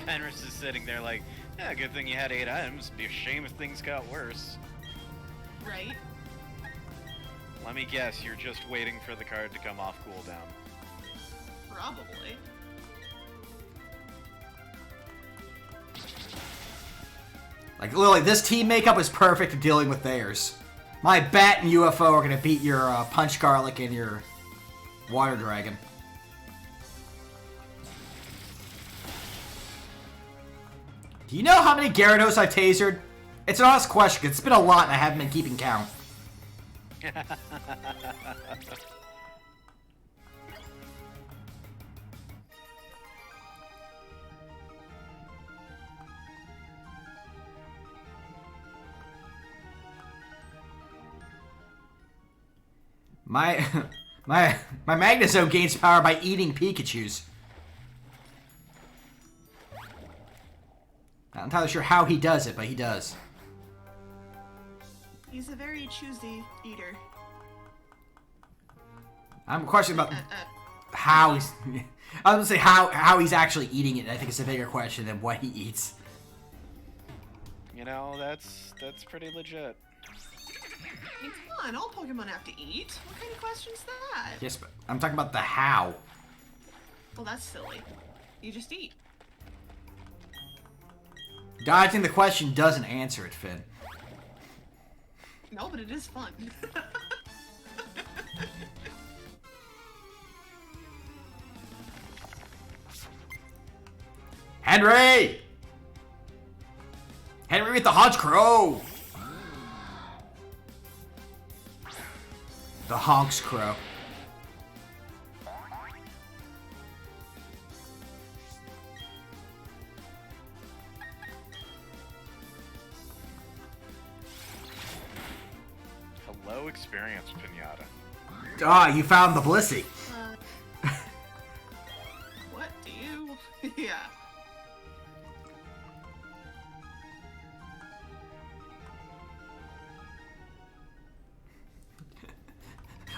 Fenris is sitting there like, yeah, good thing you had 8 items. Be a shame if things got worse. Right? Let me guess, you're just waiting for the card to come off cooldown. Probably. Like, literally, this team makeup is perfect for dealing with theirs. My bat and UFO are gonna beat your Punch Garlic and your Water Dragon. Do you know how many Gyarados I've tasered? It's an honest question. It's been a lot and I haven't been keeping count. My Magnezone gains power by eating Pikachus. Not entirely sure how he does it, but he does. He's a very choosy eater. I'm questioning about how he's... I was gonna say how he's actually eating it. I think it's a bigger question than what he eats. You know, that's pretty legit. I mean, come on, all Pokemon have to eat. What kind of question's that? Yes, but I'm talking about the how. Well, that's silly. You just eat. Dodging the question doesn't answer it, Finn. No, but it is fun. Henry! Henry with the Honks Crow! The Honks Crow. Hello, experience, Pinata. Ah, you found the Blissey. What do you... yeah.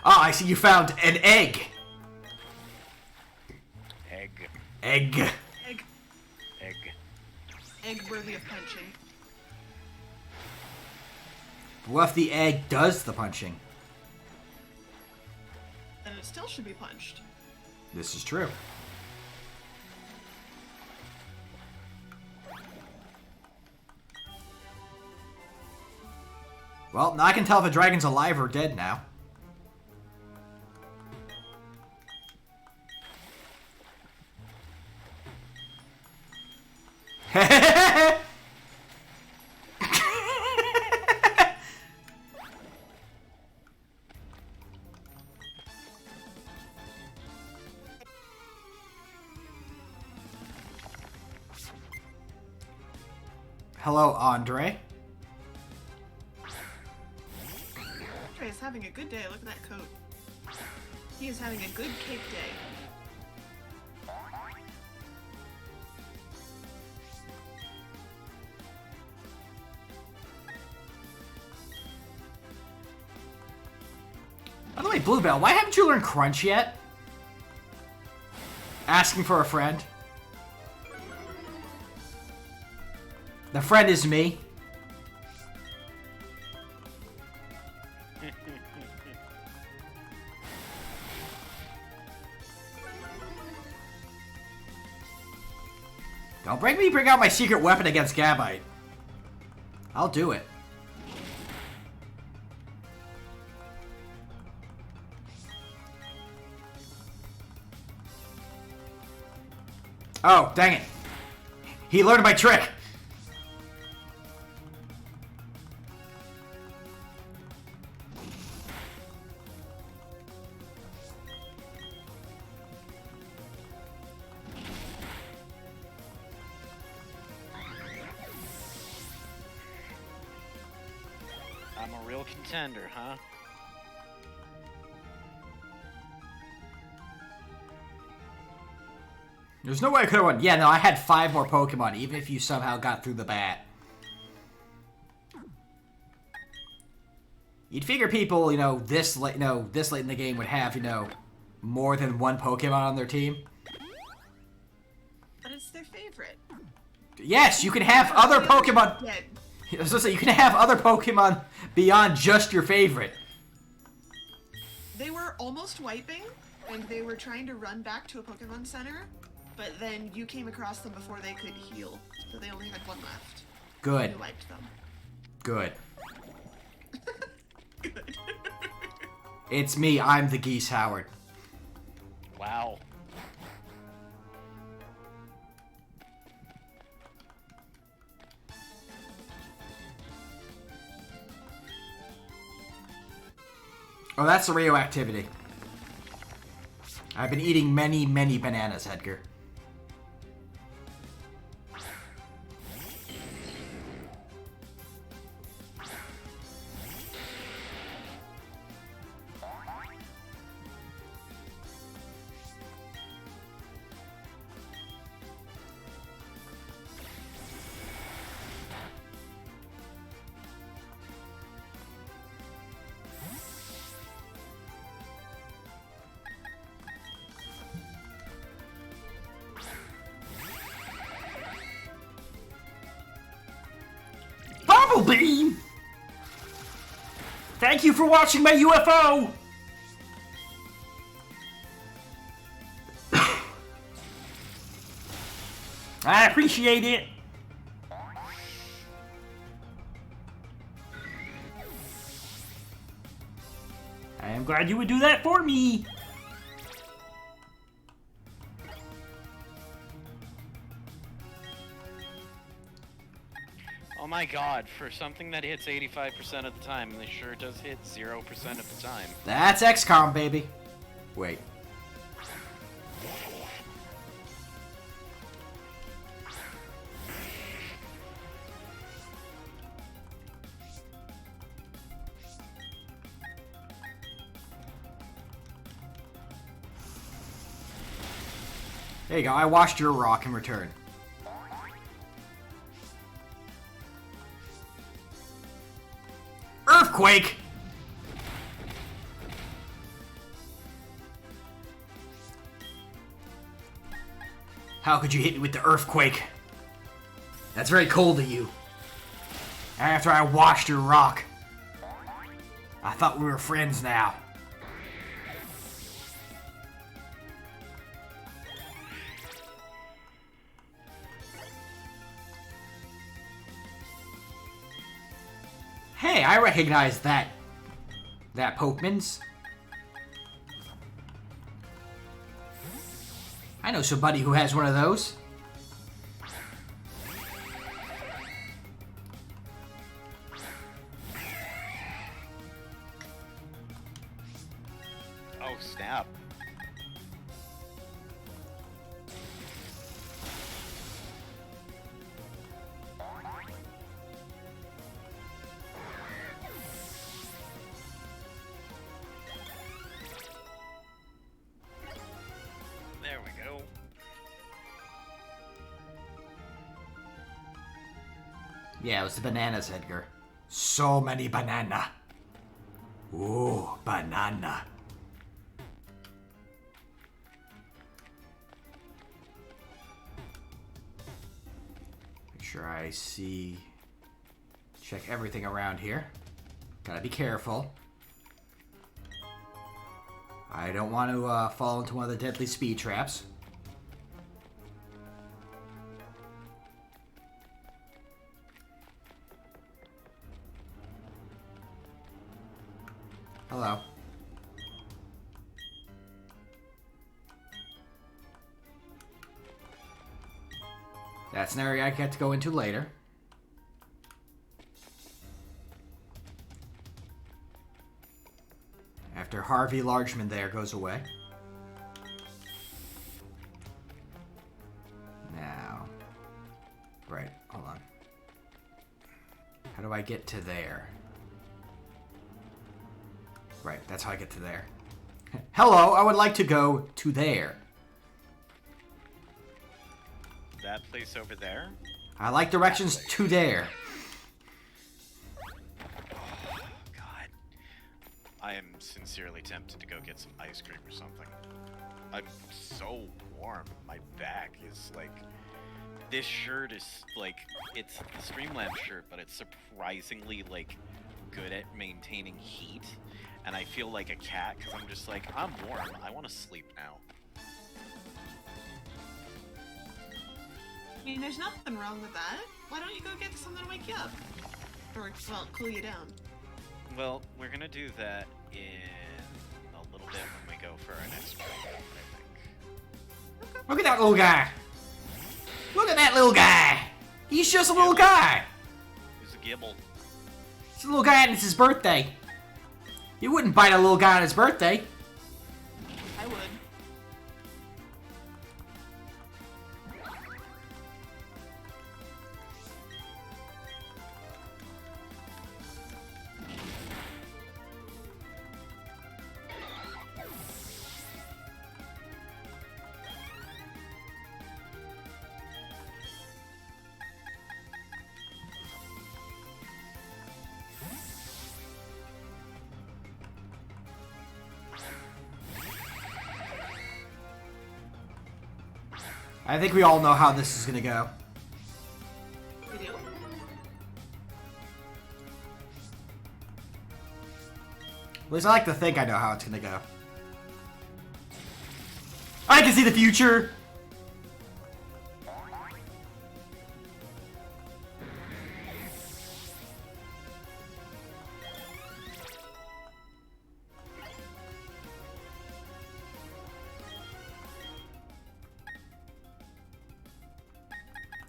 Oh, I see you found an egg. Egg. Egg. Egg. Egg. Egg worthy of punching. What if the egg does the punching? Then it still should be punched. This is true. Well, now I can tell if a dragon's alive or dead now. Hello, Andre. Trey is having a good day. Look at that coat. He is having a good cake day. By the way, Bluebell, why haven't you learned Crunch yet? Asking for a friend. The friend is me. Don't make me bring out my secret weapon against Gabite. I'll do it. Oh, dang it. He learned my trick. I'm a real contender, huh? There's no way I could have won. Yeah, no, I had 5 more Pokemon, even if you somehow got through the bat. You'd figure people, this late in the game would have, more than 1 Pokemon on their team. But it's their favorite. Yes, you can have other Pokemon. Dead. I was gonna say, you can have other Pokemon beyond just your favorite. They were almost wiping, and they were trying to run back to a Pokemon Center, but then you came across them before they could heal, so they only had 1 left. Good. You wiped them. Good. Good. It's me, I'm the Geese Howard. Wow. Oh, that's the radioactivity. I've been eating many, many bananas, Edgar. Beam! Thank you for watching my UFO! I appreciate it. I am glad you would do that for me. Oh my god, for something that hits 85% of the time, this sure does hit 0% of the time. That's XCOM, baby. Wait. There you go, I washed your rock in return. Earthquake! How could you hit me with the earthquake? That's very cold of you. After I washed your rock. I thought we were friends now. Hey, I recognize that Pokemons. I know somebody who has one of those. Oh, snap. There we go. Yeah, it was the bananas, Edgar. So many banana. Ooh, banana. Make sure I see... Check everything around here. Gotta be careful. I don't want to fall into one of the deadly speed traps. Hello. That's an area I get to go into later. After Harvey Largeman there goes away. Now. Right, hold on. How do I get to there? Right, that's how I get to there. Hello, I would like to go to there. That place over there? I like directions to there. God. I am sincerely tempted to go get some ice cream or something. I'm so warm. My back is like... This shirt is like... It's the Streamlabs shirt, but it's surprisingly like good at maintaining heat. And I feel like a cat because I'm just like, I'm warm. I want to sleep now. I mean, there's nothing wrong with that. Why don't you go get something to wake you up? Or, well, cool you down. Well, we're gonna do that in a little bit when we go for our next break, I think. Look at that little guy. Look at that little guy. He's just a little guy. He's a gibble. It's a little guy and it's his birthday. You wouldn't bite a little guy on his birthday. I would. I think we all know how this is gonna go. We do? At least I like to think I know how it's gonna go. I can see the future!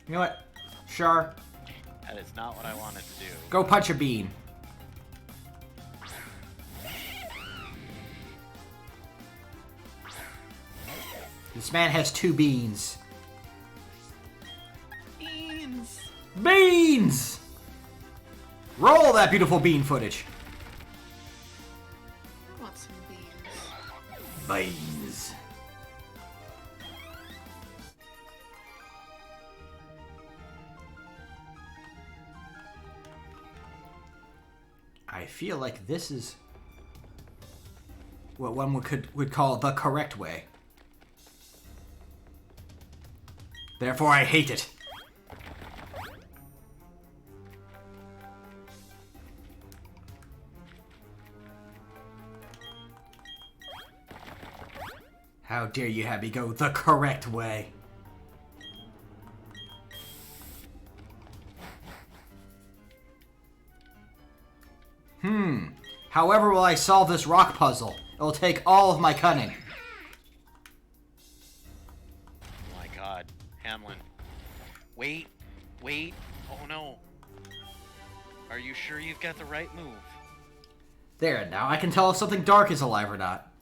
You know what? Sure. That is not what I wanted to do. Go punch a bean. This man has 2 beans. Beans! Beans! Roll that beautiful bean footage. I want some beans. Beans. I feel like this is what one would call the correct way. Therefore, I hate it. How dare you have me go the correct way? However will I solve this rock puzzle? It'll take all of my cunning. Oh my god. Hamlin. Wait. Wait. Oh no. Are you sure you've got the right move? There, now I can tell if something dark is alive or not.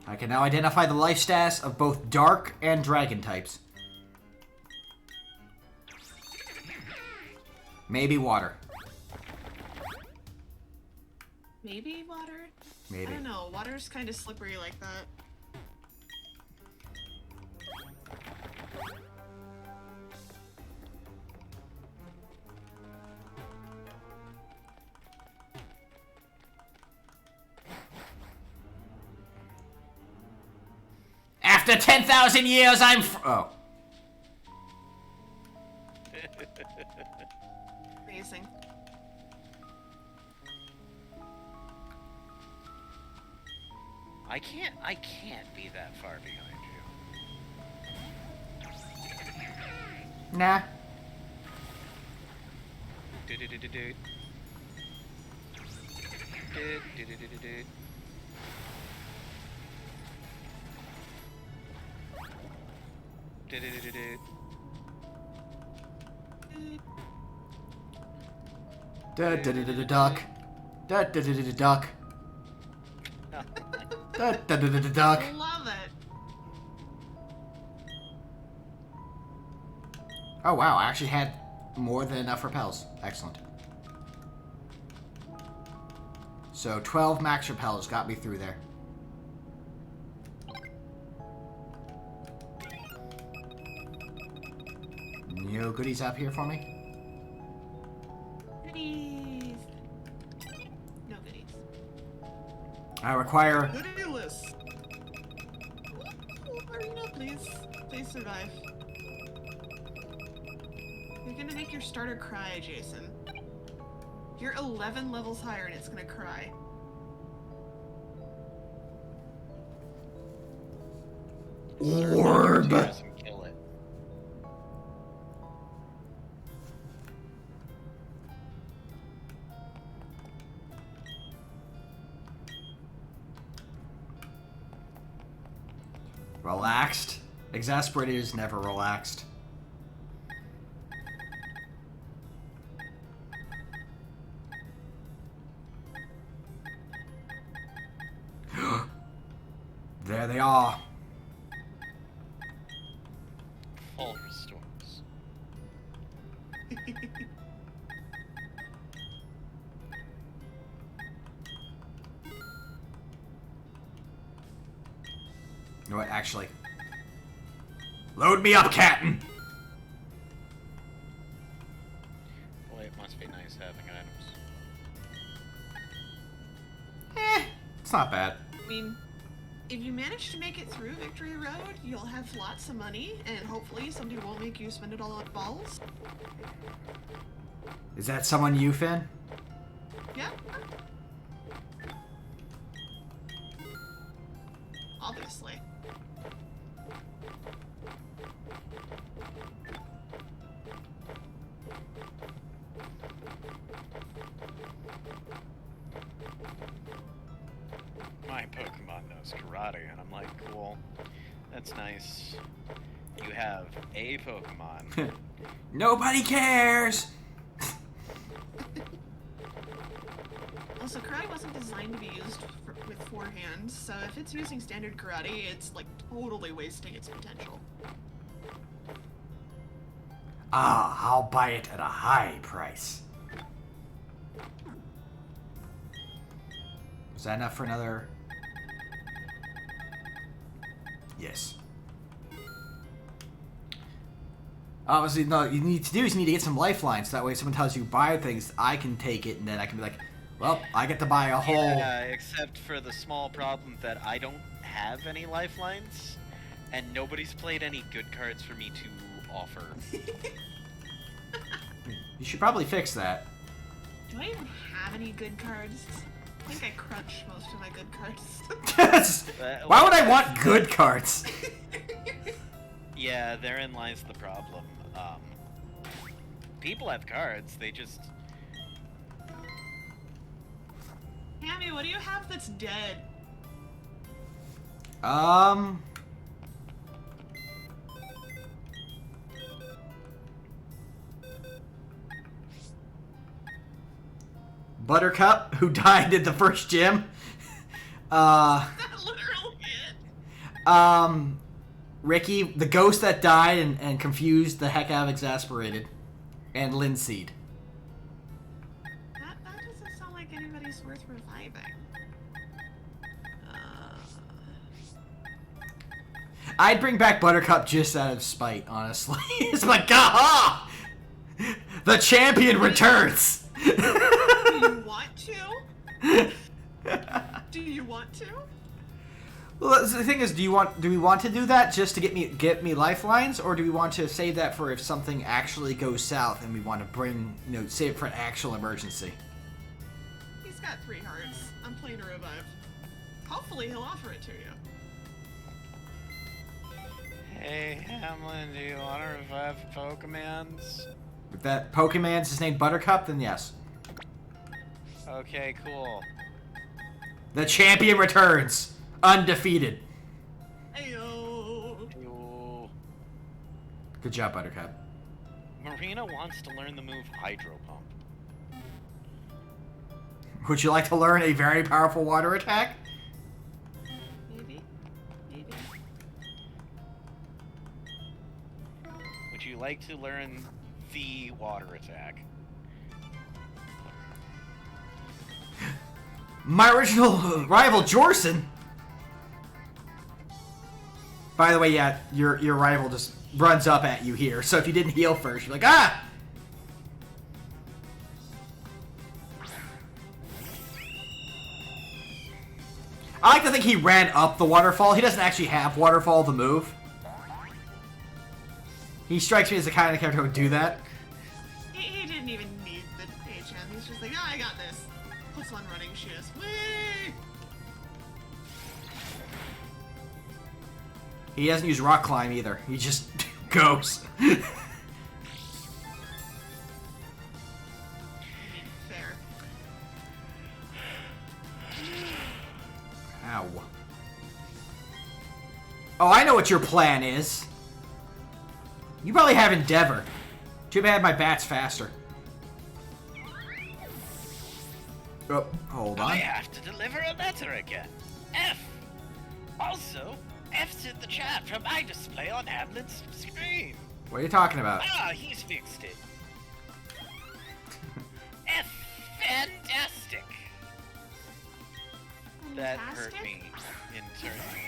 I can now identify the life stats of both dark and dragon types. Maybe water. Maybe water? Maybe. I don't know. Water's kind of slippery like that. After 10,000 years, I'm oh. Amazing. I can't be that far behind you. Nah. Do-do-do-do-do. Do-do-do-do-do-do. Do-do-do-do-do. Duck. Duck. Duck. Love it. Oh wow, I actually had more than enough repels. Excellent. So 12 max repels got me through there. No goodies up here for me? Goodies. No goodies. I require... Goodie list. Arena, please. Please survive. You're gonna make your starter cry, Jason. You're 11 levels higher and it's gonna cry. Orb! And kill it. Relaxed. Exasperated is never relaxed. There they are. Full restores. You know what, actually. Load me up, Captain! Boy, it must be nice having items. It's not bad. I mean, if you manage to make it through Victory Road, you'll have lots of money, and hopefully somebody won't make you spend it all on balls. Is that someone you, Finn? Yeah. Obviously. My Pokemon knows karate, and I'm like, cool. That's nice. You have a Pokemon. Nobody cares! Also, karate wasn't designed to be used with four hands, so if it's using standard karate, it's like totally wasting its potential. Ah, I'll buy it at a high price. Was that enough for another? Yes. Obviously, no, you need to do is you need to get some lifelines. So that way, if someone tells you buy things, I can take it, and then I can be like, Well, I get to buy a whole... Yeah, except for the small problem that I don't have any lifelines, and nobody's played any good cards for me to offer. You should probably fix that. Do I even have any good cards? I think I crunched most of my good cards. Why would I want good cards? Yeah, therein lies the problem. People have cards, they just... Hammy, what do you have that's dead? Buttercup, who died at the first gym. That literally it. Ricky, the ghost that died and confused the heck out of Exasperated. And Linseed. That doesn't sound like anybody's worth reviving. I'd bring back Buttercup just out of spite, honestly. It's like, aha! The champion returns! Do you want to? Do you want to? Well, the thing is, do we want to do that just to get me lifelines, or do we want to save that for if something actually goes south and we want to save it for an actual emergency? He's got 3 hearts. I'm playing a revive. Hopefully he'll offer it to you. Hey, Hamlin, do you want to revive Pokemans? If that Pokemon's is named Buttercup, then yes. Okay, cool. The champion returns, undefeated. Ayo. Ooh. Good job, Buttercup. Marina wants to learn the move Hydro Pump. Would you like to learn a very powerful water attack? Maybe. Would you like to learn the water attack? My original rival, Jorson. By the way, yeah, your rival just runs up at you here. So if you didn't heal first, you're like, ah! I like to think he ran up the waterfall. He doesn't actually have waterfall the move. He strikes me as the kind of character who would do that. He didn't even need the HM. He's just like, I got this. Puts on running shoes. Whee! He doesn't use rock climb either. He just goes. Fair. Ow. Oh, I know what your plan is. You probably have Endeavor. Too bad my bat's faster. Oh, hold on. I have to deliver a letter again. F. Also, F's in the chat from my display on Hamlet's screen. What are you talking about? Ah, he's fixed it. F. Fantastic. That hurt Fantastic? me internally.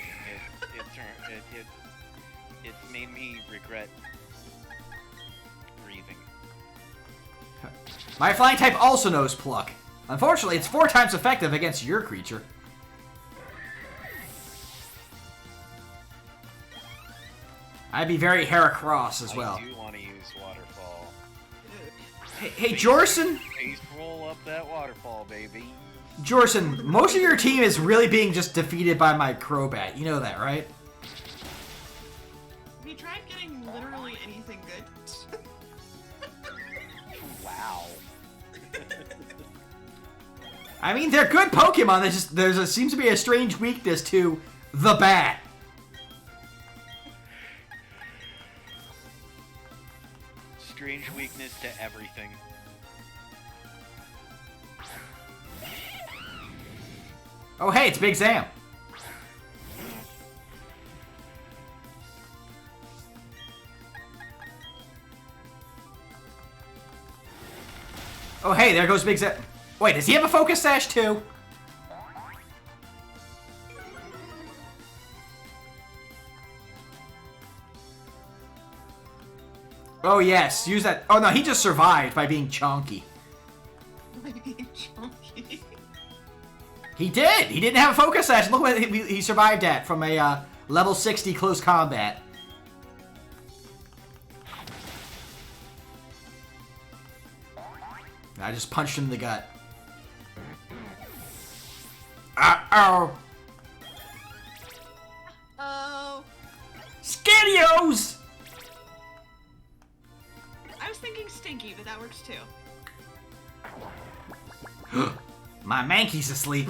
It made me regret breathing. My flying type also knows Pluck. Unfortunately, it's 4 times effective against your creature. I'd be very Heracross as well. I do want to use waterfall. Hey, Jorson! Face roll up that waterfall, baby. Jorson, most of your team is really being just defeated by my Crobat. You know that, right? Have you tried getting literally anything good? Wow. I mean, they're good Pokemon. Seems to be a strange weakness to the bat. Strange weakness to everything. Oh, hey, it's Big Zam. Oh, hey, there goes Big Zam. Wait, does he have a Focus Sash too? Oh, yes, use that. Oh, no, he just survived by being chonky. by being chunky. He did! He didn't have a focus sash. Look what he survived at from a level 60 close combat. I just punched him in the gut. Uh-oh! Oh. Scadios! I was thinking stinky, but that works too. My Mankey's asleep.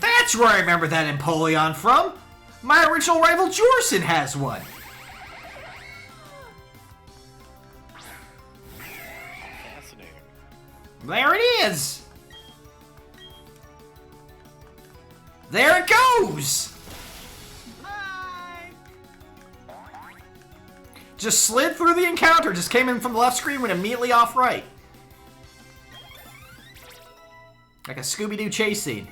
That's where I remember that Empoleon from. My original rival Jorson has one. Fascinating. There it is. There it goes. Bye! Just slid through the encounter. Just came in from the left screen, went immediately off right. Like a Scooby-Doo chase scene.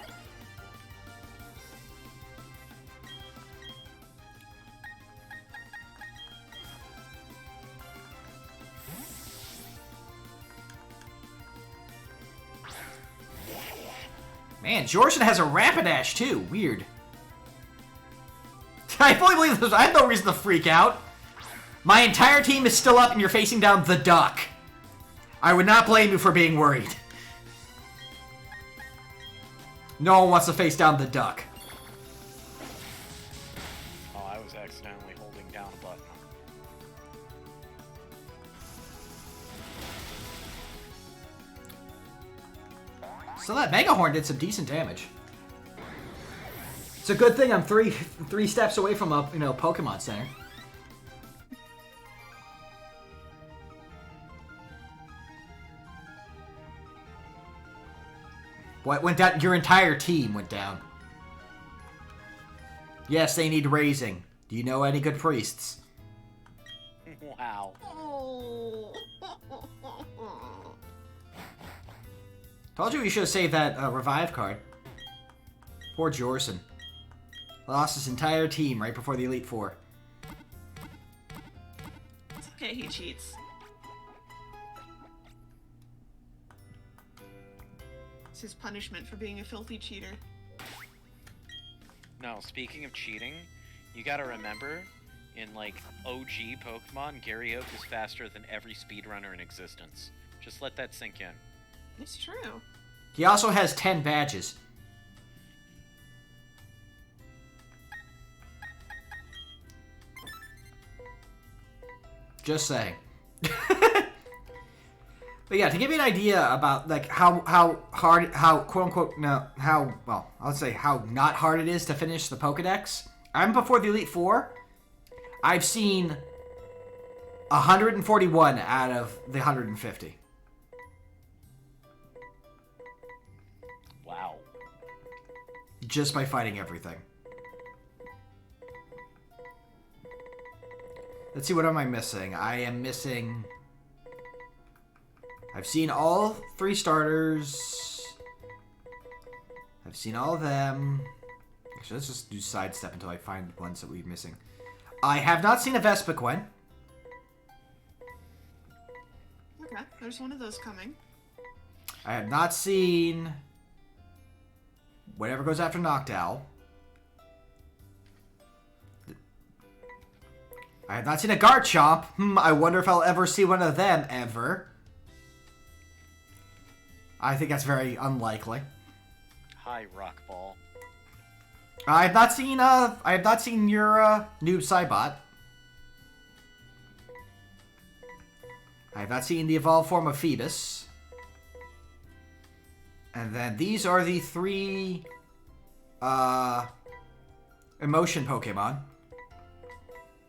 Man, Jorson has a Rapidash too. Weird. I fully believe this. I have no reason to freak out. My entire team is still up and you're facing down the duck. I would not blame you for being worried. No one wants to face down the duck. Oh, I was accidentally holding down a button. So that Mega Horn did some decent damage. It's a good thing I'm three steps away from a Pokemon Center. What went down? Your entire team went down. Yes, they need raising. Do you know any good priests? Wow. Oh. Told you we should have saved that revive card. Poor Jorson. Lost his entire team right before the Elite Four. It's okay, he cheats. It's his punishment for being a filthy cheater. No, speaking of cheating, you gotta remember, in like OG Pokemon, Gary Oak is faster than every speedrunner in existence. Just let that sink in. It's true. He also has 10 badges. Just saying. But yeah, to give you an idea about like how hard, how quote unquote, no, how, well, I'll say how not hard it is to finish the Pokedex. I'm before the Elite Four. I've seen 141 out of the 150. Wow. Just by fighting everything. Let's see, what am I missing? I am missing... I've seen all 3 starters. I've seen all of them. Actually, let's just do sidestep until I find ones that we're missing. I have not seen a Vespiquen. Okay, there's one of those coming. I have not seen... whatever goes after Noctowl. I have not seen a Garchomp. I wonder if I'll ever see one of them, ever. I think that's very unlikely. Hi, Rockball. I have not seen your Noob Saibot. I have not seen the evolved form of Phoebus. And then these are the 3 emotion Pokemon.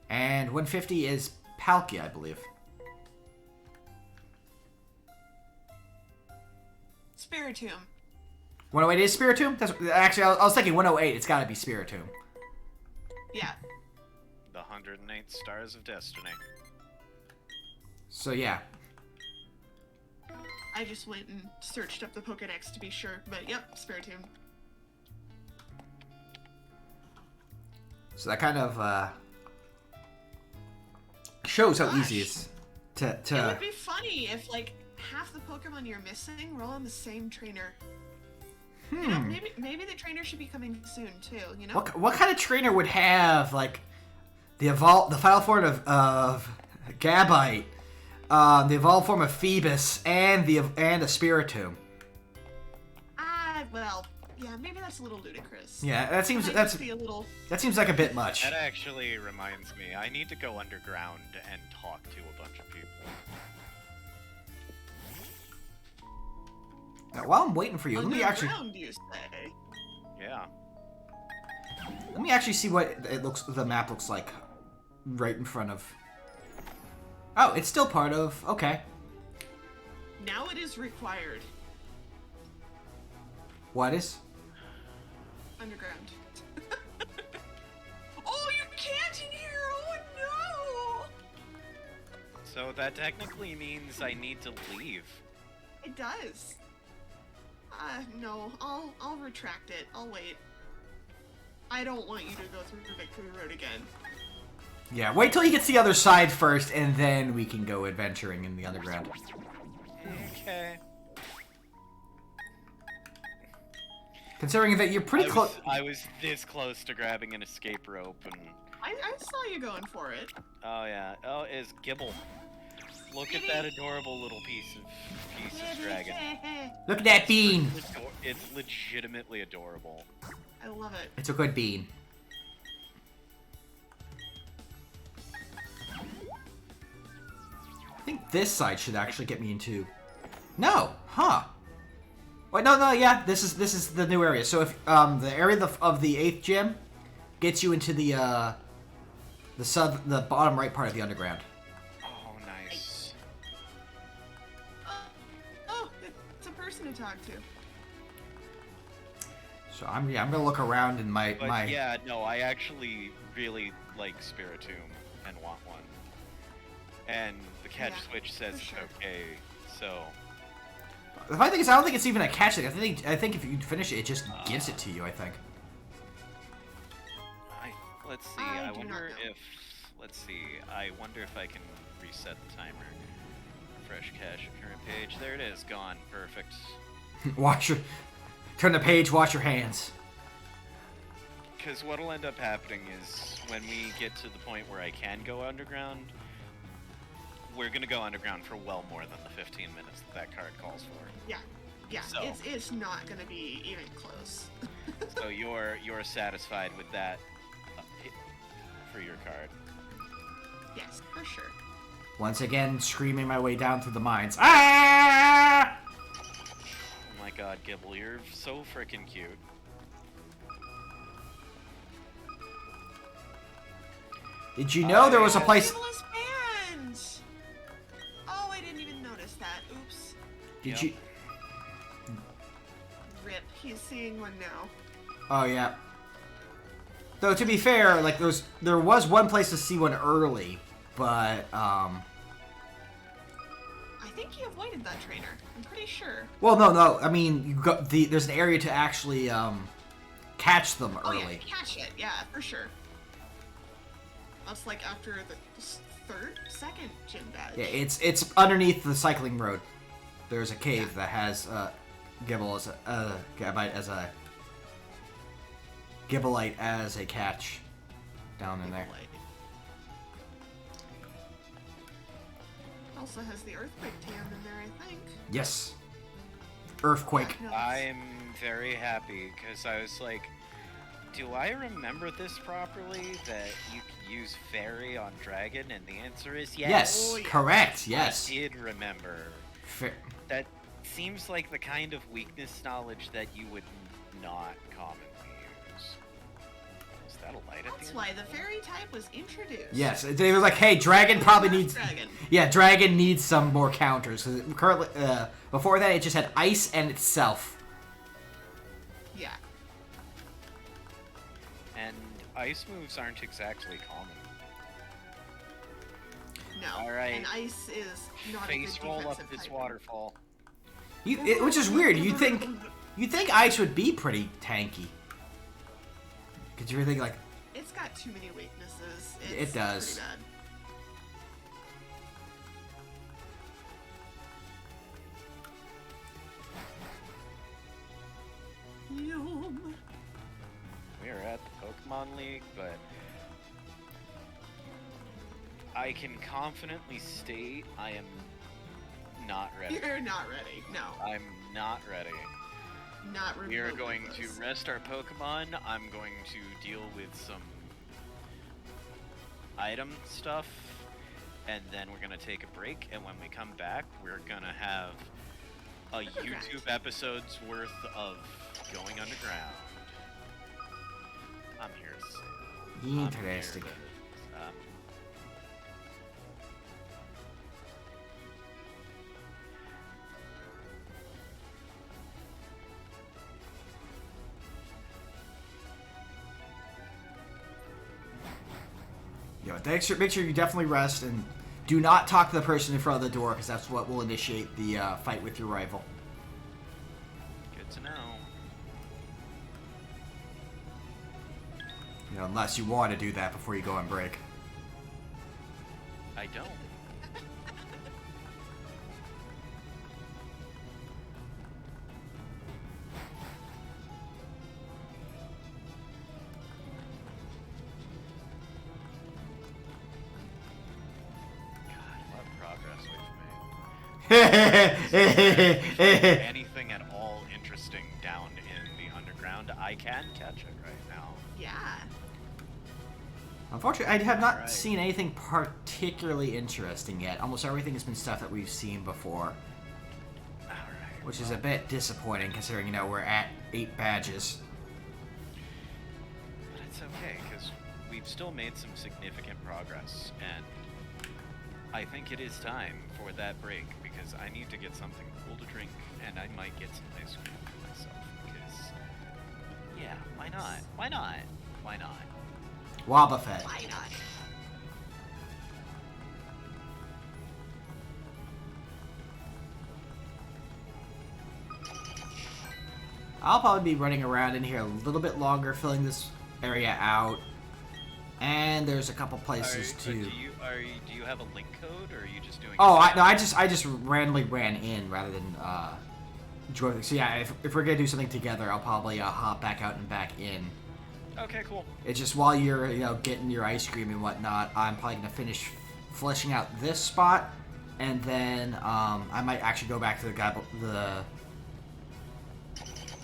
And 150 is Palkia, I believe. Spiritomb. 108 is Spiritomb? That's, actually, I was thinking 108. It's got to be Spiritomb. Yeah. The 108 Stars of Destiny. So, yeah. I just went and searched up the Pokedex to be sure, but yep, Spiritomb. So that kind of shows how Gosh. easy it is It to. would be funny if like half the Pokemon you're missing were all on the same trainer. You know, maybe the trainer should be coming soon too. You know. What kind of trainer would have like the final form of Gabite, the evolved form of Phoebus, and a Spiritomb? Well, yeah, maybe that's a little ludicrous. Yeah, that seems Might that's just be a little. that seems like a bit much. That actually reminds me, I need to go underground and talk to a bunch of people. Now, while I'm waiting for you, let me actually Underground, you say? Yeah. see what the map looks like right in front of. Oh, it's still part of. Okay. Now it is required. What is? Underground. Oh, you can't in here! Oh no! So that technically means I need to leave. It does. No, I'll retract it. I'll wait. I don't want you to go through Victory Road again. Yeah, wait till he gets the other side first, and then we can go adventuring in the underground. Okay. Considering that you're pretty close. I was this close to grabbing an escape rope and... I saw you going for it. Oh yeah. Oh, it's Gibble. Look at that adorable little piece of dragon. Look at that bean. It's legitimately adorable. I love it. It's a good bean. I think this side should actually get me into. No, huh? Wait, no, yeah. This is the new area. So if the area of the 8th gym gets you into the bottom right part of the underground. Oh, nice. Oh, it's a person to talk to. So I'm gonna look around in my. Yeah, no, I actually really like Spiritomb and want one. And the catch switch says for sure. it's okay, so... The funny thing is, I don't think it's even a catch thing. I think if you finish it, it just gives it to you. I think. Let's see. I I do wonder not know. if. Let's see. I wonder if I can reset the timer. Fresh cache at current page. There it is. Gone. Perfect. Turn the page. Wash your hands. Because what'll end up happening is when we get to the point where I can go underground, we're gonna go underground for well more than the 15 minutes that card calls for. Yeah, So- it's not gonna be even close. So you're satisfied with that for your card. Yes, for sure. Once again, screaming my way down through the mines. Ah! Oh my god, Gibble, you're so freaking cute. Did you know there was a place? Frivolous bands! Oh, I didn't even notice that. Oops. Did Yep. you? Rip. He's seeing one now. Oh yeah. Though to be fair, like there was one place to see one early, but I think he avoided that trainer. I'm pretty sure. well, no. I mean, you got there's an area to actually catch them Oh early. yeah, catch it. Yeah, for sure. That's like after the second gym badge. Yeah, it's underneath the cycling road. There's a cave that has Gibble as a Gabite as a Gibbleite as a catch down in there. Also has the earthquake tam in there, I think. Yes. Earthquake. No, I'm very happy because I was like, do I remember this properly? That you can use fairy on dragon, and the answer is yes. Yes, Oh, yeah. correct. Yes. I did remember. That seems like the kind of weakness knowledge that you would not commonly use. Is that a light at That's the why end? the fairy type was introduced. Yes, they were like, hey, dragon probably needs. Dragon. Yeah, dragon needs some more counters. 'Cause currently, before that, it just had ice and itself. Yeah. And ice moves aren't exactly common. No. Alright. And ice is not a Face good roll up defensive this type. waterfall. Which is weird. You'd think ice would be pretty tanky. Cause you're thinking like, It's got too many weaknesses. It does. Pretty bad. League, but I can confidently state I am not ready. You're not ready. No. I'm not ready. Not remotely We are going close. to rest our Pokemon. I'm going to deal with some item stuff, and then we're gonna take a break. And when we come back, we're gonna have a YouTube episode's worth of going underground. I'm here to say. Interesting. Make sure you definitely rest and do not talk to the person in front of the door, because that's what will initiate the fight with your rival. Good to know. You know, unless you want to do that before you go on break. I don't. Anything at all interesting down in the underground, I can catch it right now. Yeah. Unfortunately, I have not seen anything particularly interesting yet. Almost everything has been stuff that we've seen before. Alright. Which is a bit disappointing, considering, you know, we're at 8 badges. But it's okay, because we've still made some significant progress, and I think it is time for that break, because I need to get something cool to drink, and I might get some ice cream for myself, because, yeah, why not? Why not? Why not? Wobbuffet. Why not? I'll probably be running around in here a little bit longer, filling this area out. And there's a couple places Do to. you have a link code, or are you just doing? Oh, I just randomly ran in rather than join. So yeah, if we're gonna do something together, I'll probably hop back out and back in. Okay, cool. It's just while you're getting your ice cream and whatnot, I'm probably gonna finish fleshing out this spot, and then I might actually go back to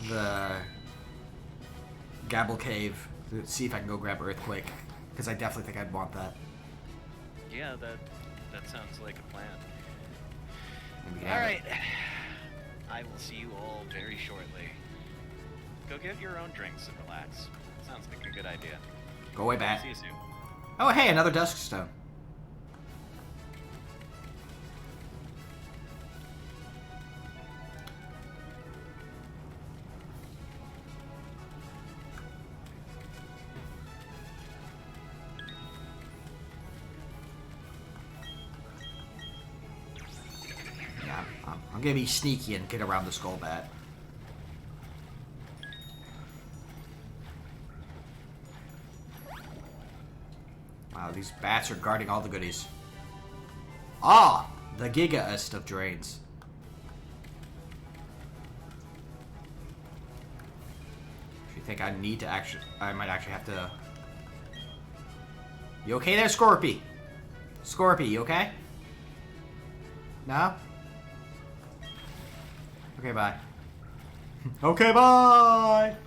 the Gabble Cave to see if I can go grab Earthquake, because I definitely think I'd want that. Yeah, that sounds like a plan. Maybe All right. I will see you all very shortly. Go get your own drinks and relax. Sounds like a good idea. Go way back. See you soon. Oh, hey, another Dusk Stone. Yeah, I'm gonna be sneaky and get around the Skull Bat. Wow, these bats are guarding all the goodies. Ah! The Gigaest of drains. If you think I need to I might actually have to... You okay there, Scorpy? Scorpy, you okay? No? Okay, bye. Okay, bye!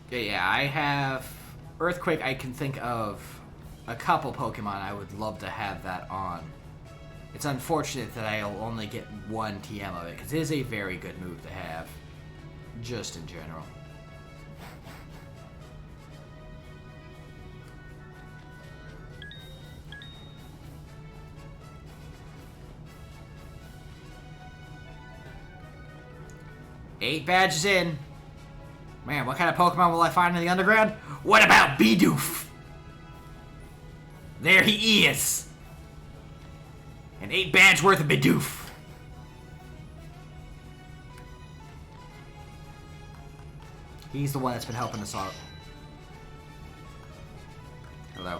Yeah, I have Earthquake. I can think of a couple Pokemon I would love to have that on. It's unfortunate that I'll only get one TM of it, because it is a very good move to have, just in general. Eight badges in. Man, what kind of Pokemon will I find in the underground? What about Bidoof? There he is! An 8 badge worth of Bidoof. He's the one that's been helping us out. Hello.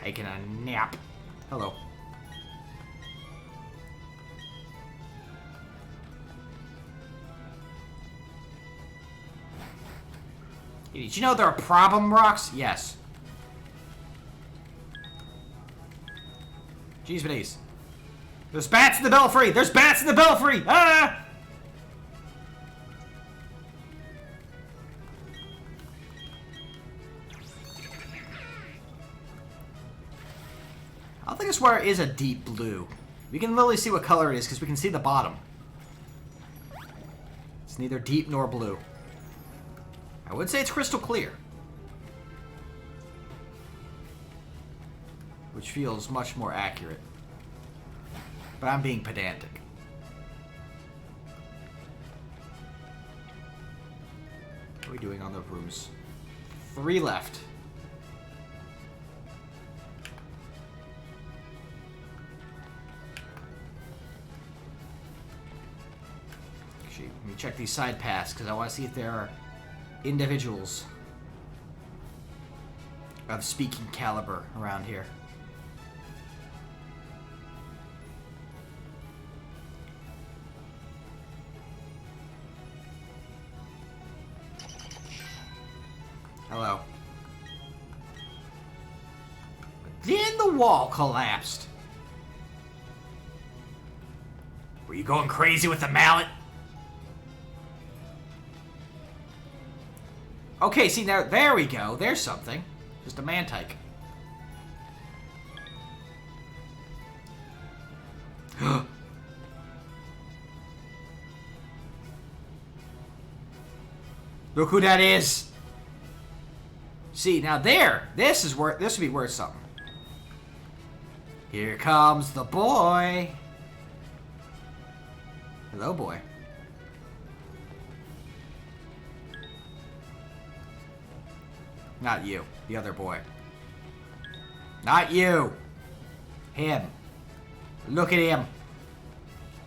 Taking a nap. Hello. Did you know there are problem rocks? Yes. Jeez, please. There's bats in the belfry! There's bats in the belfry! Ah! I don't think this water is a deep blue. We can literally see what color it is because we can see the bottom. It's neither deep nor blue. I would say it's crystal clear. Which feels much more accurate. But I'm being pedantic. What are we doing on the rooms? 3 left. Actually, let me check these side paths because I want to see if there are individuals of speaking caliber around here. Hello. Then the wall collapsed. Were you going crazy with the mallet? Okay, see now, there we go. There's something. Just a mantike. Look who that is. See, now there, this would be worth something. Here comes the boy. Hello, boy. Not you, the other boy. Not you. Him. Look at him.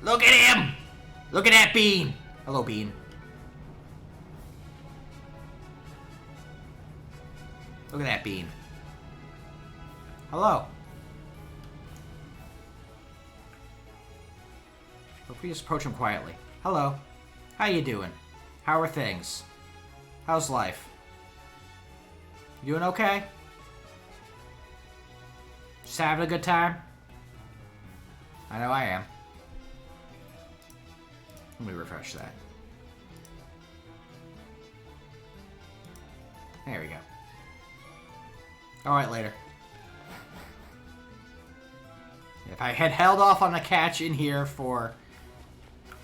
Look at him. Look at that bean. Hello, bean. Look at that bean. Hello. If we just approach him quietly. Hello. How you doing? How are things? How's life? You doing okay? Just having a good time? I know I am. Let me refresh that. There we go. Alright, later. If I had held off on the catch in here for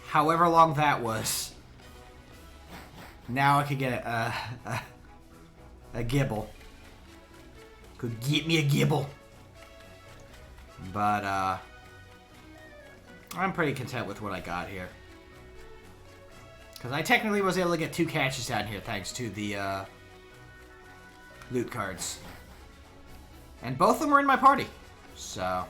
however long that was, now I could get a gibble. Could get me a gibble. But, I'm pretty content with what I got here. Because I technically was able to get 2 catches down here thanks to the, loot cards. And both of them were in my party. So.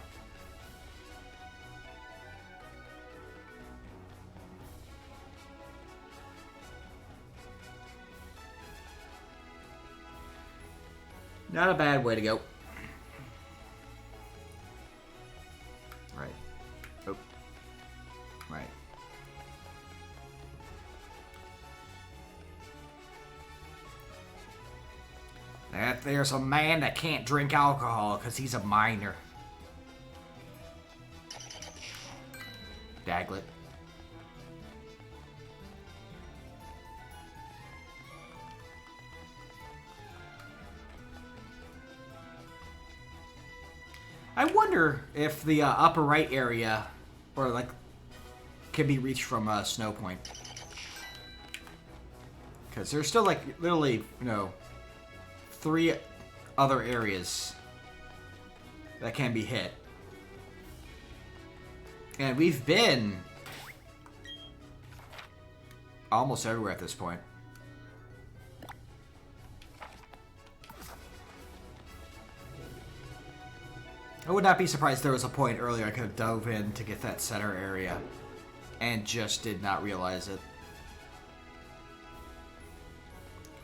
Not a bad way to go. Right. Oh. Right. That there's a man that can't drink alcohol because he's a minor. Daglet. I wonder if the upper right area, or like, can be reached from Snow Point. Because there's still like literally, 3 other areas that can be hit. And we've been almost everywhere at this point. I would not be surprised if there was a point earlier I could have dove in to get that center area and just did not realize it.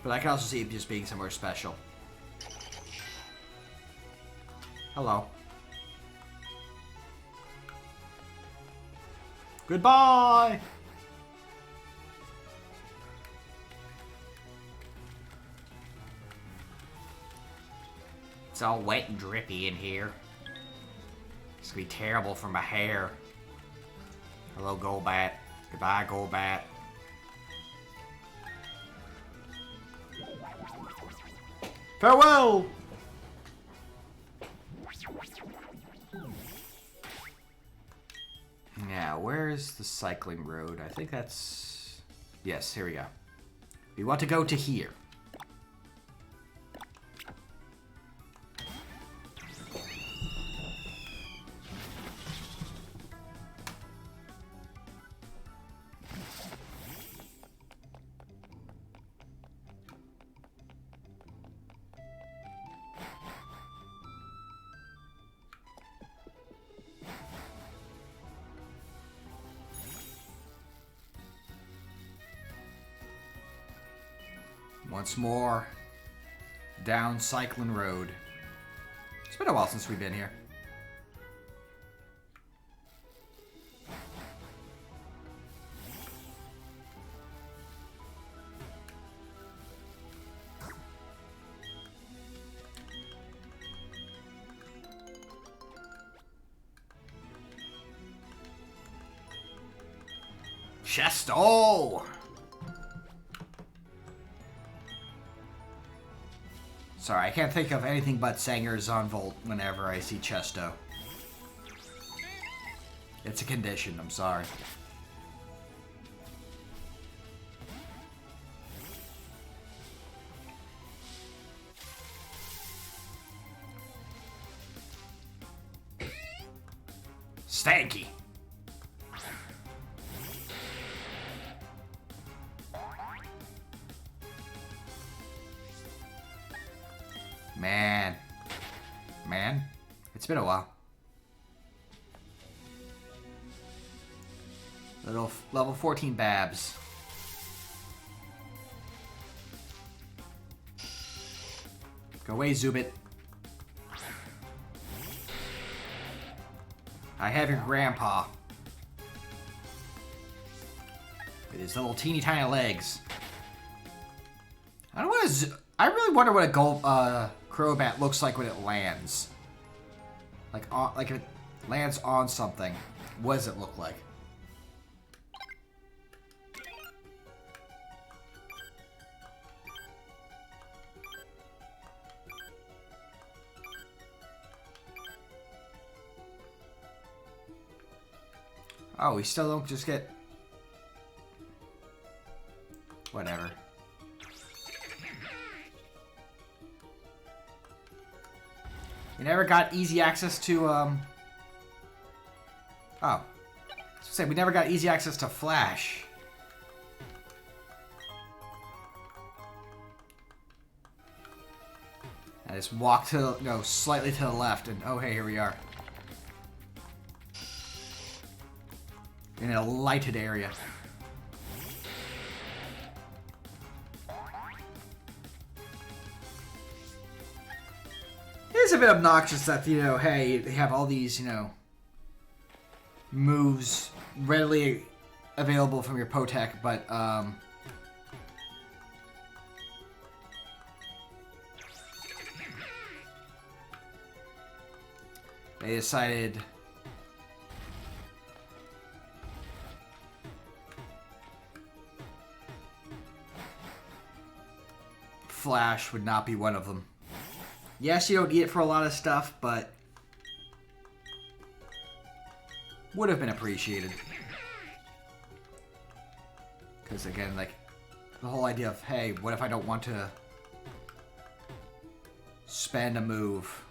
But I can also see it just being somewhere special. Hello. Goodbye! It's all wet and drippy in here. It's gonna be terrible for my hair. Hello, Golbat. Goodbye, Golbat. Farewell! Now, where's the cycling road? I think that's... Yes, here we go. We want to go to here. Once more, down Cycling Road. It's been a while since we've been here. Chesto! Sorry, I can't think of anything but Sanger Zonvolt whenever I see Chesto. It's a condition, I'm sorry. Stanky. Man, it's been a while. Little level 14 Babs. Go away, Zubit. I have your grandpa. With his little teeny tiny legs. I really wonder what a Crobat looks like when it lands. Like if it lands on something, what does it look like? Oh, we still don't just get... Whatever. We never got easy access to, Oh. I was gonna say, we never got easy access to Flash. I just walk to, no, slightly to the left, and oh, hey, here we are. In a lighted area. It's a bit obnoxious that, you know, hey, they have all these, you know, moves readily available from your Potek, but, they decided Flash would not be one of them. Yes, you don't need it for a lot of stuff, but would have been appreciated. Because again, like, the whole idea of, hey, what if I don't want to spend a move?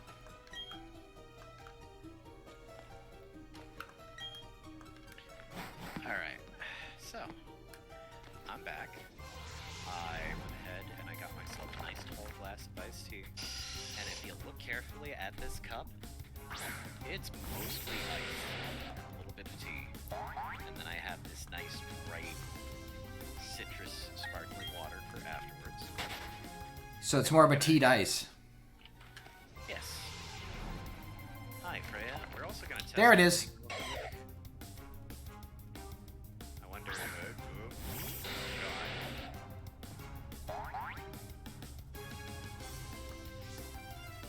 Alright, so, I'm back. I went ahead and I got myself a nice tall glass of iced tea. And if you look carefully at this cup, it's mostly ice and a little bit of tea. And then I have this nice, bright, citrus sparkling water for afterwards. So it's more of a teed ice. Yes. Freya. We're also gonna test. There it is. I wonder.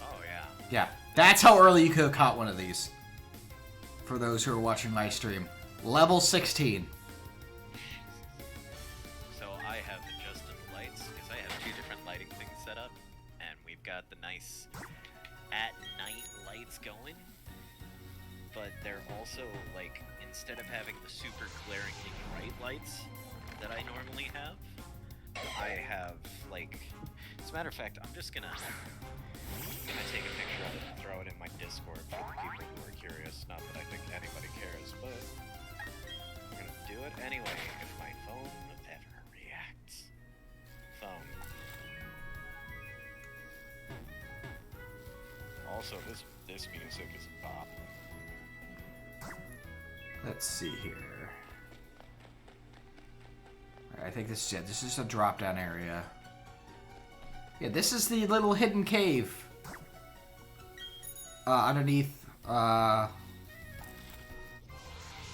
Oh yeah. Yeah, that's how early you could have caught one of these. For those who are watching my stream. Level 16. So I have adjusted the lights because I have 2 different lighting things set up, and we've got the nice at night lights going, but they're also like, instead of having the super glaringly bright lights that I normally have, I have like, as a matter of fact, I'm just gonna take a picture of it and throw it in my Discord for the people who are curious. Not that I think anybody cares, but I'm gonna do it anyway if my phone ever reacts. Phone. Also, this music is a bop. Let's see here. I think this is it. This is a drop down area. Yeah, this is the little hidden cave. Underneath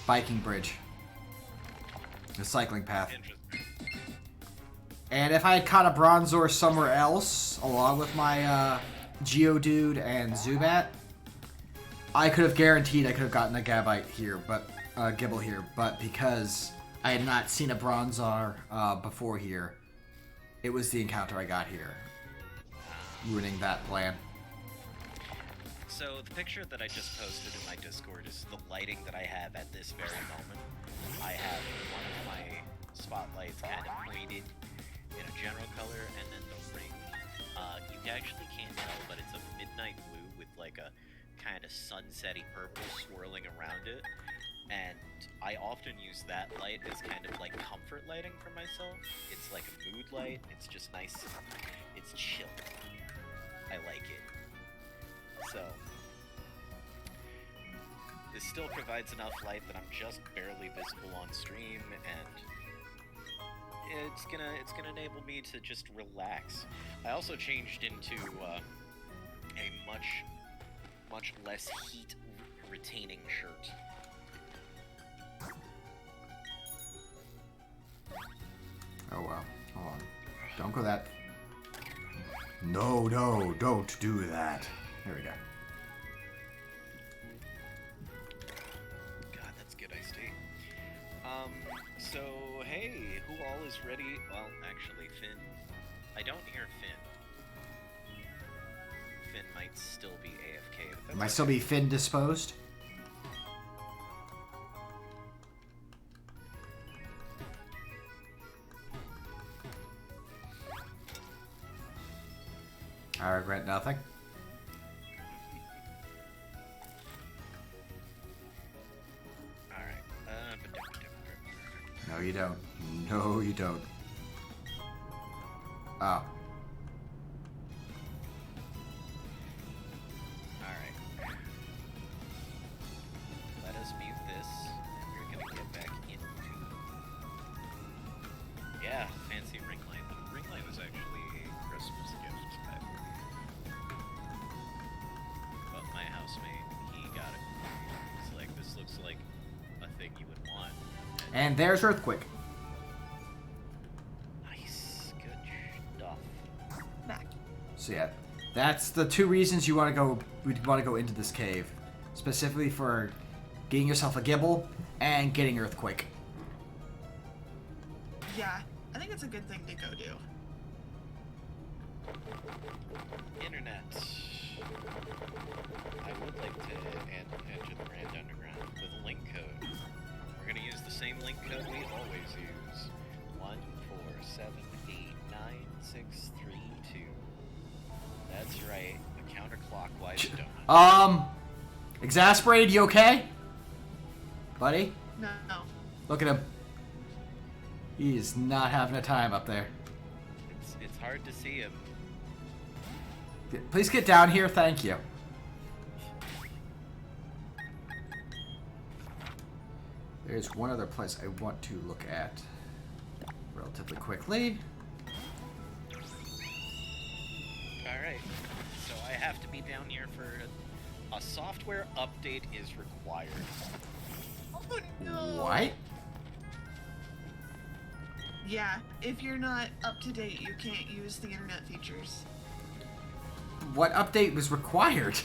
biking bridge. The cycling path. And if I had caught a Bronzor somewhere else, along with my Geodude and Zubat, I could have guaranteed I could have gotten a Gabite here, but Gibble here, but because I had not seen a Bronzor before here, it was the encounter I got here, ruining that plan. So the picture that I just posted in my Discord is the lighting that I have at this very moment. I have one of my spotlights kind of pointed in a general color, and then the ring. You actually can't tell, but it's a midnight blue with like a kind of sunsetty purple swirling around it. And I often use that light as kind of like comfort lighting for myself. It's like a mood light. It's just nice. It's chill. I like it. So this still provides enough light that I'm just barely visible on stream, and it's gonna enable me to just relax. I also changed into a much less heat retaining shirt. Oh wow. Hold on. Don't go that. No, don't do that. Here we go. God, that's good iced tea. So hey, who all is ready? Well, actually, Finn. I don't hear Finn. Finn might still be AFK, but that's Might still be Finn disposed. I regret nothing. Alright. No, you don't. No, you don't. Oh. Alright. Let us mute this, and we're gonna get back into... Yeah, fancy ring light. The ring light was actually a Christmas gift, I believe. But my housemate, he got it. He's like, this looks like a thing you would want. And there's Earthquake. Nice. Good stuff. Back. So yeah, that's the 2 reasons you want to go. We'd want to go into this cave, specifically for getting yourself a Gibble and getting Earthquake. Yeah, I think it's a good thing to go do. Internet. I would like to enter the Rand Underground with a link code. We're gonna use the same link code we always use. 1478962. That's right, the counterclockwise donut. Exasperated, you okay? Buddy? No. Look at him. He is not having a time up there. It's hard to see him. Please get down here, thank you. There's one other place I want to look at relatively quickly. Alright, so I have to be down here for A software update is required. Oh no. What? Yeah, if you're not up to date, you can't use the internet features. What update was required?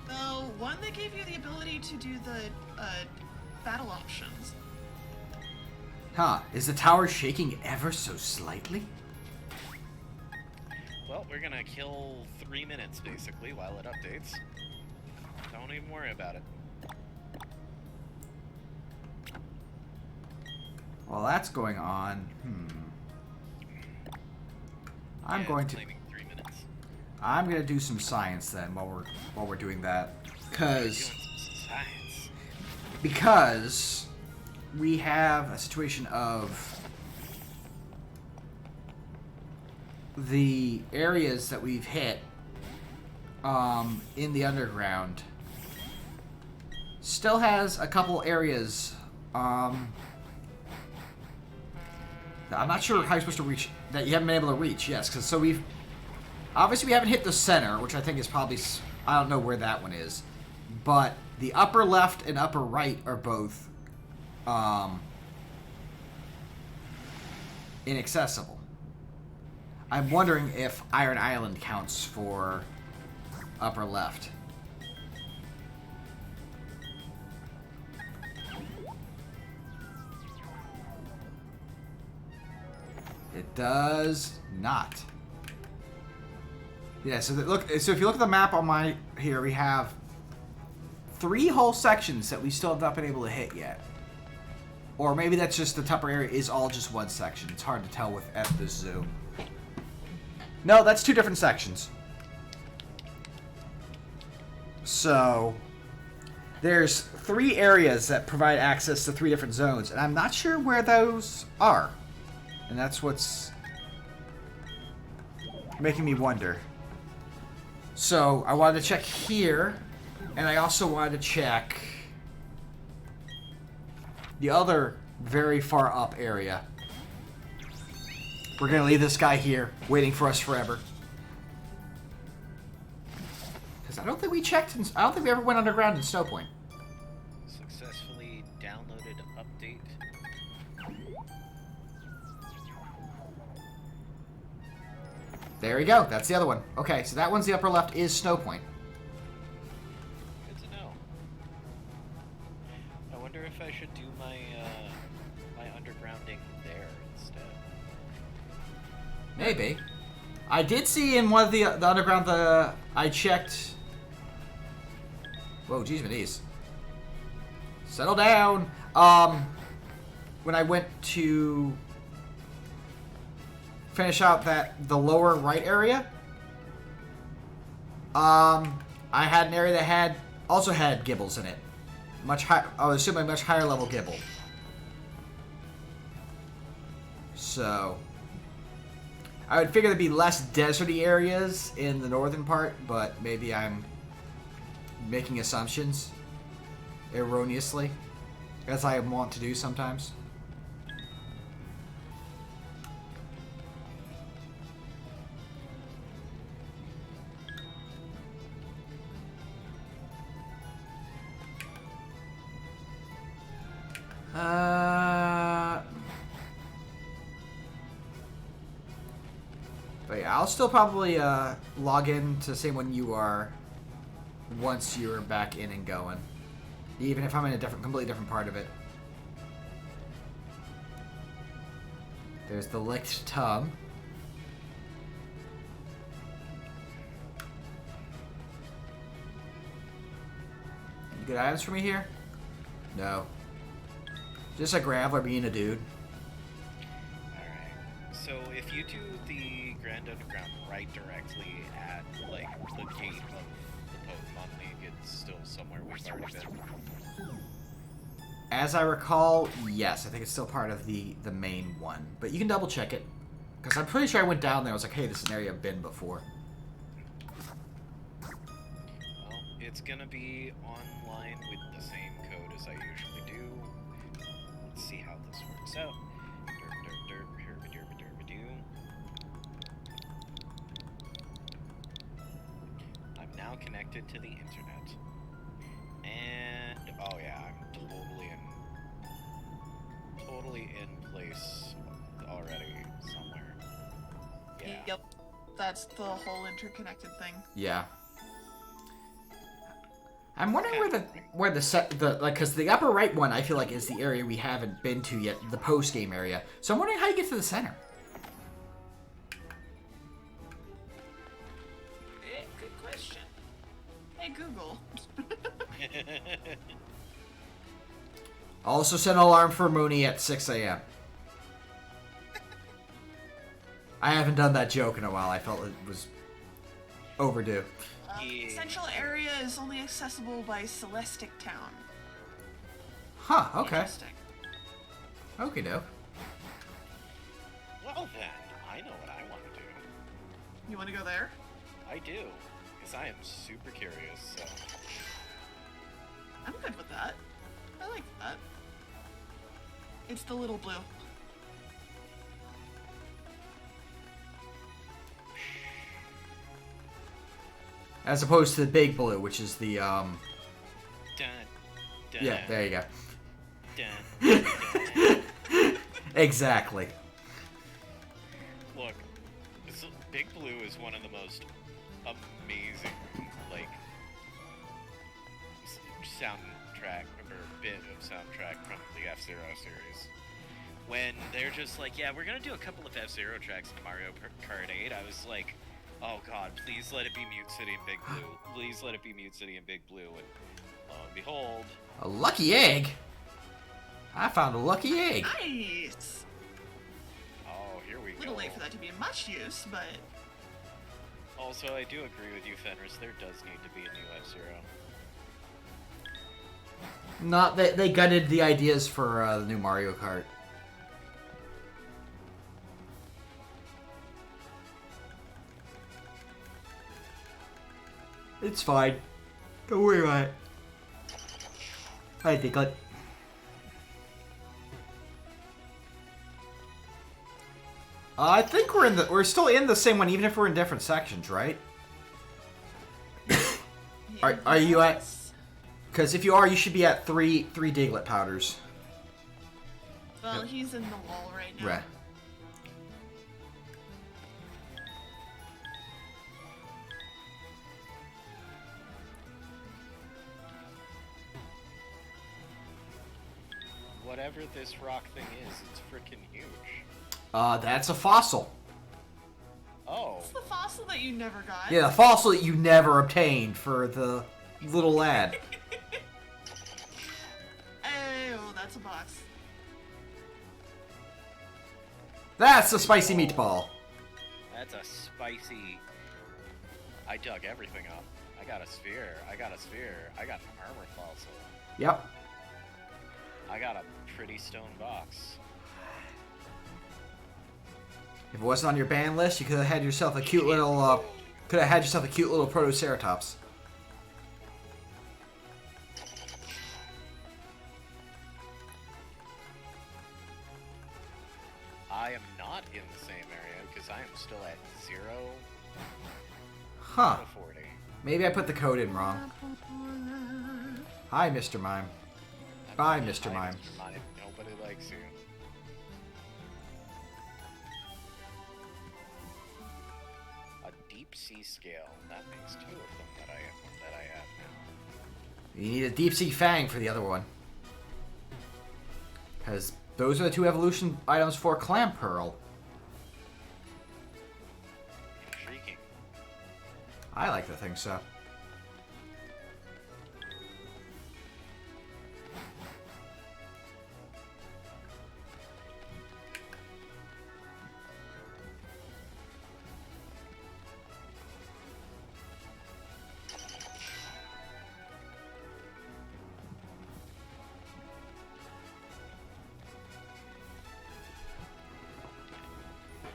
So, one that gave you the ability to do the battle options. Huh, is the tower shaking ever so slightly? Well, we're gonna kill 3 minutes, basically, while it updates. Don't even worry about it. While that's going on, I'm Yeah, going it's to claiming 3 minutes. I'm gonna do some science then while we're doing that, Doing some science. because we have a situation of the areas that we've hit in the underground still has a couple areas that I'm not sure how you're supposed to reach, that you haven't been able to reach. Yes, because so we haven't hit the center, which I think is probably, I don't know where that one is, but the upper left and upper right are both inaccessible. I'm wondering if Iron Island counts for upper left. It does not. Yeah, so so if you look at the map on my here, we have 3 whole sections that we still have not been able to hit yet. Or maybe that's just the upper area is all just one section. It's hard to tell at the zoom. No, that's 2 different sections. So there's 3 areas that provide access to 3 different zones, and I'm not sure where those are. And that's what's making me wonder. So I wanted to check here, and I also wanted to check the other very far up area. We're gonna leave this guy here, waiting for us forever. Because I don't think we checked, I don't think we ever went underground in Snowpoint. Successfully downloaded update. There we go, that's the other one. Okay, so that one's the upper left is Snowpoint. Good to know. I wonder if I should do my my undergrounding there instead. Maybe. I did see in one of the underground, I checked. Whoa, geez, my knees. Settle down. When I went to finish out the lower right area, I had an area that also had gibbles in it. Much high. I was assuming much higher level gibble. So I would figure there'd be less deserty areas in the northern part, but maybe I'm making assumptions erroneously, as I want to do sometimes. But yeah, I'll still probably log in to the same one you are once you're back in and going, even if I'm in a completely different part of it. There's the licked tub. Any good items for me here? No. Just a graveler being a dude. Alright. So if you do the Grand Underground right directly at like the gate of the Pokemon League, it's still somewhere we've already been. As I recall, yes, I think it's still part of the main one. But you can double check it. Because I'm pretty sure I went down there, I was like, hey, this is an area I've been before. Well, it's gonna be online with the same code as I usually do. Let's see how this works out. Derp, derp, derp, herba, derba, derba, doo. now connected to the internet. And oh yeah, I'm totally in place already somewhere. Yeah. Yep. That's the whole interconnected thing. Yeah. I'm wondering where the because the upper right one I feel like is the area we haven't been to yet, the post game area. So I'm wondering how you get to the center. Good question. Hey Google. Also set an alarm for Mooney at 6 a.m. I haven't done that joke in a while. I felt it was overdue. The central area is only accessible by Celestic Town. Huh, okay. Interesting. Okay, dope. Well then, I know what I want to do. You want to go there? I do, because I am super curious, so... I'm good with that. I like that. It's the little blue. As opposed to the big blue, which is the Dun, dun, yeah, there you go. dun, dun. Exactly. Look, Big Blue is one of the most amazing, like, soundtrack, or bit of soundtrack from the F-Zero series. When they're just like, yeah, we're gonna do a couple of F-Zero tracks in Mario Kart 8, I was like, oh god, please let it be Mute City and Big Blue. Please let it be Mute City and Big Blue. And lo and behold... A lucky egg? I found a lucky egg. Nice! Oh, here we A go. little late for that to be in much use, but... Also, I do agree with you, Fenris. There does need to be a new F-Zero. Not that they gutted the ideas for the new Mario Kart. It's fine. Don't worry about it. Hi, Diglett. I think we're still in the same one, even if we're in different sections, right? Are you at? Because if you are, you should be at three Diglett powders. Well, he's in the wall right now. Right. Whatever this rock thing is, it's freaking huge. That's a fossil. Oh. It's the fossil that you never got. Yeah, the fossil that you never obtained for the little lad. Oh, that's a box. That's a spicy meatball. That's a spicy... I dug everything up. I got a sphere. I got an armor fossil. Yep. I got a pretty stone box. If it wasn't on your ban list, you could have had yourself a cute little Protoceratops. I am not in the same area because I am still at 0 Huh. 40. Maybe I put the code in wrong. Hi, Mr. Mime. Bye, Mr. Mime. Mr. Mime. Nobody likes you. A deep sea scale. That makes 2 of them that I have now. You need a deep sea fang for the other one. Because those are the 2 evolution items for Clam Pearl. Intriguing. I like to think so.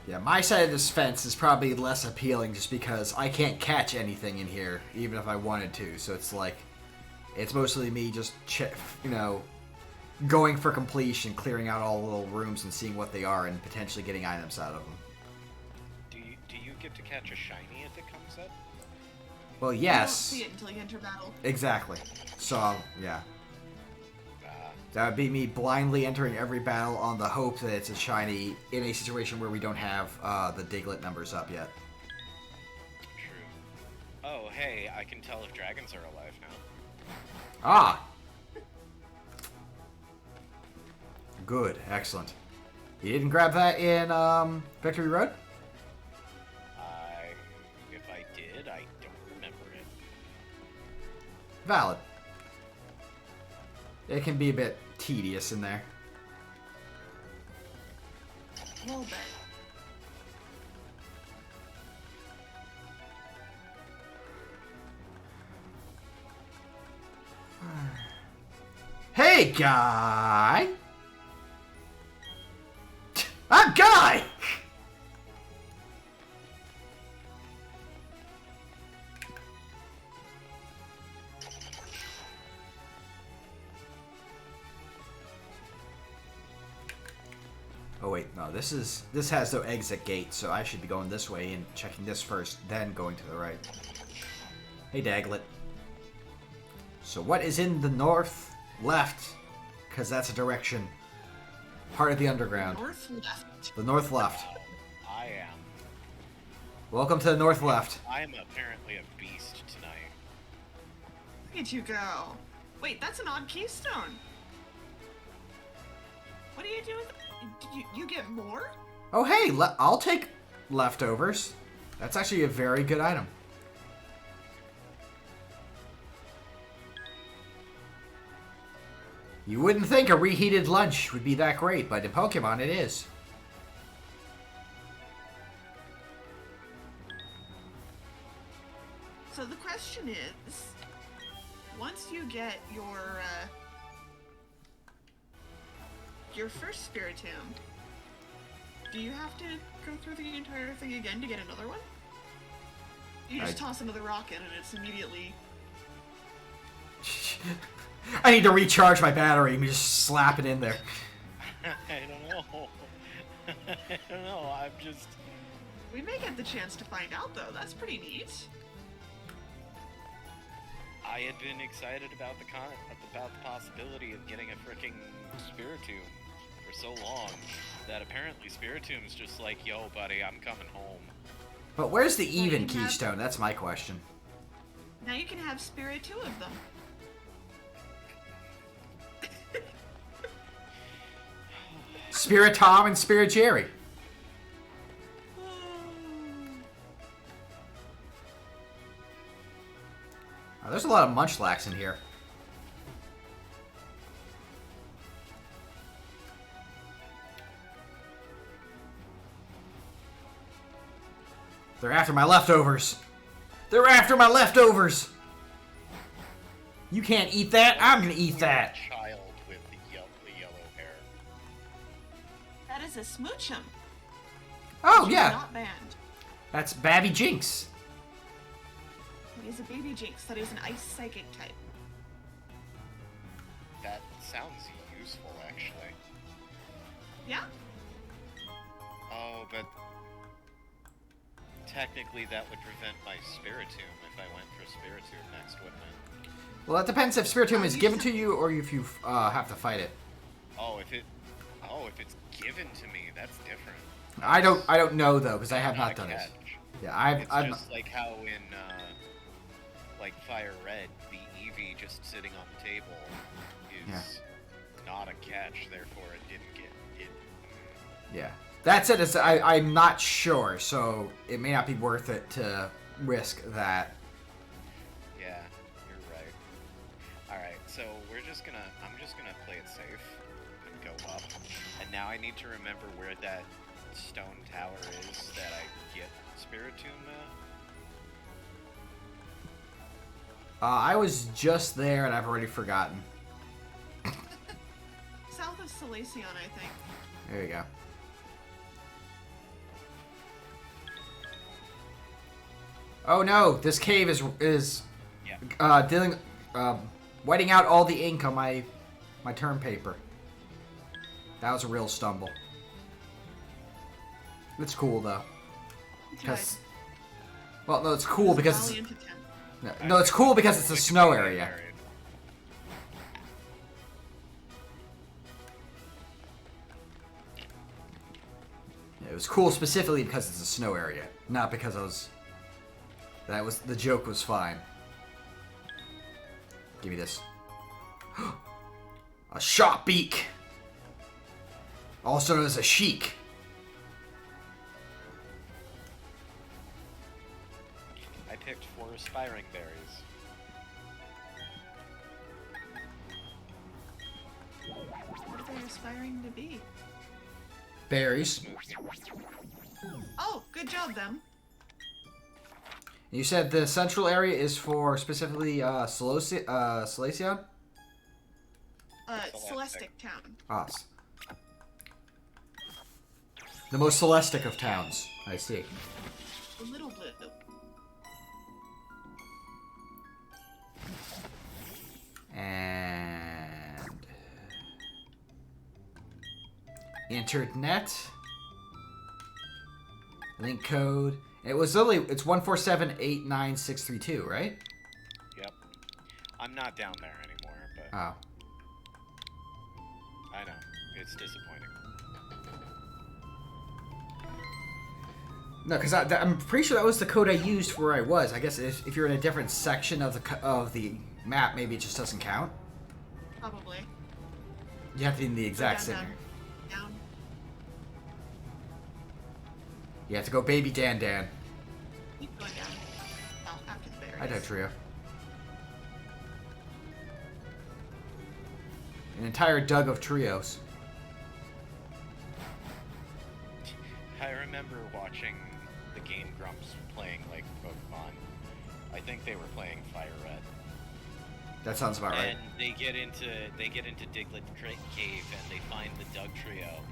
Yeah, my side of this fence is probably less appealing just because I can't catch anything in here, even if I wanted to. So it's like, it's mostly me just, going for completion, clearing out all the little rooms and seeing what they are and potentially getting items out of them. Do you get to catch a shiny if it comes up? Well, You yes. won't see it until you enter battle. Exactly. So, yeah. That would be me blindly entering every battle on the hope that it's a shiny in a situation where we don't have the Diglett numbers up yet. True. Oh, hey, I can tell if dragons are alive now. Ah! Good. Excellent. You didn't grab that in Victory Road? If I did, I don't remember it. Valid. It can be a bit tedious in there. A little bit. Hey, Guy! I'm Guy! Oh wait, no, this has no exit gate, so I should be going this way and checking this first, then going to the right. Hey, Daglet. So what is in the north left? Because that's a direction. Part of the underground. North left. The north left. I am. Welcome to the north left. I am apparently a beast tonight. Look at you go. Wait, that's an odd keystone. What do you do with you get more? Oh hey, I'll take leftovers. That's actually a very good item. You wouldn't think a reheated lunch would be that great, but in Pokemon it is. So the question is, once you get your first Spiritomb, do you have to go through the entire thing again to get another one? You just toss another rock in and it's immediately... I need to recharge my battery and just slap it in there. I don't know. I don't know. I'm just. We may get the chance to find out though. That's pretty neat. I had been excited about the possibility of getting a freaking Spiritomb for so long that apparently Spiritomb's just like, yo, buddy, I'm coming home. But where's the even keystone? That's my question. Now you can have Spirit 2 of them. Spirit Tom and Spirit Jerry. Oh, there's a lot of Munchlax in here. They're after my leftovers. They're after my leftovers. You can't eat that. I'm gonna eat that. Child with the yellow hair. That is a Smoochum. Oh Which is yeah, not banned. that's Babby Jinx. It is a baby Jinx that is an ice psychic type. That sounds useful, actually. Yeah? Oh, but technically that would prevent my Spiritomb if I went for Spiritomb next, wouldn't it? Well, that depends if Spiritomb is given to you or if you have to fight it. Oh, if it's given to me, that's different. I don't know though because I have not done catch. it. Yeah, It's I've just like how in like Fire Red, the Eevee just sitting on the table is not a catch, therefore it didn't get it. yeah. That said, I'm not sure, so it may not be worth it to risk that. Yeah, you're right. Alright, so I'm just gonna play it safe and go up. And now I need to remember where that stone tower is that I get Spiritomb at. I was just there and I've already forgotten. South of Salacion, I think. There you go. Oh no, this cave is dealing whiting out all the ink on my term paper. That was a real stumble. It's cool though. Because well, no, it's cool because Valiant attempt. No, it's cool because it's a snow area. It was cool specifically because it's a snow area, not because the joke was fine. Give me this. A shot beak, also known as a sheik. I picked 4 aspiring berries. What are they aspiring to be? Berries. Oh, good job, them. You said the central area is for specifically Silesia? Celestic Town. Us. The most Celestic of towns. I see. The little blue. And internet link code. It's 1478963, right? Yep. I'm not down there anymore, but Oh. I know it's disappointing. No, because I'm pretty sure that was the code I used where I was. I guess if you're in a different section of the map, maybe it just doesn't count. Probably. You have to be in the exact Down, same. down. You have to go baby Dan. Keep going down. Oh, after the berries. I died trio. An entire dug of trios. I remember watching the Game Grumps playing like Pokemon. I think they were playing Fire Red. That sounds about right. And they get into Diglett Cave and they find the Doug trio,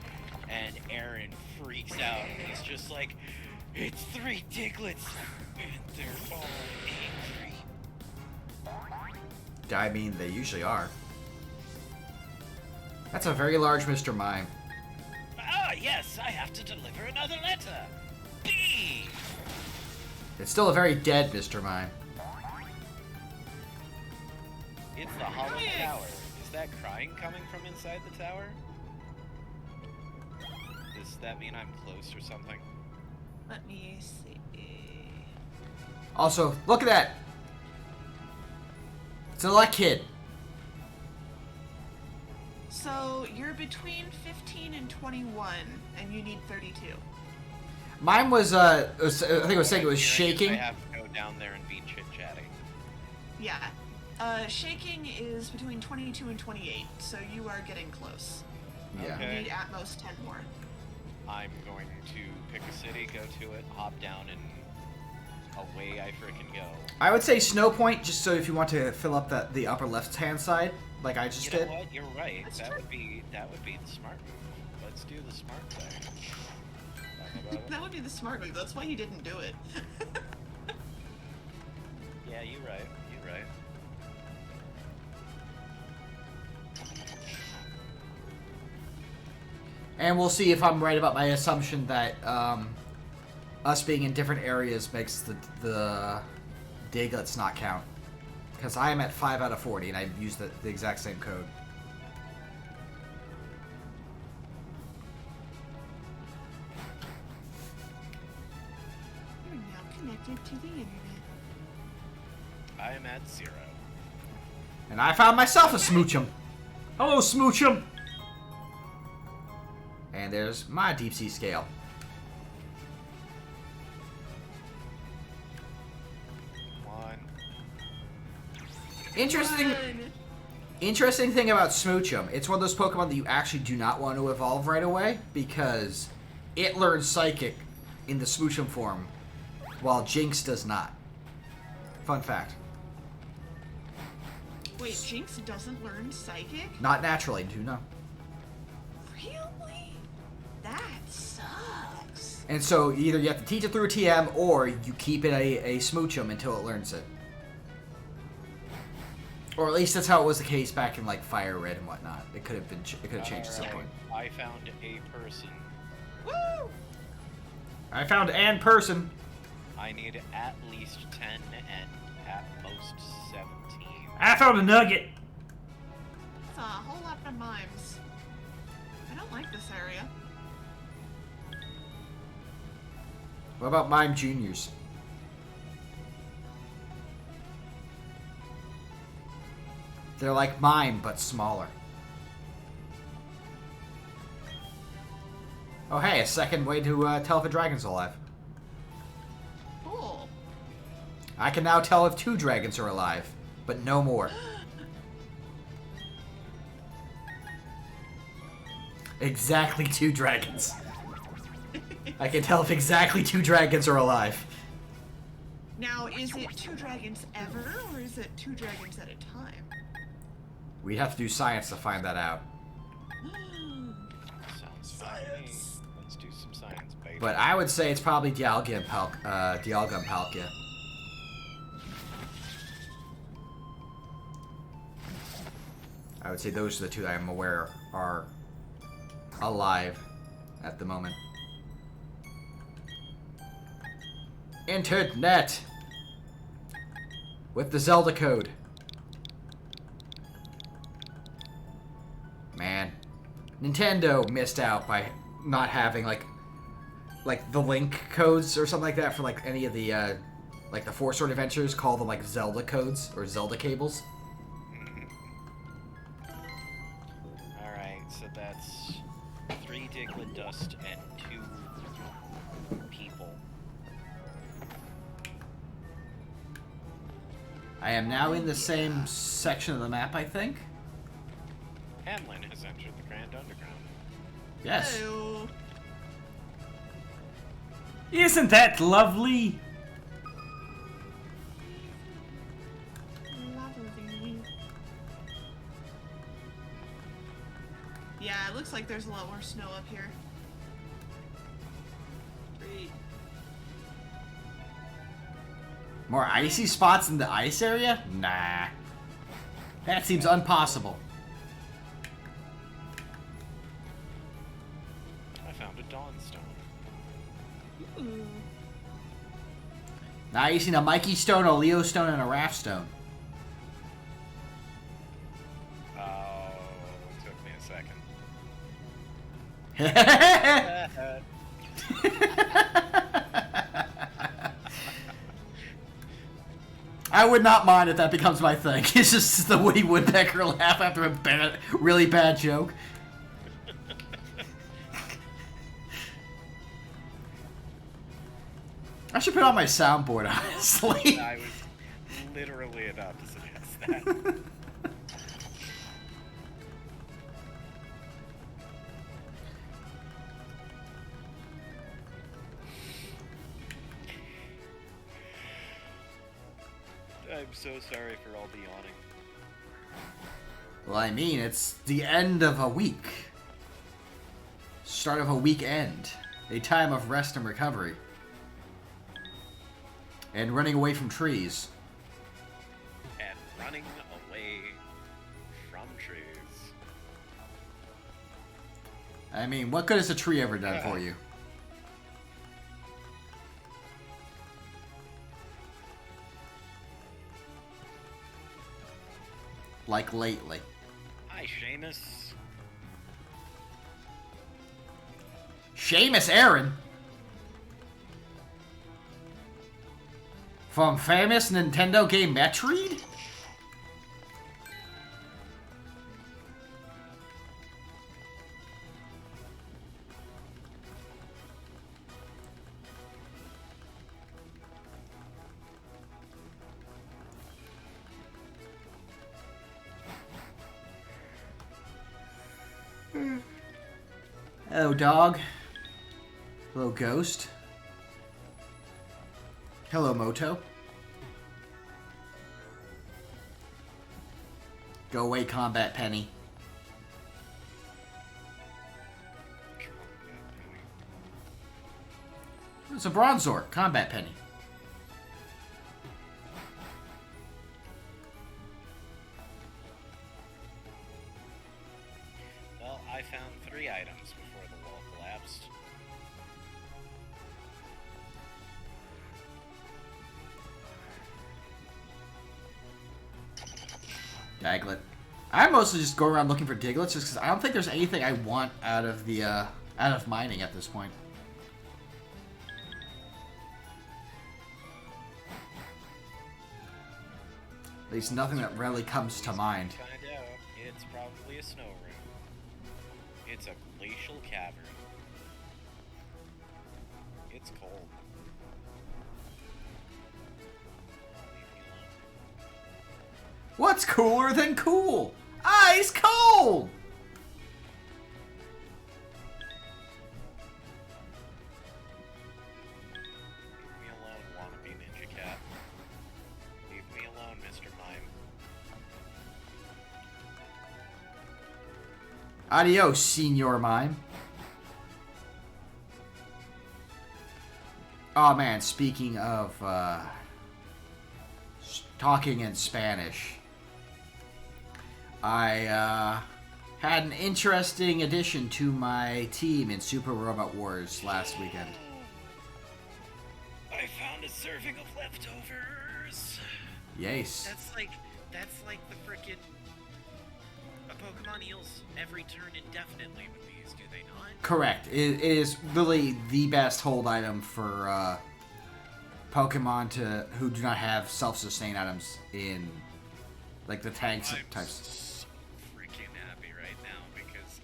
and Aaron freaks out and he's just like, "It's 3 Diglets and they're all angry." I mean, they usually are. That's a very large Mr. Mime. Ah, yes, I have to deliver another letter. B. It's still a very dead Mr. Mime. It's the Hollow Tower. Is that crying coming from inside the tower? Does that mean I'm close or something? Let me see. Also, look at that! It's a luck kid. So you're between 15 and 21, and you need 32. Mine was, I think it was saying it was Hearing is shaking. I have to go down there and be chit-chatting. Yeah. Shaking is between 22 and 28, so you are getting close. Yeah. Okay. You need at most 10 more. I'm going to pick a city, go to it, hop down, and away I frickin' go. I would say Snow Point, just so if you want to fill up the upper left-hand side, like I just You know did. what? You're right. That's That true. would be the smart move. Let's do the smart thing. That would be the smart move. That's why you didn't do it. Yeah, you're right. You're right. And we'll see if I'm right about my assumption that us being in different areas makes the Diglets not count. Because I am at 5 out of 40, and I used the exact same code. You're now connected to the internet. I am at 0. And I found myself a Smoochum. Hello, Smoochum! And there's my deep sea scale. One. Interesting thing about Smoochum, it's one of those Pokemon that you actually do not want to evolve right away because it learns Psychic in the Smoochum form, while Jinx does not. Fun fact. Wait, Jinx doesn't learn Psychic? Not naturally, do know. Really? That sucks. And so either you have to teach it through a TM or you keep it a Smoochum until it learns it. Or at least that's how it was the case back in like Fire Red and whatnot. It could have changed at some point. I found a person. Woo! I found an person. I need at least 10 and At most 17. I found a nugget. It's a whole lot of mimes. I don't like this area. What about Mime Juniors? They're like Mime, but smaller. Oh hey, a second way to tell if a dragon's alive. Cool. I can now tell if 2 dragons are alive, but no more. Exactly 2 dragons. I can tell if exactly 2 dragons are alive. Now, is it 2 dragons ever, or is it 2 dragons at a time? We'd have to do science to find that out. Sounds fine to me. Let's do some science, baby. But I would say it's probably Dialga and Palkia. I would say those are the 2 that I'm aware are alive at the moment. Internet! With the Zelda code. Man. Nintendo missed out by not having, like the Link codes or something like that for, like, any of the, like, the 4 Sword Adventures. Call them, like, Zelda codes or Zelda cables. Alright, so that's 3 Diglett Dust and 2 people. I am now in the same section of the map, I think. Hamlin has entered the Grand Underground. Yes. Hello. Isn't that lovely? Lovely. Yeah, it looks like there's a lot more snow up here. Great. More icy spots in the ice area? Nah. That seems impossible. I found a Dawnstone. Ooh. Now you seen a Mikey Stone, a Leo Stone, and a Raph Stone. Oh, it took me a second. I would not mind if that becomes my thing. It's just the Woody Woodpecker laugh after a really bad joke. I should put it on my soundboard, honestly. I was literally about to suggest that. I'm so sorry for all the yawning. Well, I mean, it's the end of a week. Start of a weekend. A time of rest and recovery. And running away from trees. And running away from trees. I mean, what good has a tree ever done for you? Like lately. Hi, Seamus. Seamus Aaron? From famous Nintendo game Metroid? Hello, dog. Hello, ghost. Hello, Moto. Go away, Combat Penny. It's a Bronzor, Combat Penny. Well, I found 3 items before the wall collapsed. Daglet. I mostly just go around looking for Diglets just because I don't think there's anything I want out of the out of mining at this point. At least nothing that really comes to mind. Find out. It's probably a snow room. It's a glacial cavern. It's cold. Leave me alone. What's cooler than cool? Ice cold! Leave me alone, wannabe ninja cat. Leave me alone, Mr. Mime. Adios, Senor Mime. Oh man, speaking of talking in Spanish, I had an interesting addition to my team in Super Robot Wars last weekend. I found a serving of leftovers. Yes. That's like the frickin' a Pokemon heals every turn indefinitely with these, do they not? Correct. It is really the best hold item for Pokemon who do not have self-sustain items in like the tags I'm types. so freaking happy right now because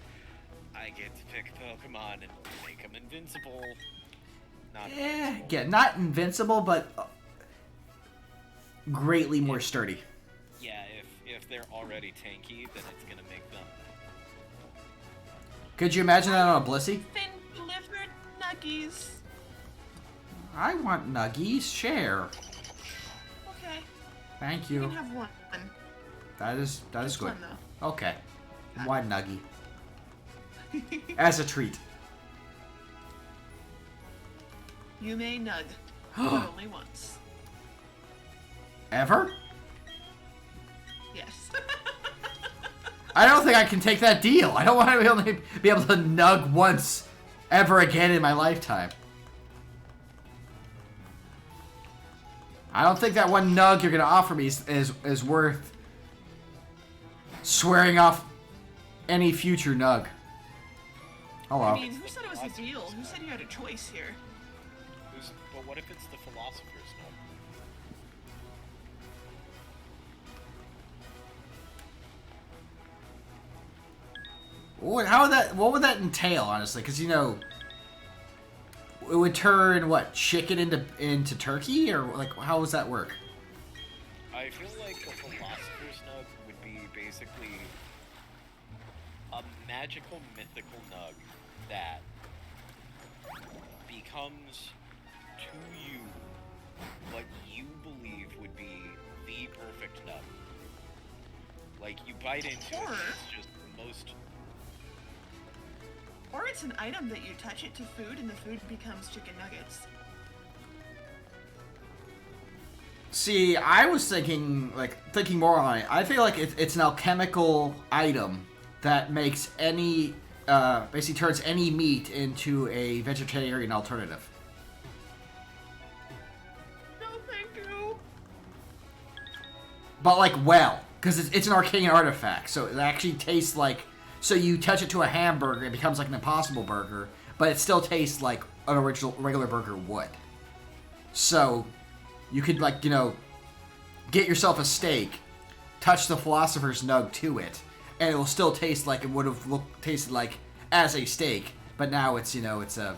I get to pick Pokemon and make them invincible. Not invincible. Yeah, not invincible, but greatly more sturdy. Yeah, if they're already tanky, then it's gonna make them. Could you imagine that on a Blissey? Been delivered nuggies. I want Nuggies. Share. Okay, Thank you you. can have one. That is Just good. one, though. Okay. One Nuggie. As a treat. You may nug, but only once. Ever? Yes. I don't think I can take that deal. I don't want to be able to nug once ever again in my lifetime. I don't think that one nug you're going to offer me is worth swearing off any future nug. Hello. I mean, who said it was a deal? Who said you had a choice here? But what if it's the Philosopher's Stone? What would that entail, honestly? Because, you know, it would turn, what, chicken into turkey? Or, like, how does that work? I feel like the Philosopher's Nug would be basically a magical, mythical nug that becomes to you what you believe would be the perfect nug. Like, you bite into it, Or- and it's just the most. Or it's an item that you touch it to food and the food becomes chicken nuggets. See, I was thinking more on it. I feel like it's an alchemical item that makes basically turns any meat into a vegetarian alternative. No, thank you. But because it's an arcane artifact, so it actually tastes like. So you touch it to a hamburger, it becomes like an Impossible Burger, but it still tastes like an regular burger would. So you could get yourself a steak, touch the Philosopher's Nug to it, and it will still taste like it would have tasted like as a steak, but now it's it's a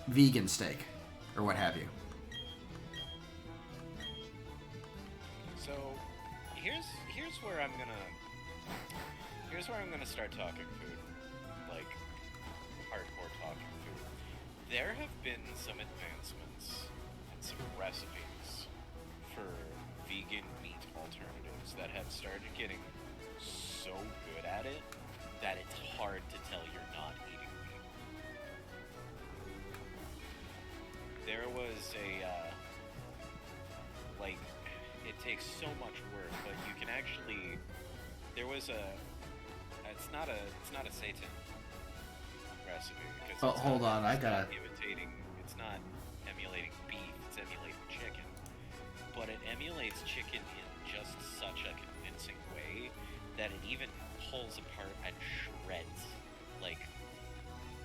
vegan steak or what have you. So, here's where I'm gonna start talking food, like hardcore talking food. There have been some advancements and some recipes for vegan meat alternatives that have started getting so good at it that it's hard to tell you're not eating meat. There was it takes so much work, but you can actually. There was it's not a Satan recipe because Oh, hold on, I gotta. It's not emulating beef. It's emulating chicken, but it emulates chicken in just such a convincing that it even pulls apart and shreds like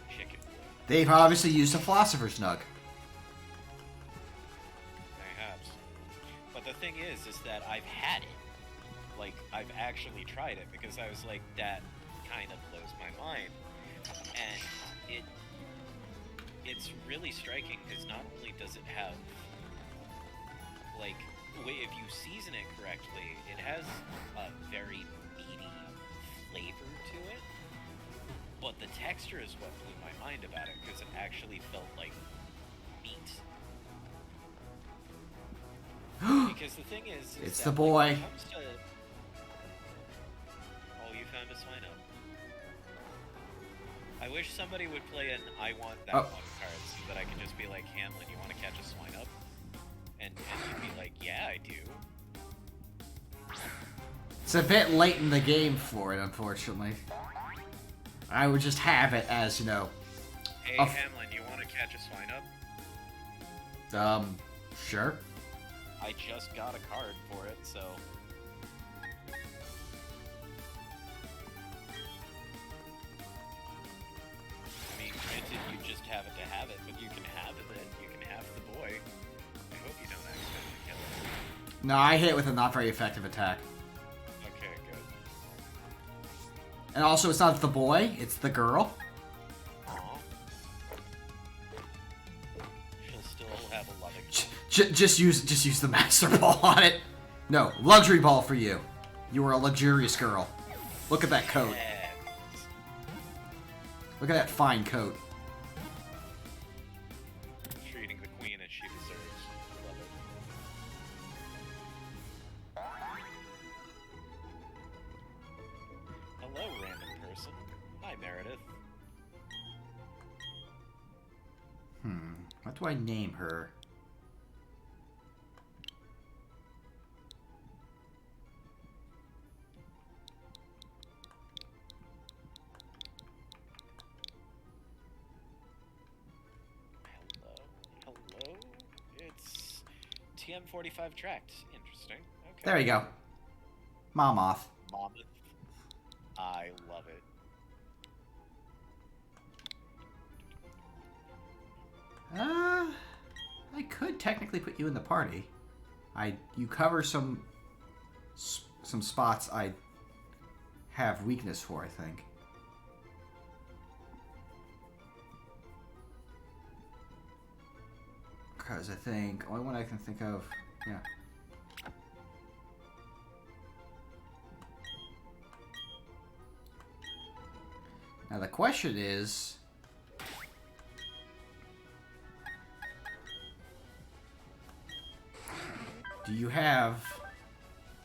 chicken wood. They've obviously used a philosopher's nug. Perhaps. But the thing is that I've had it. Like, I've actually tried it because I was like, that kind of blows my mind. And it's really striking because not only does it have, like, if you season it correctly, it has a very meaty flavor to it. But the texture is what blew my mind about it because it actually felt like meat. Because the thing is It's that, the boy. Like, when it comes to... Oh, you found a swine up. I wish somebody would play an I want that one card so that I could just be like, Hamlin, you want to catch a swine up? And you'd be like, yeah, I do. It's a bit late in the game for it, unfortunately. I would just have it as, you know... Hey, Hamlin, you want to catch a swine up? Sure. I just got a card for it, so... I mean, granted, you just have it to have it, but you can have it, and you can have the boy. I hope you don't accidentally kill it. No, I hit with a not very effective attack. Okay, good. And also, it's not the boy, it's the girl. Aw. She'll still have a loving... Just use the master ball on it. No, luxury ball for you. You are a luxurious girl. Look at that coat. Yes. Look at that fine coat. Treating the queen as she deserves. Love it. Hello, random person. Hi, Meredith. What do I name her? Hello? It's TM45 tracked. Interesting. Okay. There you go. Momoth. Monmouth. I love it. I could technically put you in the party. You cover some spots I have weakness for, I think. Because I think only one I can think of, yeah. Now the question is, do you have...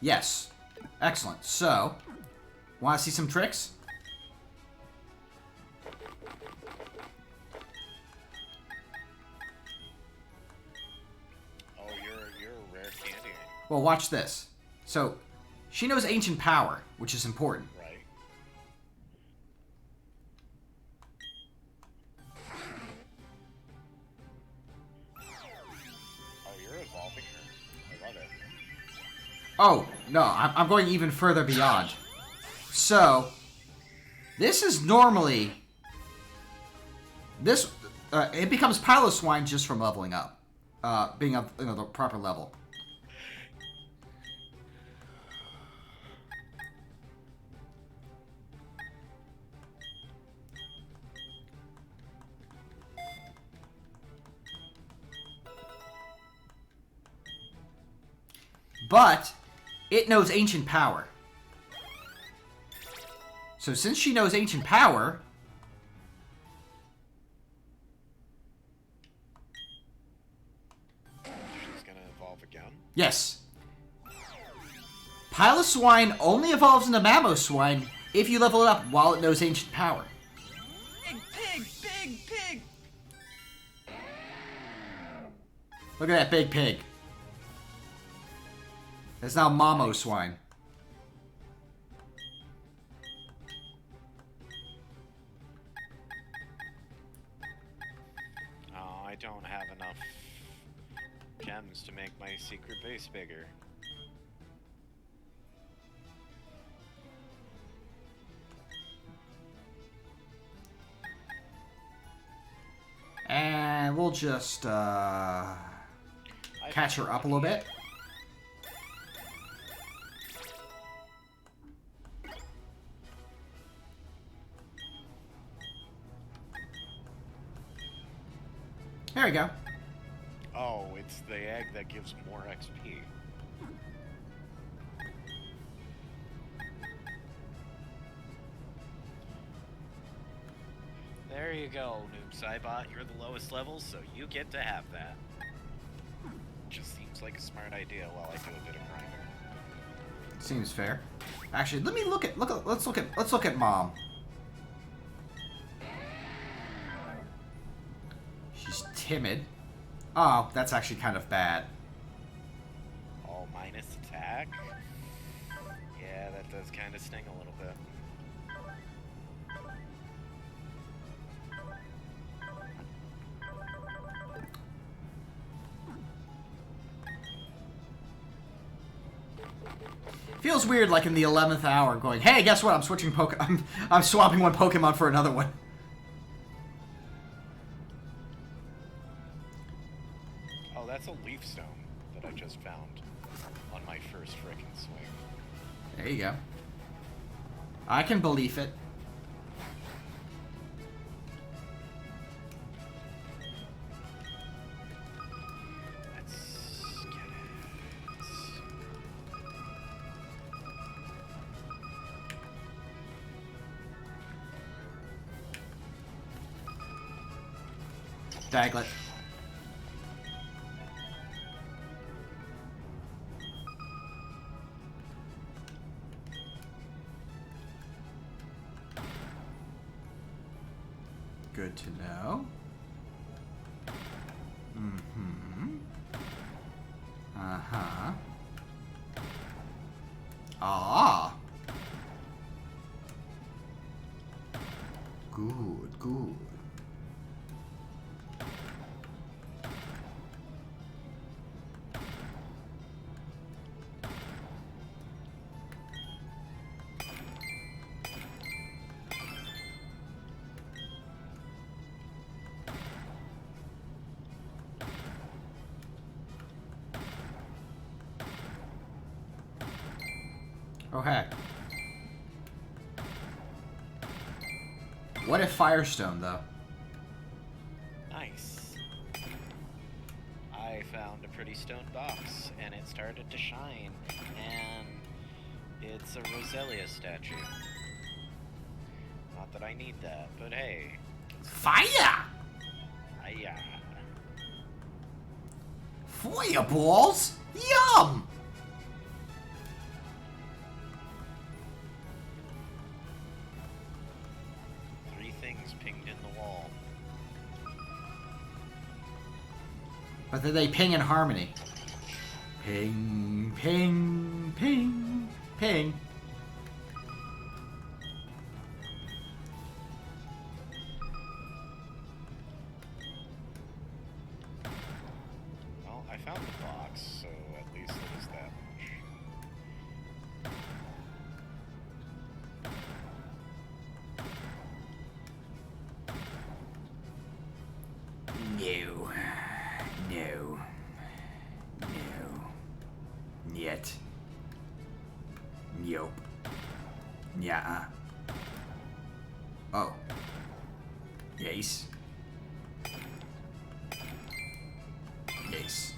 Yes. Excellent. So, want to see some tricks? Oh, you're a rare candy. Well, watch this. So, she knows ancient power, which is important. Right. Oh, you're evolving her. I love it. Oh, no, I'm going even further beyond. So, this is normally... This, it becomes Piloswine just from leveling up. Being of the proper level. But it knows ancient power. So since she knows ancient power, She's gonna evolve again. yes. Piloswine only evolves into Mamoswine if you level it up while it knows ancient power. Big pig, big pig. Look at that big pig. That's now Mamoswine. Oh, I don't have enough gems to make my secret base bigger. just catch her up a little bit. There we go. Oh, it's the egg that gives more XP. There you go, Noob Saibot. You're the lowest level, so you get to have that. Just seems like a smart idea while I do a bit of grinding. Seems fair. Actually, let me let's look at Mom. She's timid. Oh, that's actually kind of bad. All minus attack? Yeah, that does kind of sting a little bit. Feels weird, like in the 11th hour, going, "Hey, guess what? I'm switching I'm swapping one Pokemon for another one." Oh, that's a leaf stone that I just found on my first frickin' swing. There you go. I can believe it. Let's get it. Daglet. Good to know. Mm-hmm. Uh-huh. Ah. Good, good. Okay. What if Firestone, though? Nice. I found a pretty stone box, and it started to shine, and it's a Roselia statue. Not that I need that, but hey. Fire! Hiya. Fireballs? Yum! Three things pinged in the wall. But then they ping in harmony. Ping, ping, ping, ping. Well, I found the box, so at least it is that much. No. No. No. Yet. Nope. Yeah. Oh. Yes. Yes.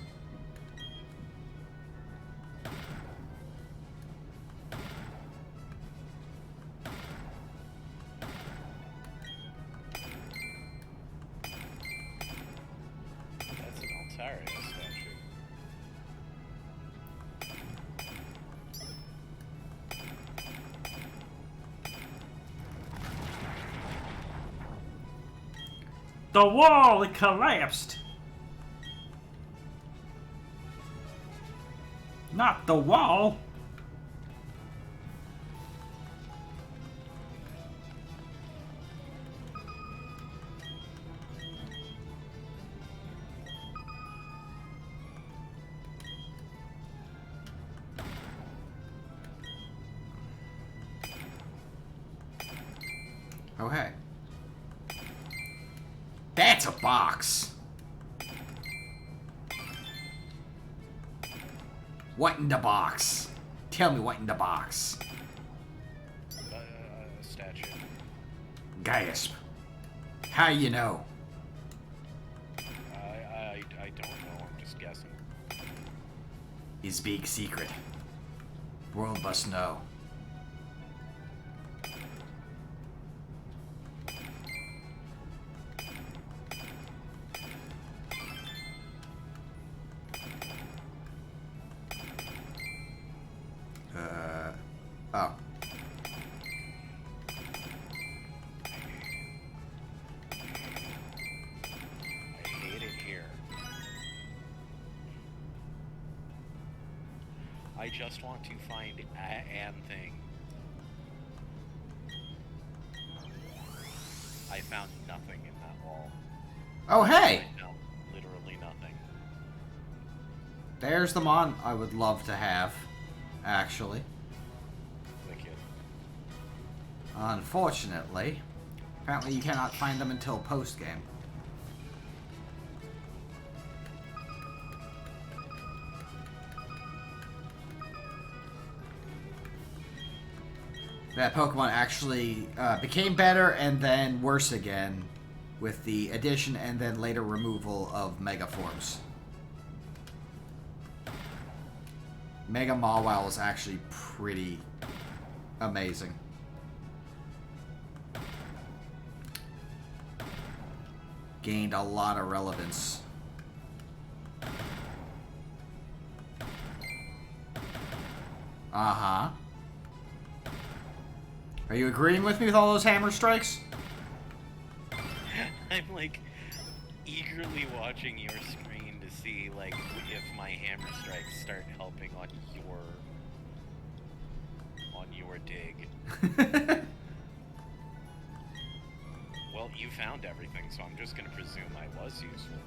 That's an Altaria statue. The wall, it collapsed. Not the wall. Okay. That's a box. What in the box? Tell me what in the box. Statue. Gasp. How you know? I don't know. I'm just guessing. His big secret. World must know. Oh. I hate it here. I just want to find an thing. I found nothing in that wall. Oh, hey! I found literally nothing. There's the mon I would love to have, actually. Wicked. Unfortunately, apparently you cannot find them until post-game. That Pokemon actually became better and then worse again with the addition and then later removal of Mega Forms. Mega Mawile is actually pretty amazing. Gained a lot of relevance. Uh-huh. Are you agreeing with me with all those hammer strikes? I'm like eagerly watching your screen to see like if my hammer strikes start helping on your dig. Well, you found everything, so I'm just gonna presume I was useful.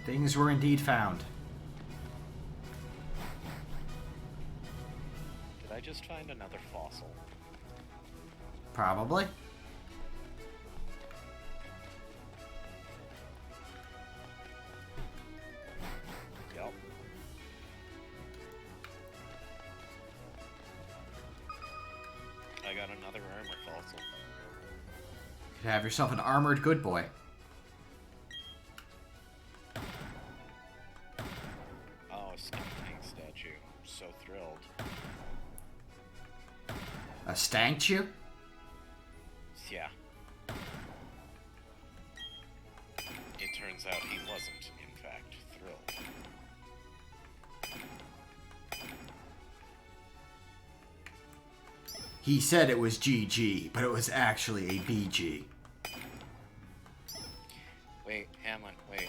Things were indeed found. Did I just find another fossil? Probably. Yep. I got another armor fossil. You could have yourself an armored good boy. Oh, Skunk Tank statue. So thrilled. A Stanchu? Yeah. It turns out he wasn't, in fact, thrilled. He said it was GG, but it was actually a BG. Wait, Hamlin, wait.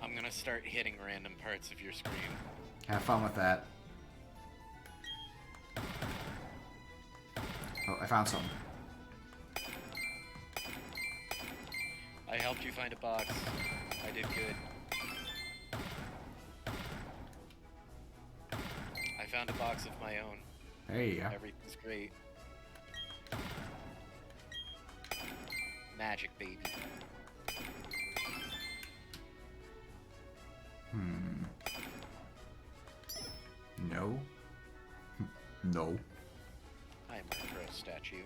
I'm gonna start hitting random parts of your screen. Have fun with that. Oh, I found something. I helped you find a box. I did good. I found a box of my own. There you go. Everything's great. Magic, baby. No. No. I'm a pro statue.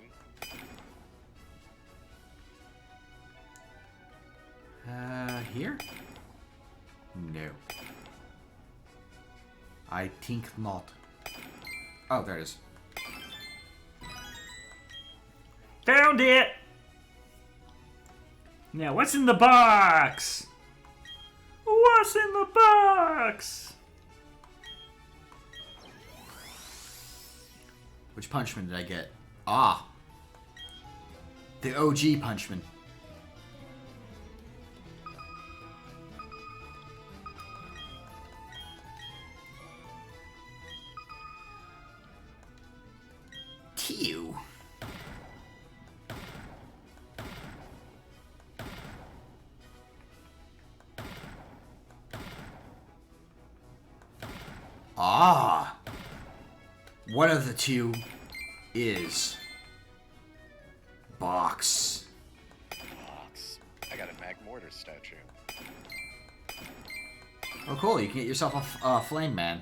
Here? No. I think not. Oh, there it is. Found it! Now, what's in the box? What's in the box? Which Punchman did I get? Ah! The OG Punchman. Tew. Ah! One of the two is box. Box. I got a Magmortar statue. Oh, cool. You can get yourself a flame man.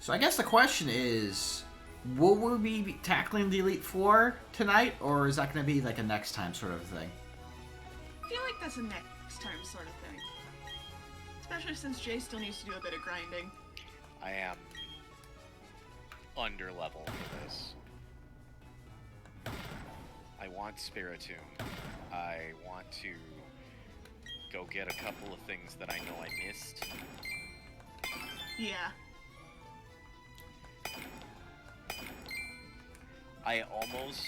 So I guess the question is, will we be tackling the Elite Four tonight, or is that going to be like a next time sort of thing? I feel like that's a next time sort of thing. Especially since Jay still needs to do a bit of grinding. I am under level for this. I want Spiritomb. I want to go get a couple of things that I know I missed. Yeah. I almost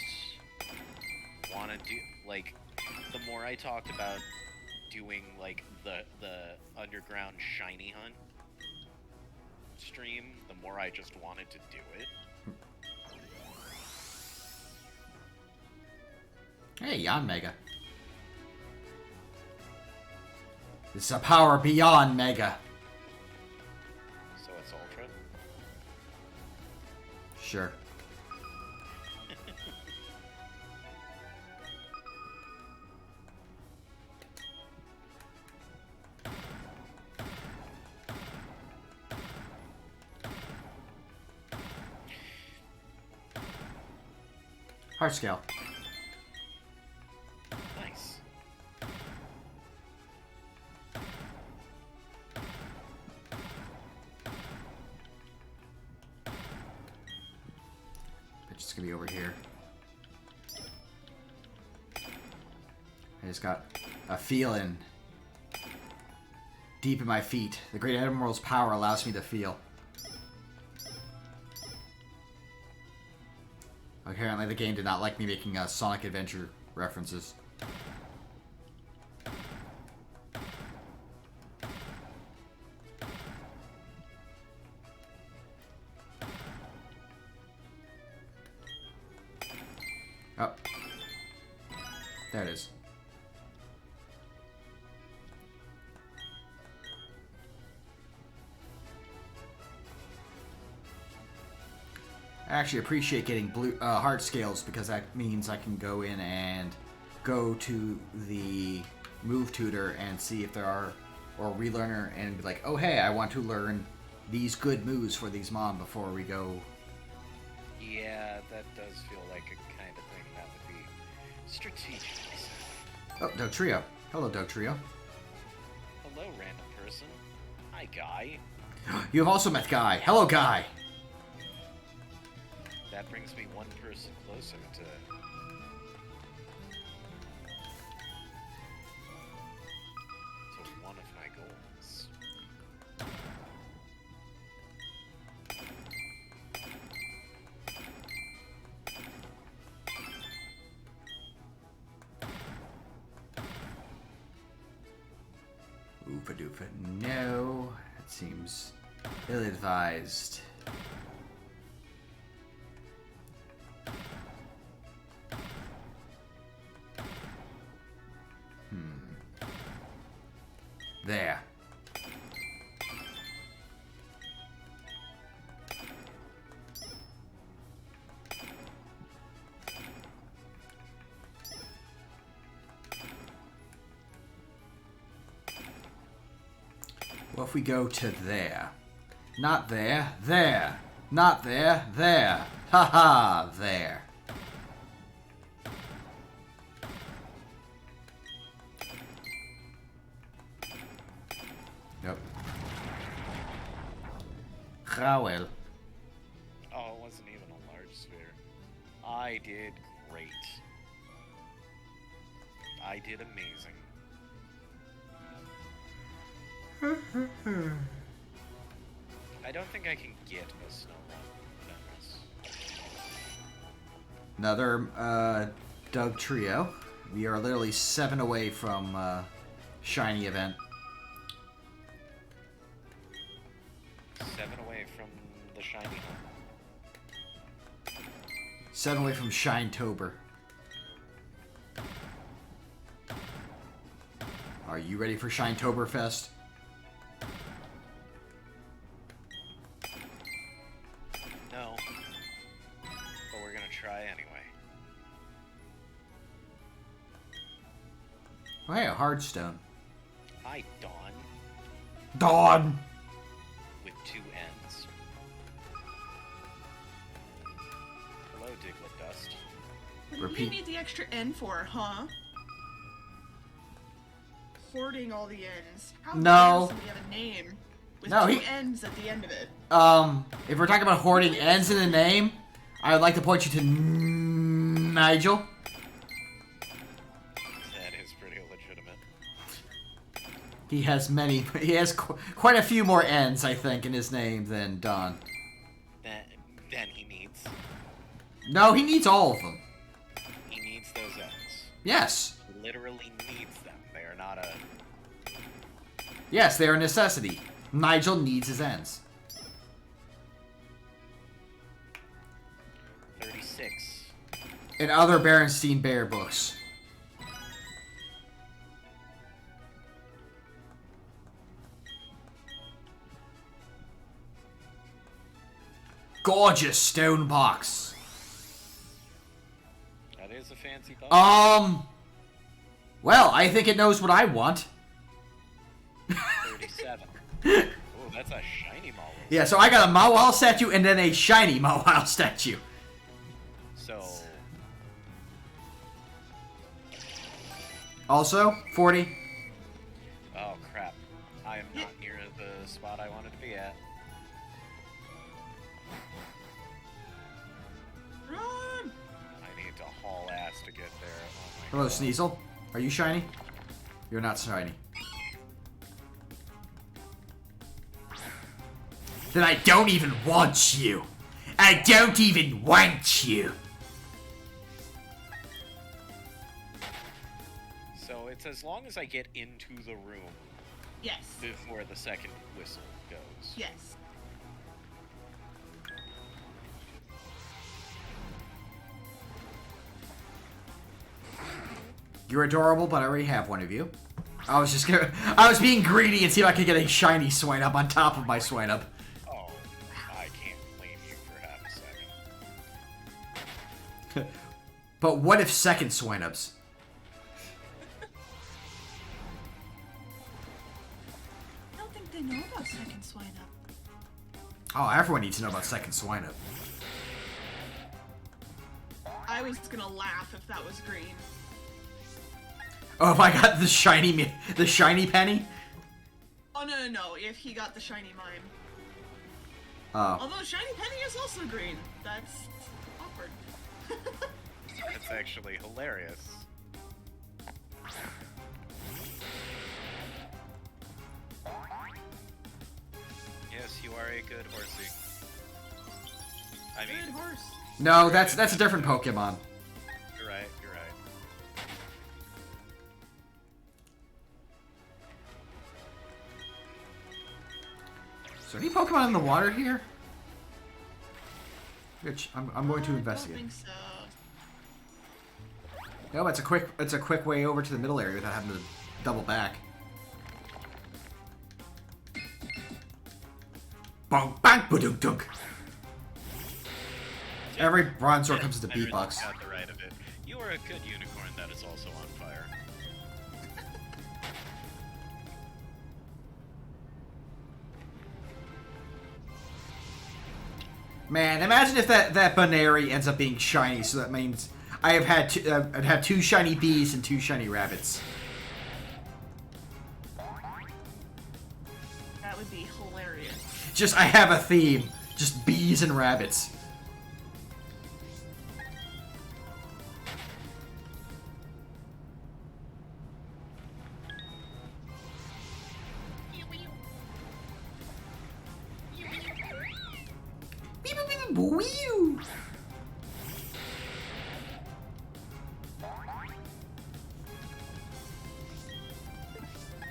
want to do, like, the more I talked about doing, like, the underground shiny hunt stream, the more I just wanted to do it. Hey, Yon Mega. This is a power beyond Mega. So it's Ultra? Sure. Heart scale. Nice. It's just gonna be over here. I just got a feeling deep in my feet. The Great Admiral's power allows me to feel. Apparently the game did not like me making Sonic Adventure references. Oh. There it is. I actually appreciate getting blue heart scales because that means I can go in and go to the move tutor and see if there are, or relearner, and be like, oh hey, I want to learn these good moves for these mom before we go. Yeah, that does feel like a kind of thing that would be strategic. Oh, Doug Trio. Hello, Doug Trio. Hello, random person. Hi, Guy. You have also met Guy. Hello, Guy. That brings me one person closer to one of my goals. Oofa doofa. No. That seems ill-advised. There. Well, if we go to there. Not there, there. Not there, there. Ha-ha, there. Yep. Gauwel. Oh, it wasn't even a large sphere. I did great. I did amazing. I don't think I can get a snowball. Another Doug Trio. We are literally 7 away from shiny event. 7 away from the shiny one. 7 away from Shinetober. Are you ready for Shinetoberfest? try anyway. Oh, hey, a hard stone. Hi, Dawn. Dawn! With 2 N's. Hello, Diglett Dust. What do Repeat. you need the extra N for, huh? Hoarding all the N's. How No. dare somebody have a name with No, 2 he- N's at the end of it? If we're talking about hoarding N's in the name, I would like to point you to Nigel. That is pretty legitimate. He has quite a few more N's, I think, in his name than Don. Then he needs. No, he needs all of them. He needs those N's. Yes. He literally needs them. They are not a. Yes, they are a necessity. Nigel needs his N's. 36. In other Berenstein Bear books. Gorgeous stone box. That is a fancy box. Well, I think it knows what I want. 37. Oh, that's a shiny Mawile. Yeah, so I got a Mawile statue and then a shiny Mawile statue. So, Also, 40. oh crap. I am not near the spot I wanted to be at. Run! I need to haul ass to get there. Oh my Hello, god. Sneasel. Are you shiny? You're not shiny. Then I don't even want you. I don't even want you. So it's as long as I get into the room Yes. before the second whistle goes. Yes. You're adorable, but I already have one of you. I was being greedy and see if I could get a shiny Swinub on top of my Swinub. Oh, I can't blame you for half a second. But what if second Swinubs? I don't think they know about second swine up. Oh, everyone needs to know about second Swinub. I was gonna laugh if that was green. Oh, if I got the shiny penny? Oh no, if he got the shiny mime. Oh. Although shiny penny is also green. That's awkward. That's actually hilarious. Yes, you are a good horsey. I Good mean, horse. No, that's a different Pokemon. you're right, you're right. Is there any Pokemon in the water here? I'm going to I investigate. don't think so. No, it's a quick way over to the middle area without having to double back. Bonk, bank, badunk, dunk. Every Bronzor comes with a I really beatbox. got the right of it. You are a good unicorn that is also on fire. Man, imagine if that Baneri ends up being shiny. So that means I'd have 2 shiny bees and 2 shiny rabbits. That would be hilarious. Just I have a theme. Just bees and rabbits.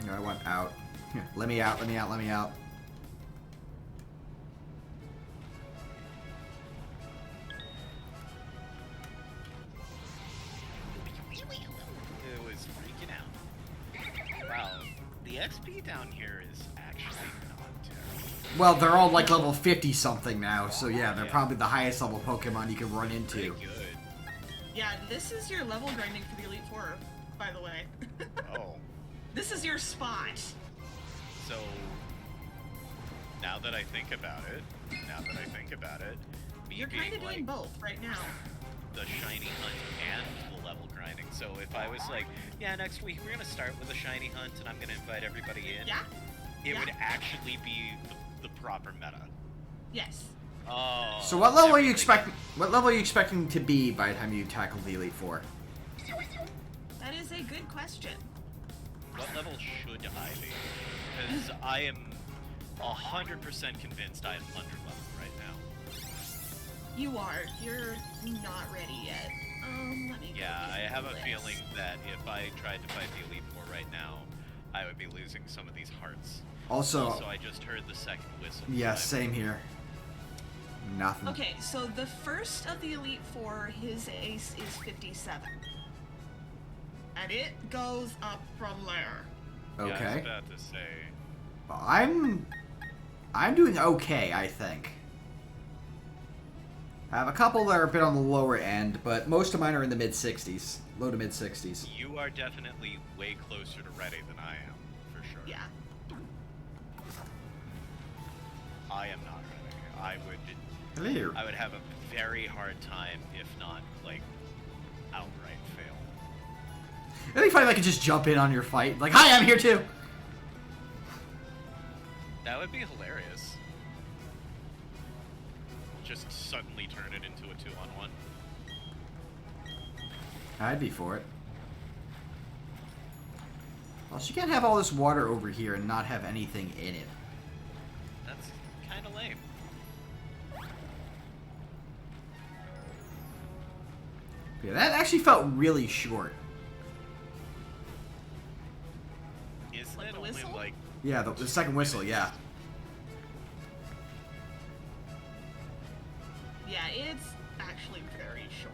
No, I want out. Here, let me out, let me out, let me out. It was freaking out. Wow, the XP down here is actually not terrible. Well, they're all like level 50 something now, so yeah, they're Yeah. probably the highest level Pokemon you can run Pretty into. good. Yeah, this is your level grinding for the Elite Four, by the way. Oh. This is your spot. So, now that I think about it, me You're being kind of doing like both right now. the shiny hunt and the level grinding. So if I was like, yeah, next week we're gonna start with a shiny hunt and I'm gonna invite everybody in, Yeah? it Yeah. would actually be the proper meta. Yes. Oh. So what level are you everything- expecting? What level are you expecting to be by the time you tackle the Elite Four? That is a good question. What level should I be? Because I am 100% convinced I am under level right now. You are. You're not ready yet. Let me. Yeah, go I get have the a list. feeling that if I tried to fight the Elite Four right now, I would be losing some of these hearts. Also, I just heard the second whistle. yeah, I'm- same here. Nothing. Okay, so the first of the Elite Four, his ace is 57. And it goes up from there. Yeah, I was Okay. about to say. I'm doing okay, I think. I have a couple that are a bit on the lower end, but most of mine are in the mid-60s. Low to mid-60s. You are definitely way closer to ready than I am, for sure. Yeah. I am not ready. Hello. I would have a very hard time, if not, like, outright fail. It'd be funny if I could just jump in on your fight. Like, hi, I'm here too! That would be hilarious. Just suddenly turn it into a 2-on-1. I'd be for it. Well, you can't have all this water over here and not have anything in it. That's kind of lame. Yeah, that actually felt really short. Isn't Like it the only whistle? like... Yeah, the second whistle, yeah. Yeah, it's actually very short.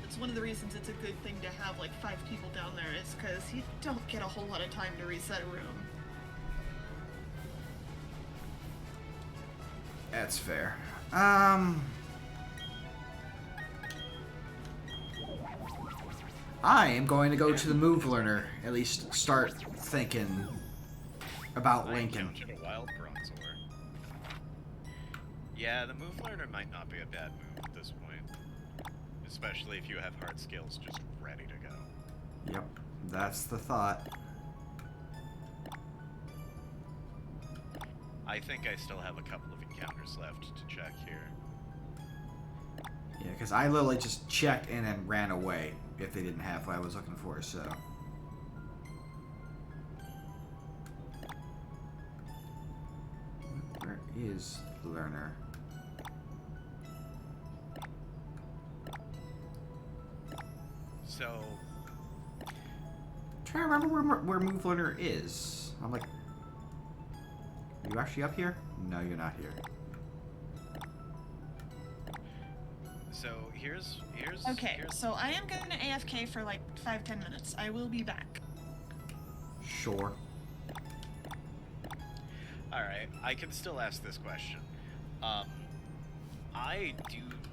It's one of the reasons it's a good thing to have like 5 people down there, is because you don't get a whole lot of time to reset a room. That's fair. I am going to go to the Move Learner. At least start thinking about I Lincoln. encountered a wild bronzor. Yeah, the move learner might not be a bad move at this point. Especially if you have hard skills just ready to go. Yep, that's the thought. I think I still have a couple of encounters left to check here. Yeah, because I literally just checked and then ran away if they didn't have what I was looking for, so. Where is Learner? So, I'm trying to remember where Move Learner is. I'm like, are you actually up here? No, you're not here. here's Okay, here's so I am going to AFK for like 5-10 minutes. I will be back. Sure. Alright, I can still ask this question. I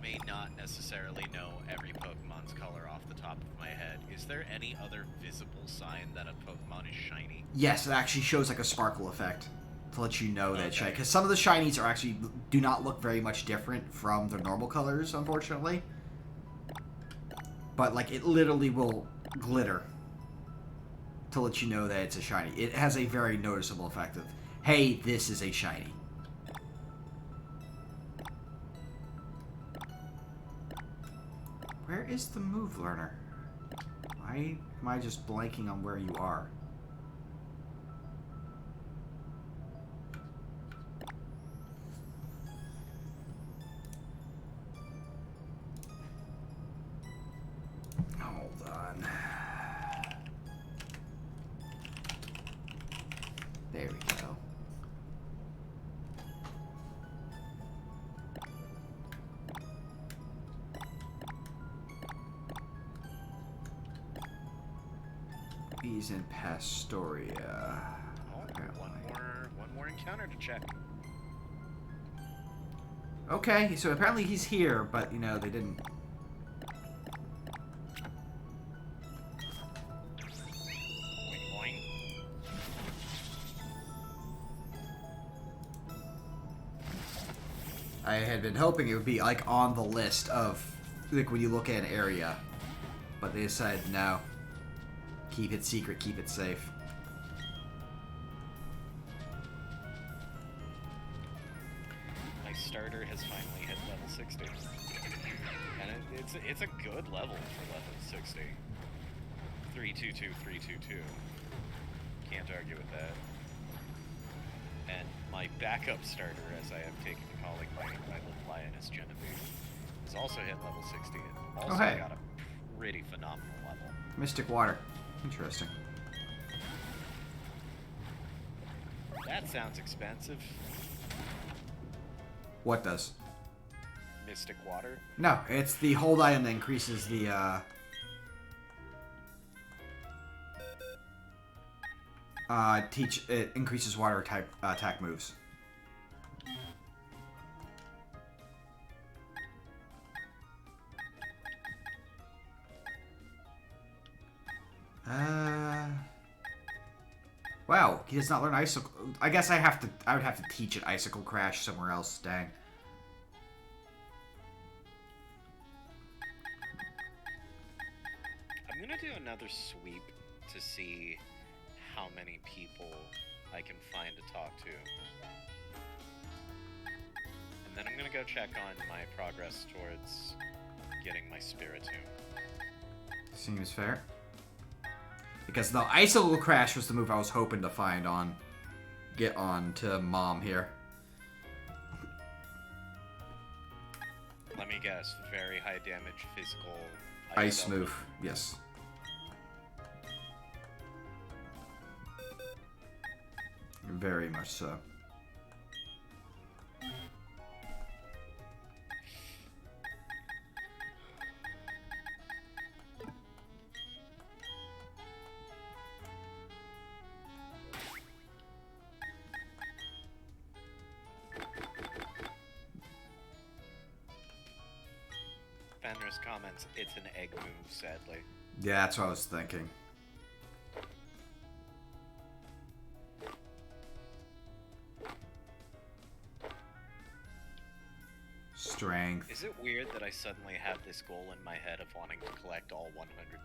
may not necessarily know every Pokemon's color off the top of my head. Is there any other visible sign that a Pokemon is shiny? Yes, it actually shows like a sparkle effect to let you know that it's shiny. Okay. Because some of the shinies are actually do not look very much different from their normal colors, unfortunately. But like it literally will glitter to let you know that it's a shiny. It has a very noticeable effect of, hey, this is a shiny. Where is the Move Learner? Why am I just blanking on where you are? Hold on. There we go. He's in Pastoria. Oh, one more encounter to check. Okay, so apparently he's here, but you know they didn't I had been hoping it would be like on the list of like when you look at an area, but they decided no. Keep it secret, keep it safe. My starter has finally hit level 60. And it's a good level for level 60. 322, 322. Can't argue with that. And my backup starter, as I have taken to calling my little lioness Genevieve, has also hit level 60 and also hey. got a pretty phenomenal level. Mystic water. Interesting. That sounds expensive. What does? Mystic water. No, it's the hold item that increases the it increases water type attack moves. Wow, he does not learn icicle. I guess I would have to teach it icicle crash somewhere else. Dang. I'm gonna do another sweep to see how many people I can find to talk to. And then I'm gonna go check on my progress towards getting my Spiritomb. Seems fair. Because the icicle crash was the move I was hoping to find on. Get on to Mom here. Let me guess, very high damage physical Ice move, yes. Very much so. Fenris comments, it's an egg move, sadly. Yeah, that's what I was thinking. Strength. Is it weird that I suddenly have this goal in my head of wanting to collect all 100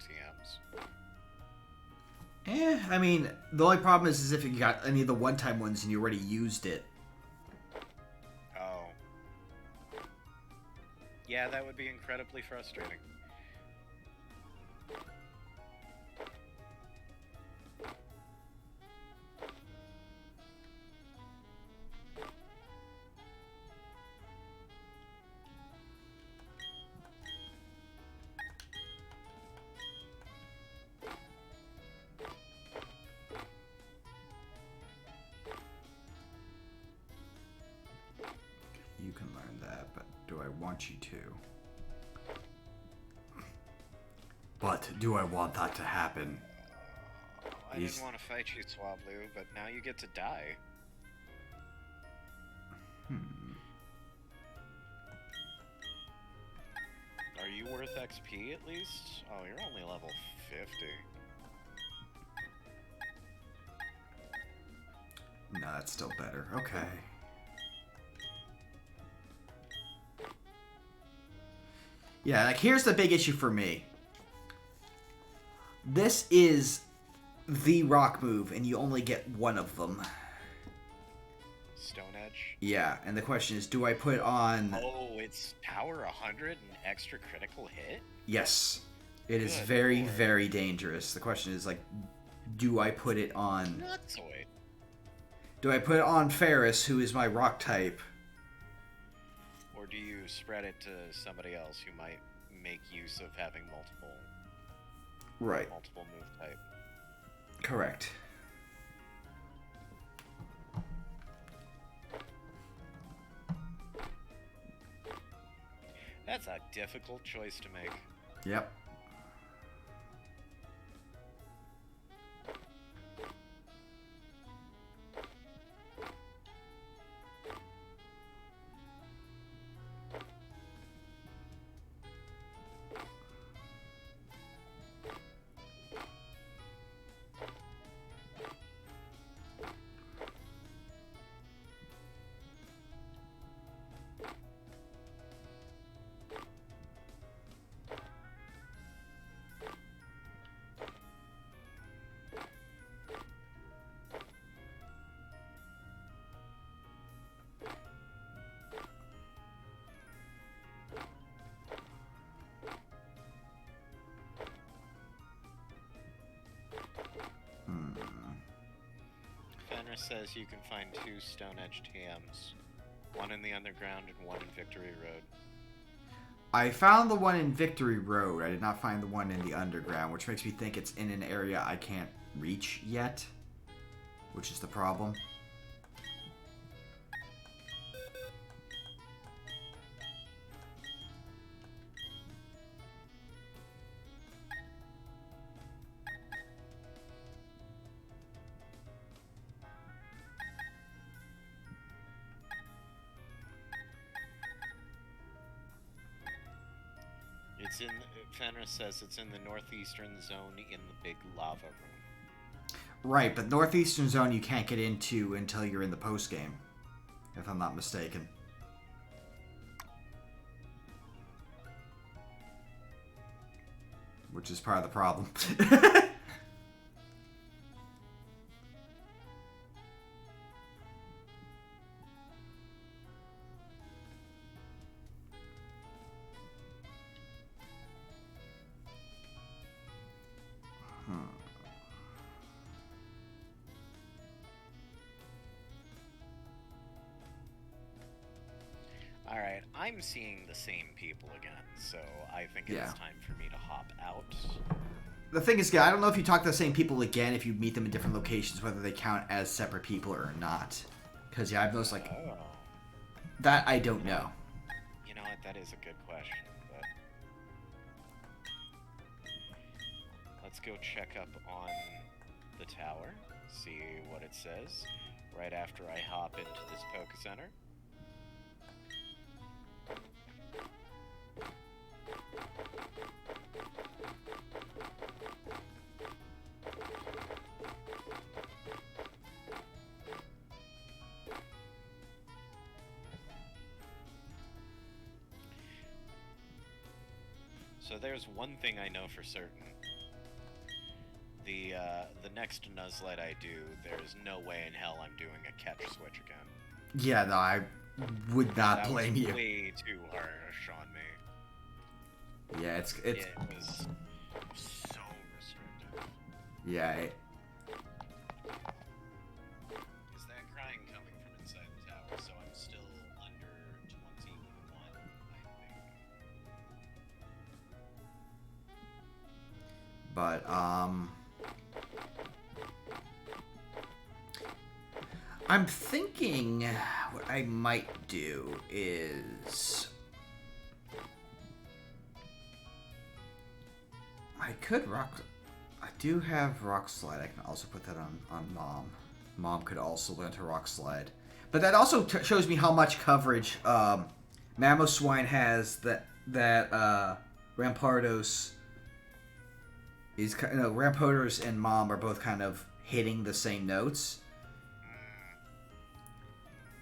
TMs? I mean, the only problem is if you got any of the one-time ones and you already used it. Oh. Yeah, that would be incredibly frustrating. You can learn that, but do I want you to? But do I want that to happen? I didn't want to fight you, Swablu, but now you get to die. Are you worth XP at least? Oh, you're only level 50. No, that's still better. Okay. Yeah, like here's the big issue for me. This is the rock move, and you only get one of them. Stone Edge? Yeah, and the question is, do I put on... Oh, it's power 100 and extra critical hit? Yes. It is Good very, lord. very dangerous. The question is, like, do I put it on... Nutsoid. Do I put it on Ferris, who is my rock type? Or do you spread it to somebody else who might make use of having multiple Right. move type? Correct. That's a difficult choice to make. Yep. Fenris says you can find 2 stone-edged hams. One in the underground and one in Victory Road. I found the one in Victory Road. I did not find the one in the underground, which makes me think it's in an area I can't reach yet, which is the problem. It's in. Fenris says it's in the northeastern zone in the big lava room. Right, but northeastern zone you can't get into until you're in the post game, if I'm not mistaken. Which is part of the problem. Alright, I'm seeing the same people again, so I think Yeah. it's time for me to hop out. The thing is, I don't know if you talk to the same people again, if you meet them in different locations, whether they count as separate people or not. Because, yeah, I've noticed, like, Oh. that I don't know. You know what, that is a good question, but... Let's go check up on the tower, see what it says, right after I hop into this Poke Center. So there's one thing I know for certain. The next Nuzlite I do, there's no way in hell I'm doing a catch switch again. Yeah, no, I would not That blame was you. way too harsh on me. Yeah, it's It was so restrictive. yeah. Is that crying coming from inside the tower? So I'm still under 21, I think. But I'm thinking what I might do is I could rock. I do have rock slide. I can also put that on mom. Mom could also learn to rock slide, but that also shows me how much coverage Mamoswine has. That Rampardos is Rampardos and Mom are both kind of hitting the same notes.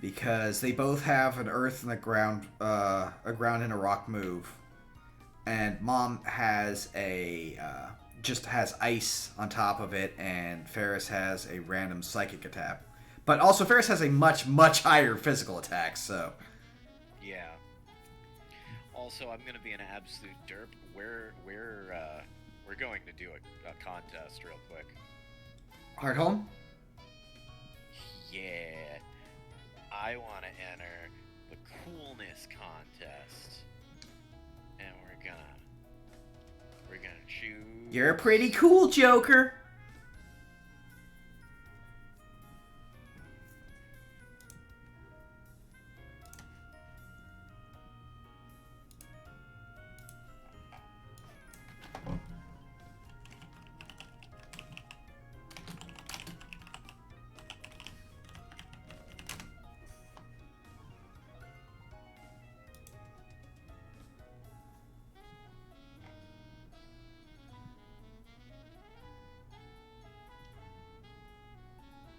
Because they both have an earth and a ground and a rock move, and Mom has just has ice on top of it, and Ferris has a random psychic attack. But also Ferris has a much higher physical attack. So Yeah. Also, I'm gonna be an absolute derp. We're going to do a contest real quick. Hard home. Yeah. I want to enter the coolness contest, and we're gonna choose. You're pretty cool, Joker.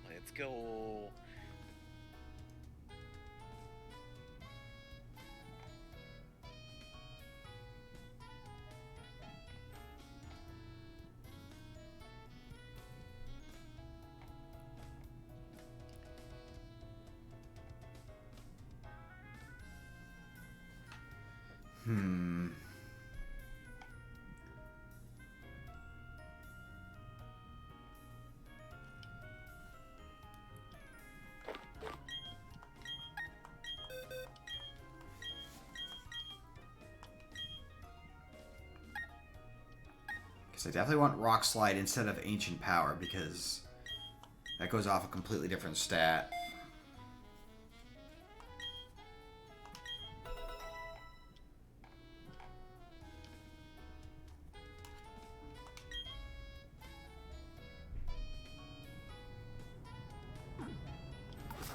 Let's go. Because I definitely want Rock Slide instead of Ancient Power, because that goes off a completely different stat.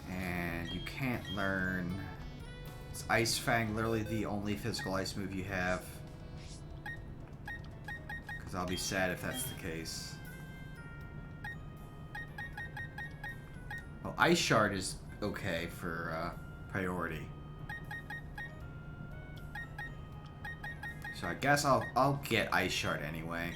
And you can't learn... Is Ice Fang literally the only physical ice move you have? Because I'll be sad if that's the case. Well, Ice Shard is okay for priority. So I guess I'll get Ice Shard anyway.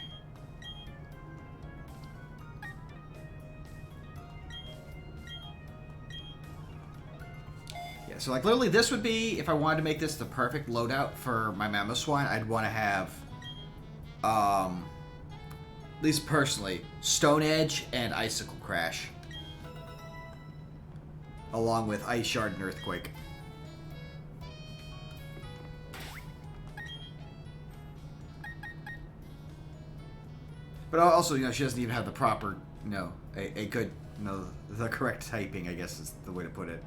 Yeah, so like literally this would be, if I wanted to make this the perfect loadout for my Mamoswine, I'd want to have, at least personally, Stone Edge and Icicle Crash. Along with Ice Shard and Earthquake. But also, she doesn't even have the proper, a good, the correct typing, I guess is the way to put it.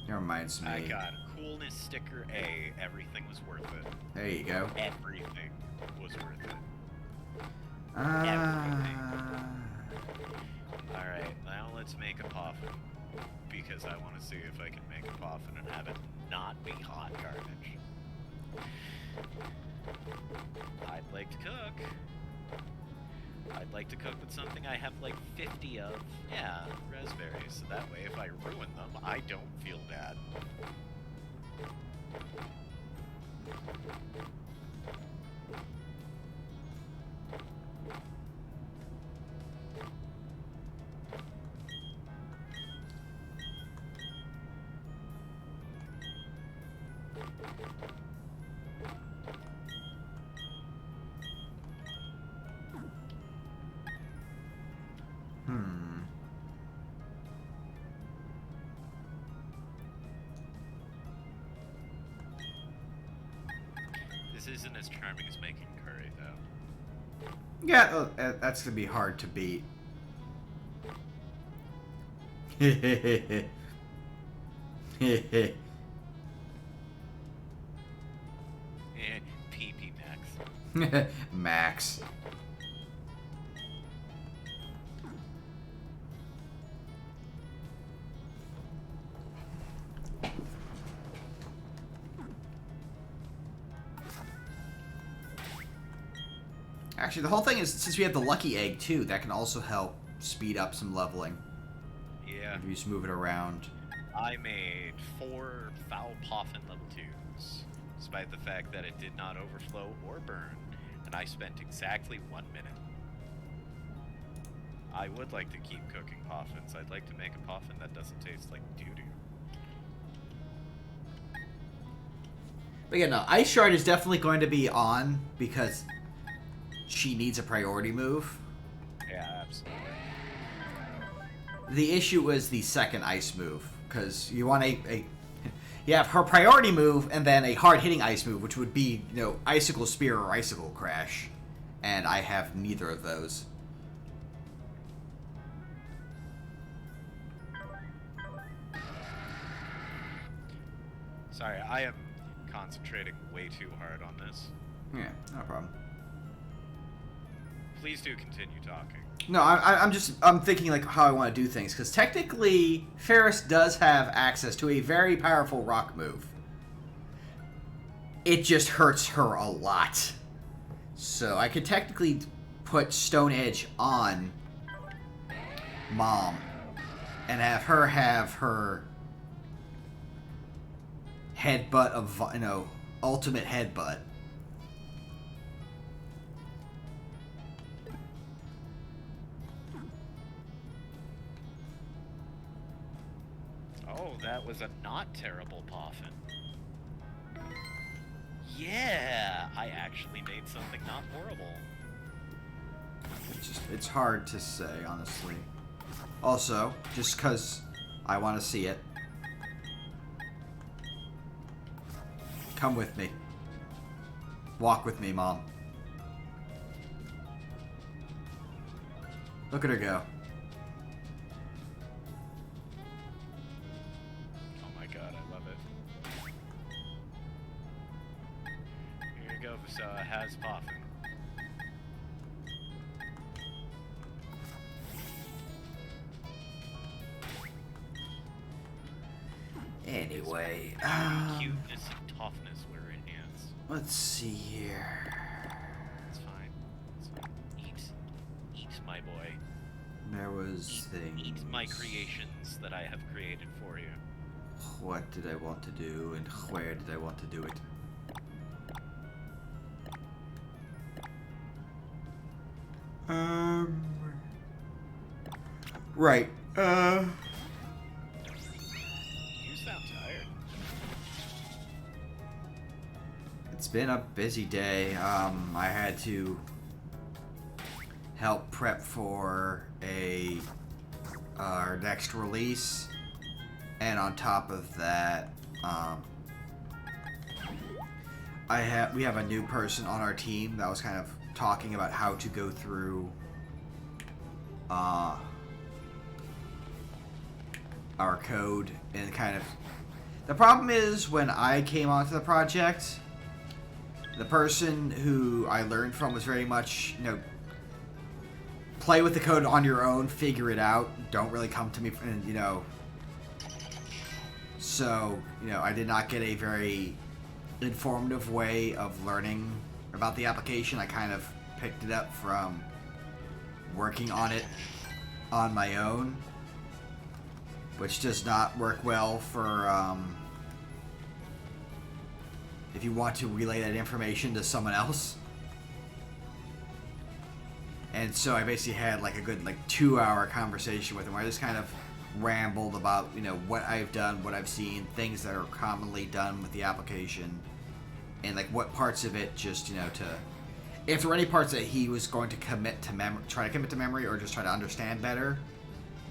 That reminds me. I got coolness sticker A. Everything was worth it. There you go. Everything was worth it. Alright, now let's make a Poffin. Because I want to see if I can make a Poffin and have it not be hot garbage. I'd like to cook. I'd like to cook with something I have like 50 of. Yeah, raspberries. So that way if I ruin them, I don't feel bad. This isn't as charming as making curry, though. Yeah, that's gonna be hard to beat. PP Max. Max. Actually, the whole thing is, since we have the Lucky Egg, too, that can also help speed up some leveling. Yeah. If you just move it around. I made 4 Foul Poffin level 2s, despite the fact that it did not overflow or burn, and I spent exactly 1 minute. I would like to keep cooking Poffins. I'd like to make a Poffin that doesn't taste like doo-doo. But yeah, no, Ice Shard is definitely going to be on, because she needs a priority move. Yeah, absolutely. The issue was the second ice move, because you want you have her priority move and then a hard-hitting ice move, which would be, Icicle Spear or Icicle Crash, and I have neither of those. Sorry, I am concentrating way too hard on this. Yeah, no problem. Please do continue talking. No, I'm thinking like how I want to do things, because technically Ferris does have access to a very powerful rock move. It just hurts her a lot. So I could technically put Stone Edge on Mom and have her headbutt of, ultimate headbutt. Oh, that was a not terrible Poffin. Yeah, I actually made something not horrible. It's hard to say, honestly. Also, just because I want to see it. Come with me. Walk with me, Mom. Look at her go. Oh my god, I love it. Here you go, Vasella. Has Poffin. Anyway, Cuteness and toughness were enhanced. let's see here. It's fine. It's fine. Eat, my boy. There was things. Eat my creations that I have created for you. What did I want to do, and where did I want to do it? Right. You sound tired. It's been a busy day. I had to help prep for our next release, and on top of that, we have a new person on our team that was kind of talking about how to go through our code, and kind of the problem is when I came onto the project, the person who I learned from was very much, play with the code on your own, figure it out, don't really come to me, and so, I did not get a very informative way of learning about the application. I kind of picked it up from working on it on my own, which does not work well for if you want to relay that information to someone else. And so I basically had like a good 2-hour conversation with him where I just kind of rambled about what I've done, what I've seen, things that are commonly done with the application, and what parts of it just to if there were any parts that he was going to try to commit to memory or just try to understand better,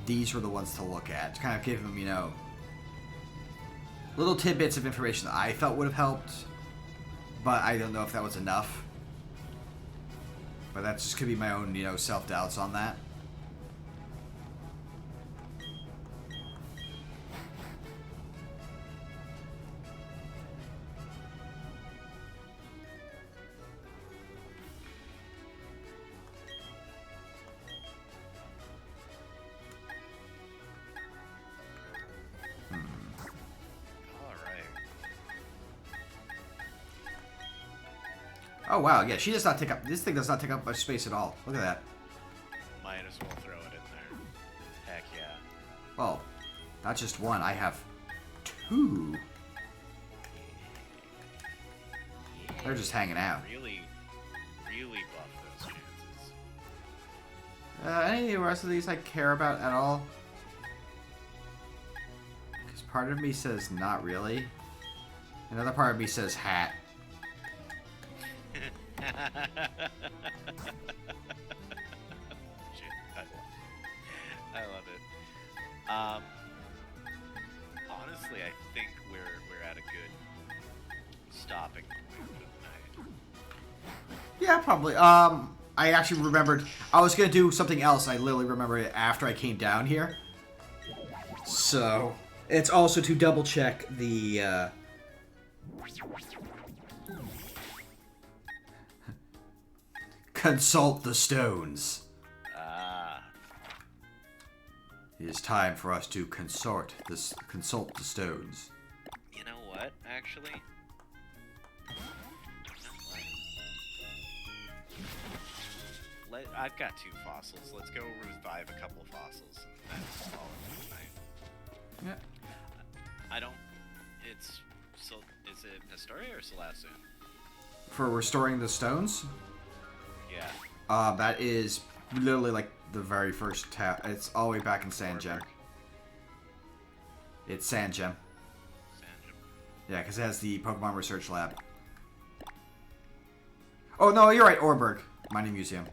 these were the ones to look at to kind of give him little tidbits of information that I felt would have helped, but I don't know if that was enough. But that just could be my own self-doubts on that. Oh wow, yeah, she does not take up. This thing does not take up much space at all. Look at that. Might as well throw it in there. Heck yeah. Well, not just one. I have 2. They're just hanging out. Really buff those chances. Any of the rest of these I care about at all? Because part of me says not really. Another part of me says hat. Shit, I love it. Honestly, I think we're at a good stopping point for the night. Yeah, probably. I actually remembered I was gonna do something else. I literally remembered it after I came down here. So it's also to double check the. Consult the stones. It is time for us to consult the stones. You know what, actually? I've got 2 fossils. Let's go revive a couple of fossils and then call it for the night. Yeah. I don't... Is it Nestoria or Selasun? For restoring the stones? Yeah. That is literally the very first tab. It's all the way back in Sand Gem. It's Sand Gem. Yeah, because it has the Pokemon Research Lab. Oh, no, you're right, Orberg. Mining Museum.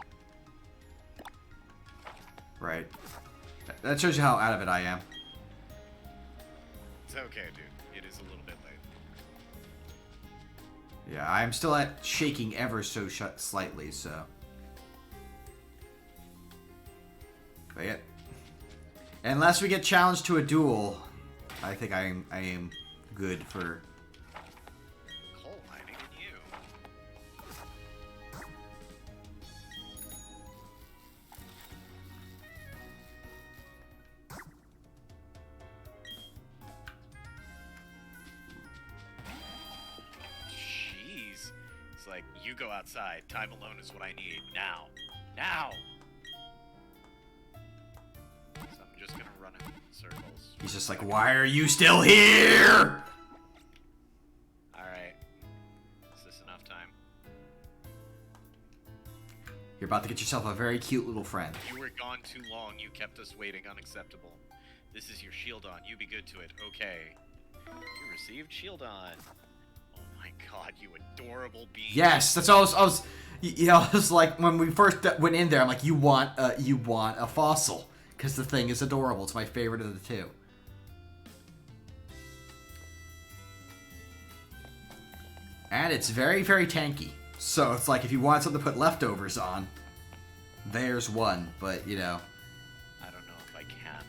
Right. That shows you how out of it I am. It's okay, dude. It is a little bit late. Yeah, I'm still at shaking ever so slightly, so. But yeah. Unless we get challenged to a duel, I think I am good for. Coal mining and you. Jeez. It's like, you go outside. Time alone is what I need. Now. Now! So I'm just gonna run in circles. He's just like, why are you still here? Alright. Is this enough time? You're about to get yourself a very cute little friend. You were gone too long. You kept us waiting. Unacceptable. This is your shield on. You be good to it. Okay. You received shield on. Oh my god, you adorable being. Yes, that's all I was you know, it was like when we first went in there, I'm like, you want a fossil. Because the thing is adorable. It's my favorite of the two. And it's very, very tanky. So it's like if you want something to put leftovers on, there's one. But, you know. I don't know if I can.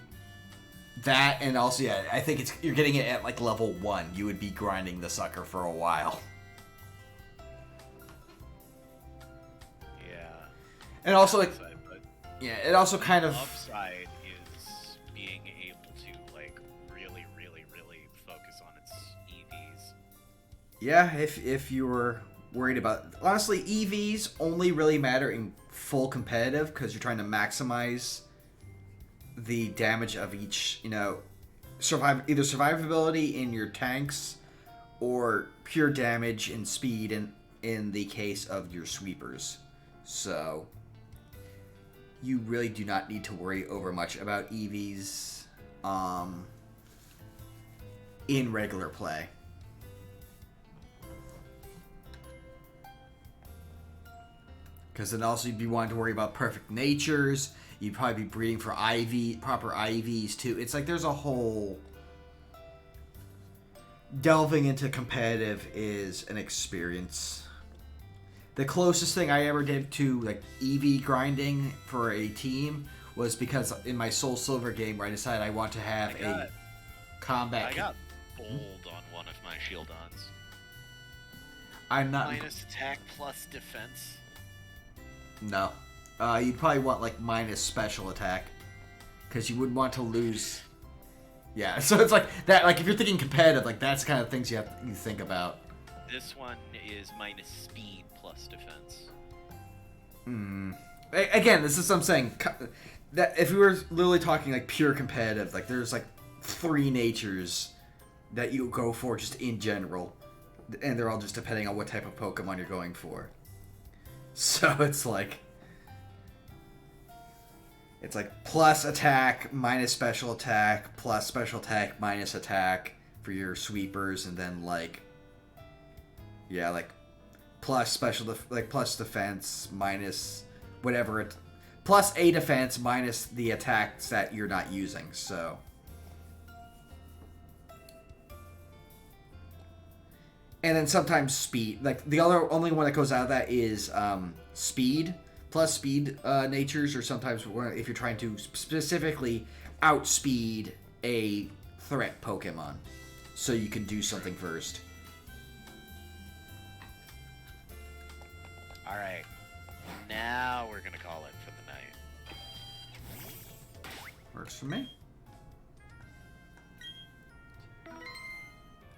That and also, yeah, I think you're getting it at like level 1. You would be grinding the sucker for a while. Yeah. And also, like, Upside, but yeah, it also kind of... upside is being able to, like, really, really, really focus on its EVs. Yeah, if you were worried about... Honestly, EVs only really matter in full competitive because you're trying to maximize the damage of each, you know, either survivability in your tanks or pure damage and speed in the case of your sweepers. So you really do not need to worry over much about EVs in regular play. Because then also you'd be wanting to worry about perfect natures. You'd probably be breeding for proper IVs too. It's like there's a whole... Delving into competitive is an experience. The closest thing I ever did to like EV grinding for a team was because in my Soul Silver game where I decided I want to have a combat... I got bold on one of my shield ons. I'm not... Minus attack plus defense. No. You'd probably want like minus special attack. Because you wouldn't want to lose... Yeah, so it's like that. Like if you're thinking competitive, like that's the kind of things you think about. This one is minus speed plus defense. Again, this is what I'm saying. That if we were literally talking like pure competitive, like there's like 3 natures that you go for just in general, and they're all just depending on what type of Pokemon you're going for. So it's like plus attack, minus special attack, plus special attack, minus attack for your sweepers, and then like, yeah, like plus plus defense, minus whatever plus a defense, minus the attacks that you're not using, so. And then sometimes speed. Like the only one that goes out of that is speed. Plus speed natures, or sometimes if you're trying to specifically outspeed a threat Pokemon. So you can do something first. Alright. Now we're gonna call it for the night. Works for me.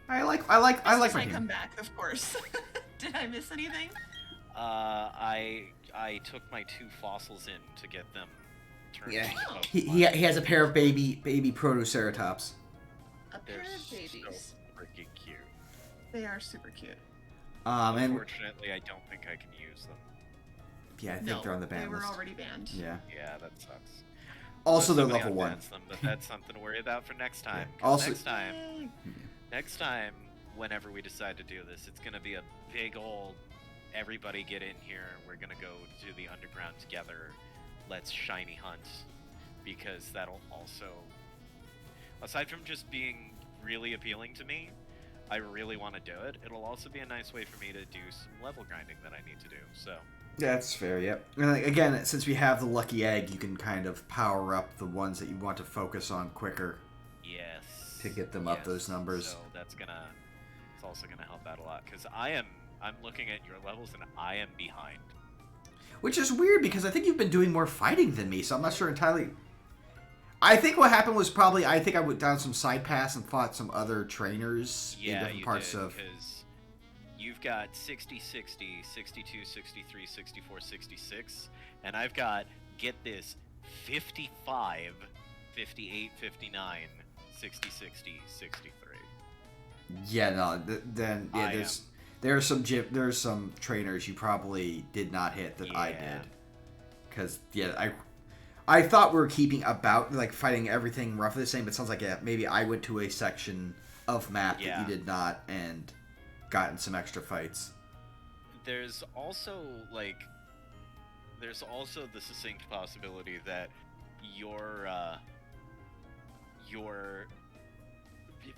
I like my I team. come back, of course. Did I miss anything? I took my 2 fossils in to get them turned Yeah, into Pokemon. he has a pair of baby Protoceratops. A pair They're of babies. so freaking cute. They are super cute. And Unfortunately, I don't think I can use them. yeah, I think No, they're on the ban they were list. already banned. Yeah. Yeah, that sucks. Also, they're Somebody level 1. unbans them, but that's something to worry about for next time. Yeah. 'Cause Also- next time, whenever we decide to do this, it's gonna be a big old. Everybody get in here. We're gonna go to the underground together. Let's shiny hunt, because that'll also, aside from just being really appealing to me. I really want to do it. It'll also be a nice way for me to do some level grinding that I need to do. So. That's fair, yep. And like, again, since we have the lucky egg, you can kind of power up the ones that you want to focus on quicker. Yes. To get them up those numbers. So it's also gonna help out a lot because I'm looking at your levels and I am behind. Which is weird because I think you've been doing more fighting than me, so I'm not sure entirely. I think what happened was probably I went down some side paths and fought some other trainers in different parts of. Because you've got 60, 60, 62, 63, 64, 66, and I've got, get this, 55, 58, 59, 60, 60, 63. Yeah, no, then yeah, there's some trainers you probably did not hit that I did, because I thought we were keeping about like fighting everything roughly the same, but it sounds like maybe I went to a section of map that you did not and gotten some extra fights. There's also the succinct possibility that your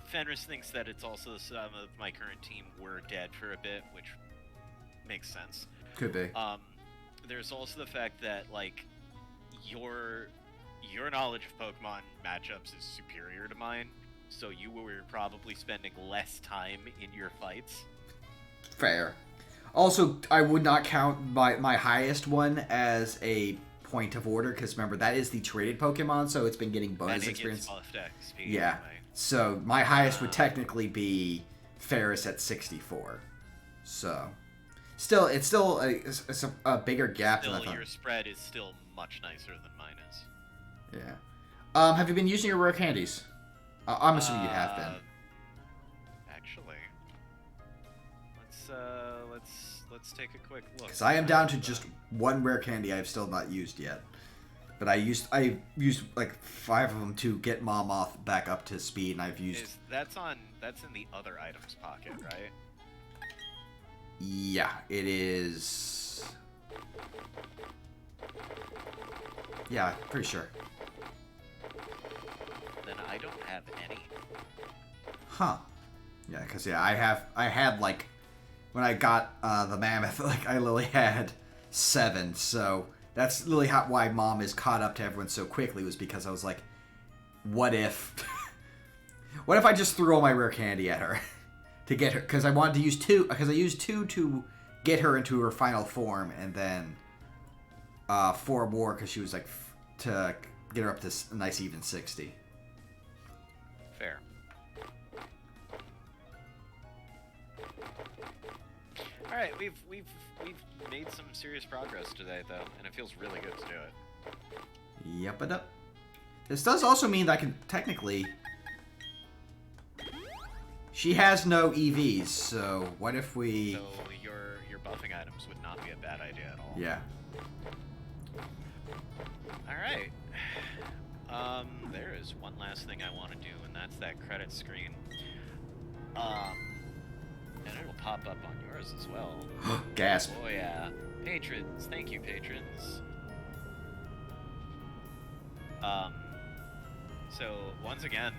Fenris thinks that it's also some of my current team were dead for a bit, which makes sense. Could be. There's also the fact that like your knowledge of Pokemon matchups is superior to mine, so you were probably spending less time in your fights. Fair. Also, I would not count my highest one as a point of order, because remember, that is the traded Pokemon, so it's been getting bonus experience. Yeah. Anyway. So my highest would technically be Ferris at 64. So, it's still a bigger gap than I thought. Your spread is still much nicer than mine is. Yeah. Have you been using your rare candies? I'm assuming you have been. Actually, let's take a quick look. Because I am down to just one rare candy I've still not used yet. But I used like 5 of them to get Momoth back up to speed, and I've used. That's in the other items pocket, right? Yeah, it is. Yeah, pretty sure. Then I don't have any. Huh. Yeah, because I had like when I got the mammoth, like I literally had 7, so. That's literally why Mom is caught up to everyone so quickly, was because I was like, what if I just threw all my rare candy at her to get her, because I wanted to use 2, because I used 2 to get her into her final form, and then 4 more because she was like to get her up to a nice even 60. Fair. All right, we've made some serious progress today, though, and it feels really good to do it. Yep, it up. This does also mean that I can technically. She has no EVs, so what if we? So your buffing items would not be a bad idea at all. Yeah. All right. There is one last thing I want to do, and that's that credit screen. And it'll pop up on yours as well. Gasp. Oh yeah. Patrons, thank you, patrons. So once again,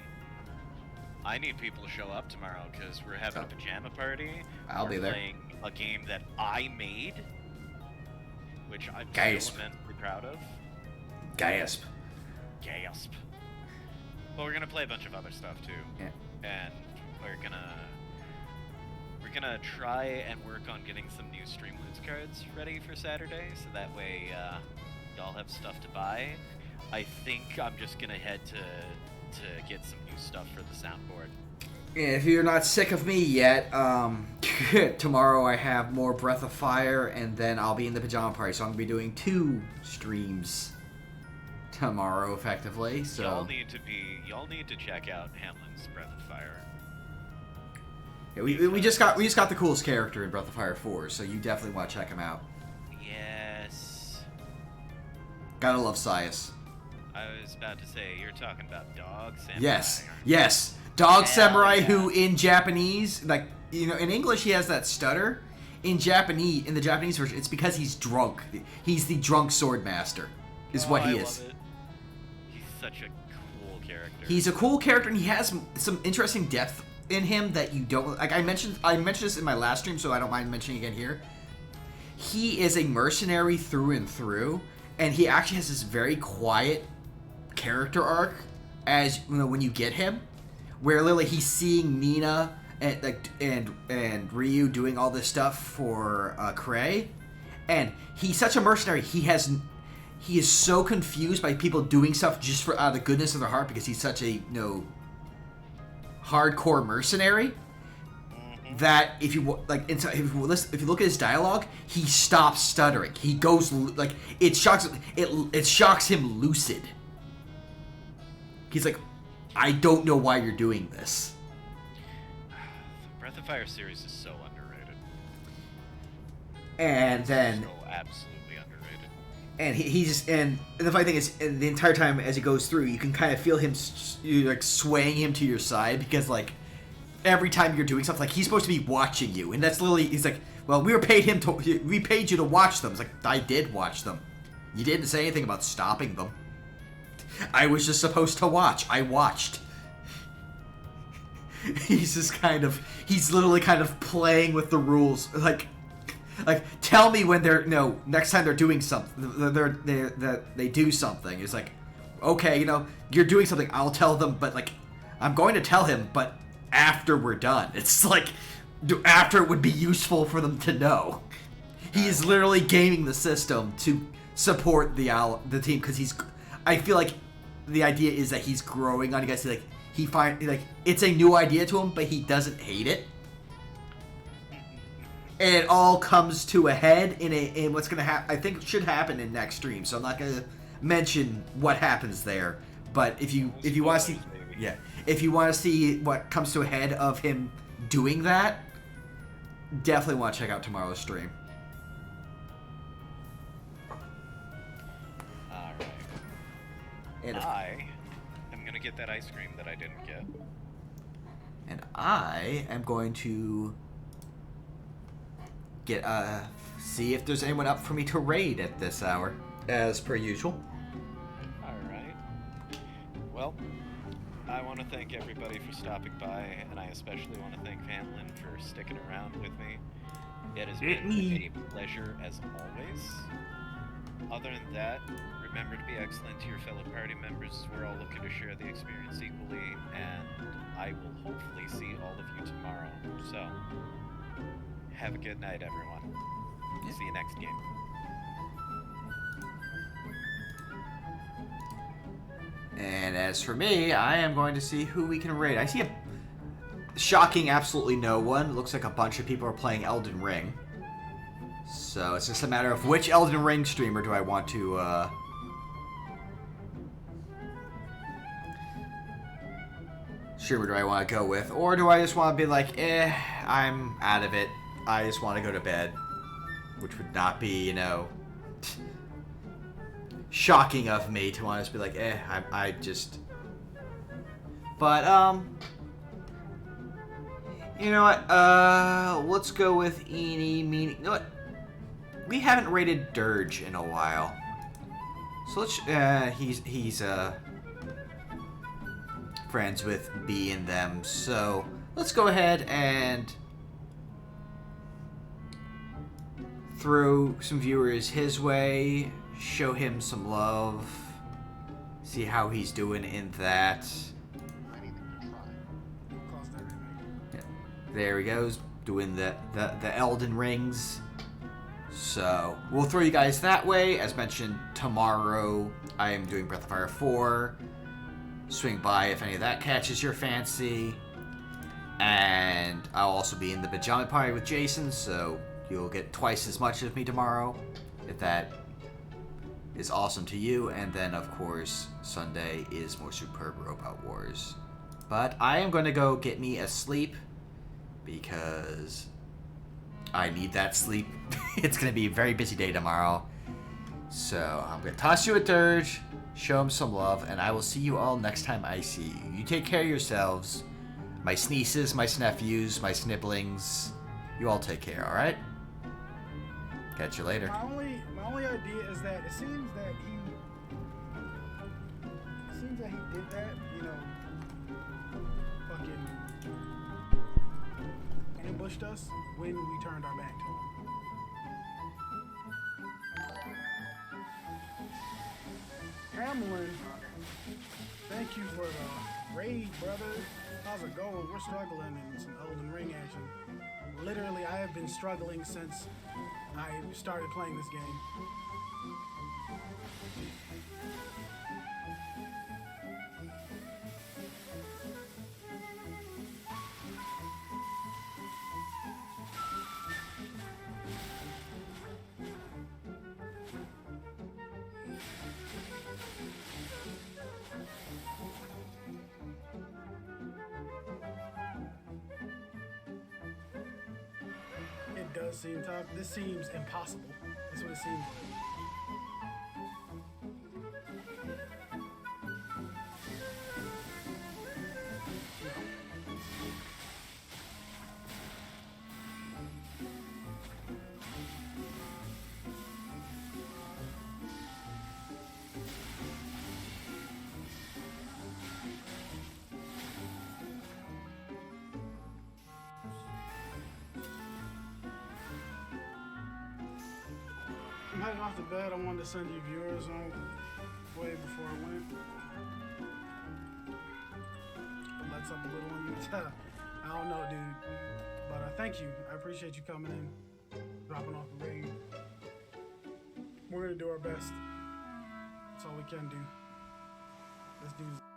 I need people to show up tomorrow because we're having a pajama party. I'll be there. We're playing a game that I made, which I'm Gasp. still immensely proud of. Gasp. Gasp. Well, we're gonna play a bunch of other stuff too. Yeah. And we're gonna try and work on getting some new Streamloots cards ready for Saturday, so that way y'all have stuff to buy. I think I'm just gonna head to get some new stuff for the soundboard. If you're not sick of me yet, tomorrow I have more Breath of Fire, and then I'll be in the pajama party, so I'm gonna be doing 2 streams tomorrow, effectively. So y'all need to check out Hamlin's Breath of Fire. Yeah, we just got the coolest character in Breath of Fire 4, so you definitely want to check him out. Yes. Gotta love Sias. I was about to say, you're talking about Dog Samurai. Yes. Dog Samurai, yeah. who in Japanese, like, in English he has that stutter. In the Japanese version, it's because he's drunk. He's the drunk sword master, is what he is. Love it. He's such a cool character. He's a cool character, and he has some interesting depth in him that you don't like. I mentioned this in my last stream, so I don't mind mentioning again here. He is a mercenary through and through, and he actually has this very quiet character arc as you know, when you get him, where literally he's seeing Nina and Ryu doing all this stuff for Cray, and he's such a mercenary. He is so confused by people doing stuff just for out of the goodness of their heart because he's such a hardcore mercenary that if you like, if you look at his dialogue, he stops stuttering. He goes like it shocks him lucid. He's like, I don't know why you're doing this. The Breath of Fire series is so underrated. And then So absolutely underrated. and and the funny thing is, and the entire time as he goes through, you can kind of feel him like swaying him to your side because like every time you're doing something, like he's supposed to be watching you, and that's literally he's like, well, we paid you to watch them. It's like, I did watch them. You didn't say anything about stopping them. I was just supposed to watch. I watched. He's literally kind of playing with the rules, like tell me when next time they're doing something, they do something. It's like, okay, you're doing something, I'll tell them, but like, I'm going to tell him, but after we're done. It's like, after it would be useful for them to know. He is literally gaming the system to support the team, because I feel like the idea is that he's growing on you guys. Like, it's a new idea to him, but he doesn't hate it. And it all comes to a head in what's gonna happen. I think should happen in next stream. So I'm not gonna mention what happens there. But if you want to see, if you want to see what comes to a head of him doing that, definitely want to check out tomorrow's stream. All right. And I am gonna get that ice cream that I didn't get. And I am going to see if there's anyone up for me to raid at this hour, as per usual. Alright. Well, I want to thank everybody for stopping by, and I especially want to thank Hamlin for sticking around with me. It has been a pleasure as always. Other than that, remember to be excellent to your fellow party members. We're all looking to share the experience equally, and I will hopefully see all of you tomorrow. So, have a good night, everyone. See you next game. And as for me, I am going to see who we can raid. I see a shocking absolutely no one. It looks like a bunch of people are playing Elden Ring. So it's just a matter of which Elden Ring streamer do I want to streamer do I want to go with, or do I just want to be like, I'm out of it. I just want to go to bed, which would not be, shocking of me to want to just be like, I just. But you know what? Let's go with eeny meeny. You know what? We haven't rated Dirge in a while, so let's. He's friends with B and them, so let's go ahead and throw some viewers his way, show him some love, see how he's doing in that. Yeah, there he goes, doing the Elden Rings. So we'll throw you guys that way. As mentioned, tomorrow I am doing Breath of Fire 4. Swing by if any of that catches your fancy. And I'll also be in the pajama party with Jason, so you'll get twice as much of me tomorrow, if that is awesome to you. And then, of course, Sunday is more Superb Robot Wars. But I am going to go get me a sleep, because I need that sleep. It's going to be a very busy day tomorrow. So I'm going to toss you a dirge, show him some love, and I will see you all next time I see you. You take care of yourselves. My sneezes, my snephews, my snibblings. You all take care, alright? Catch you later. My only idea is that it seems that he did that, pushed us when we turned our back to him. Hamlin, thank you for the raid, brother. How's it going? We're struggling in some Elden Ring action. Literally, I have been struggling since I started playing this game. It does seem tough. This seems impossible. That's what it seems like. I'm heading off to bed. I wanted to send you viewers on way before I went. Lights up a little on you. I don't know, dude. But thank you. I appreciate you coming in, dropping off the raid. We're gonna do our best. That's all we can do. Let's do this.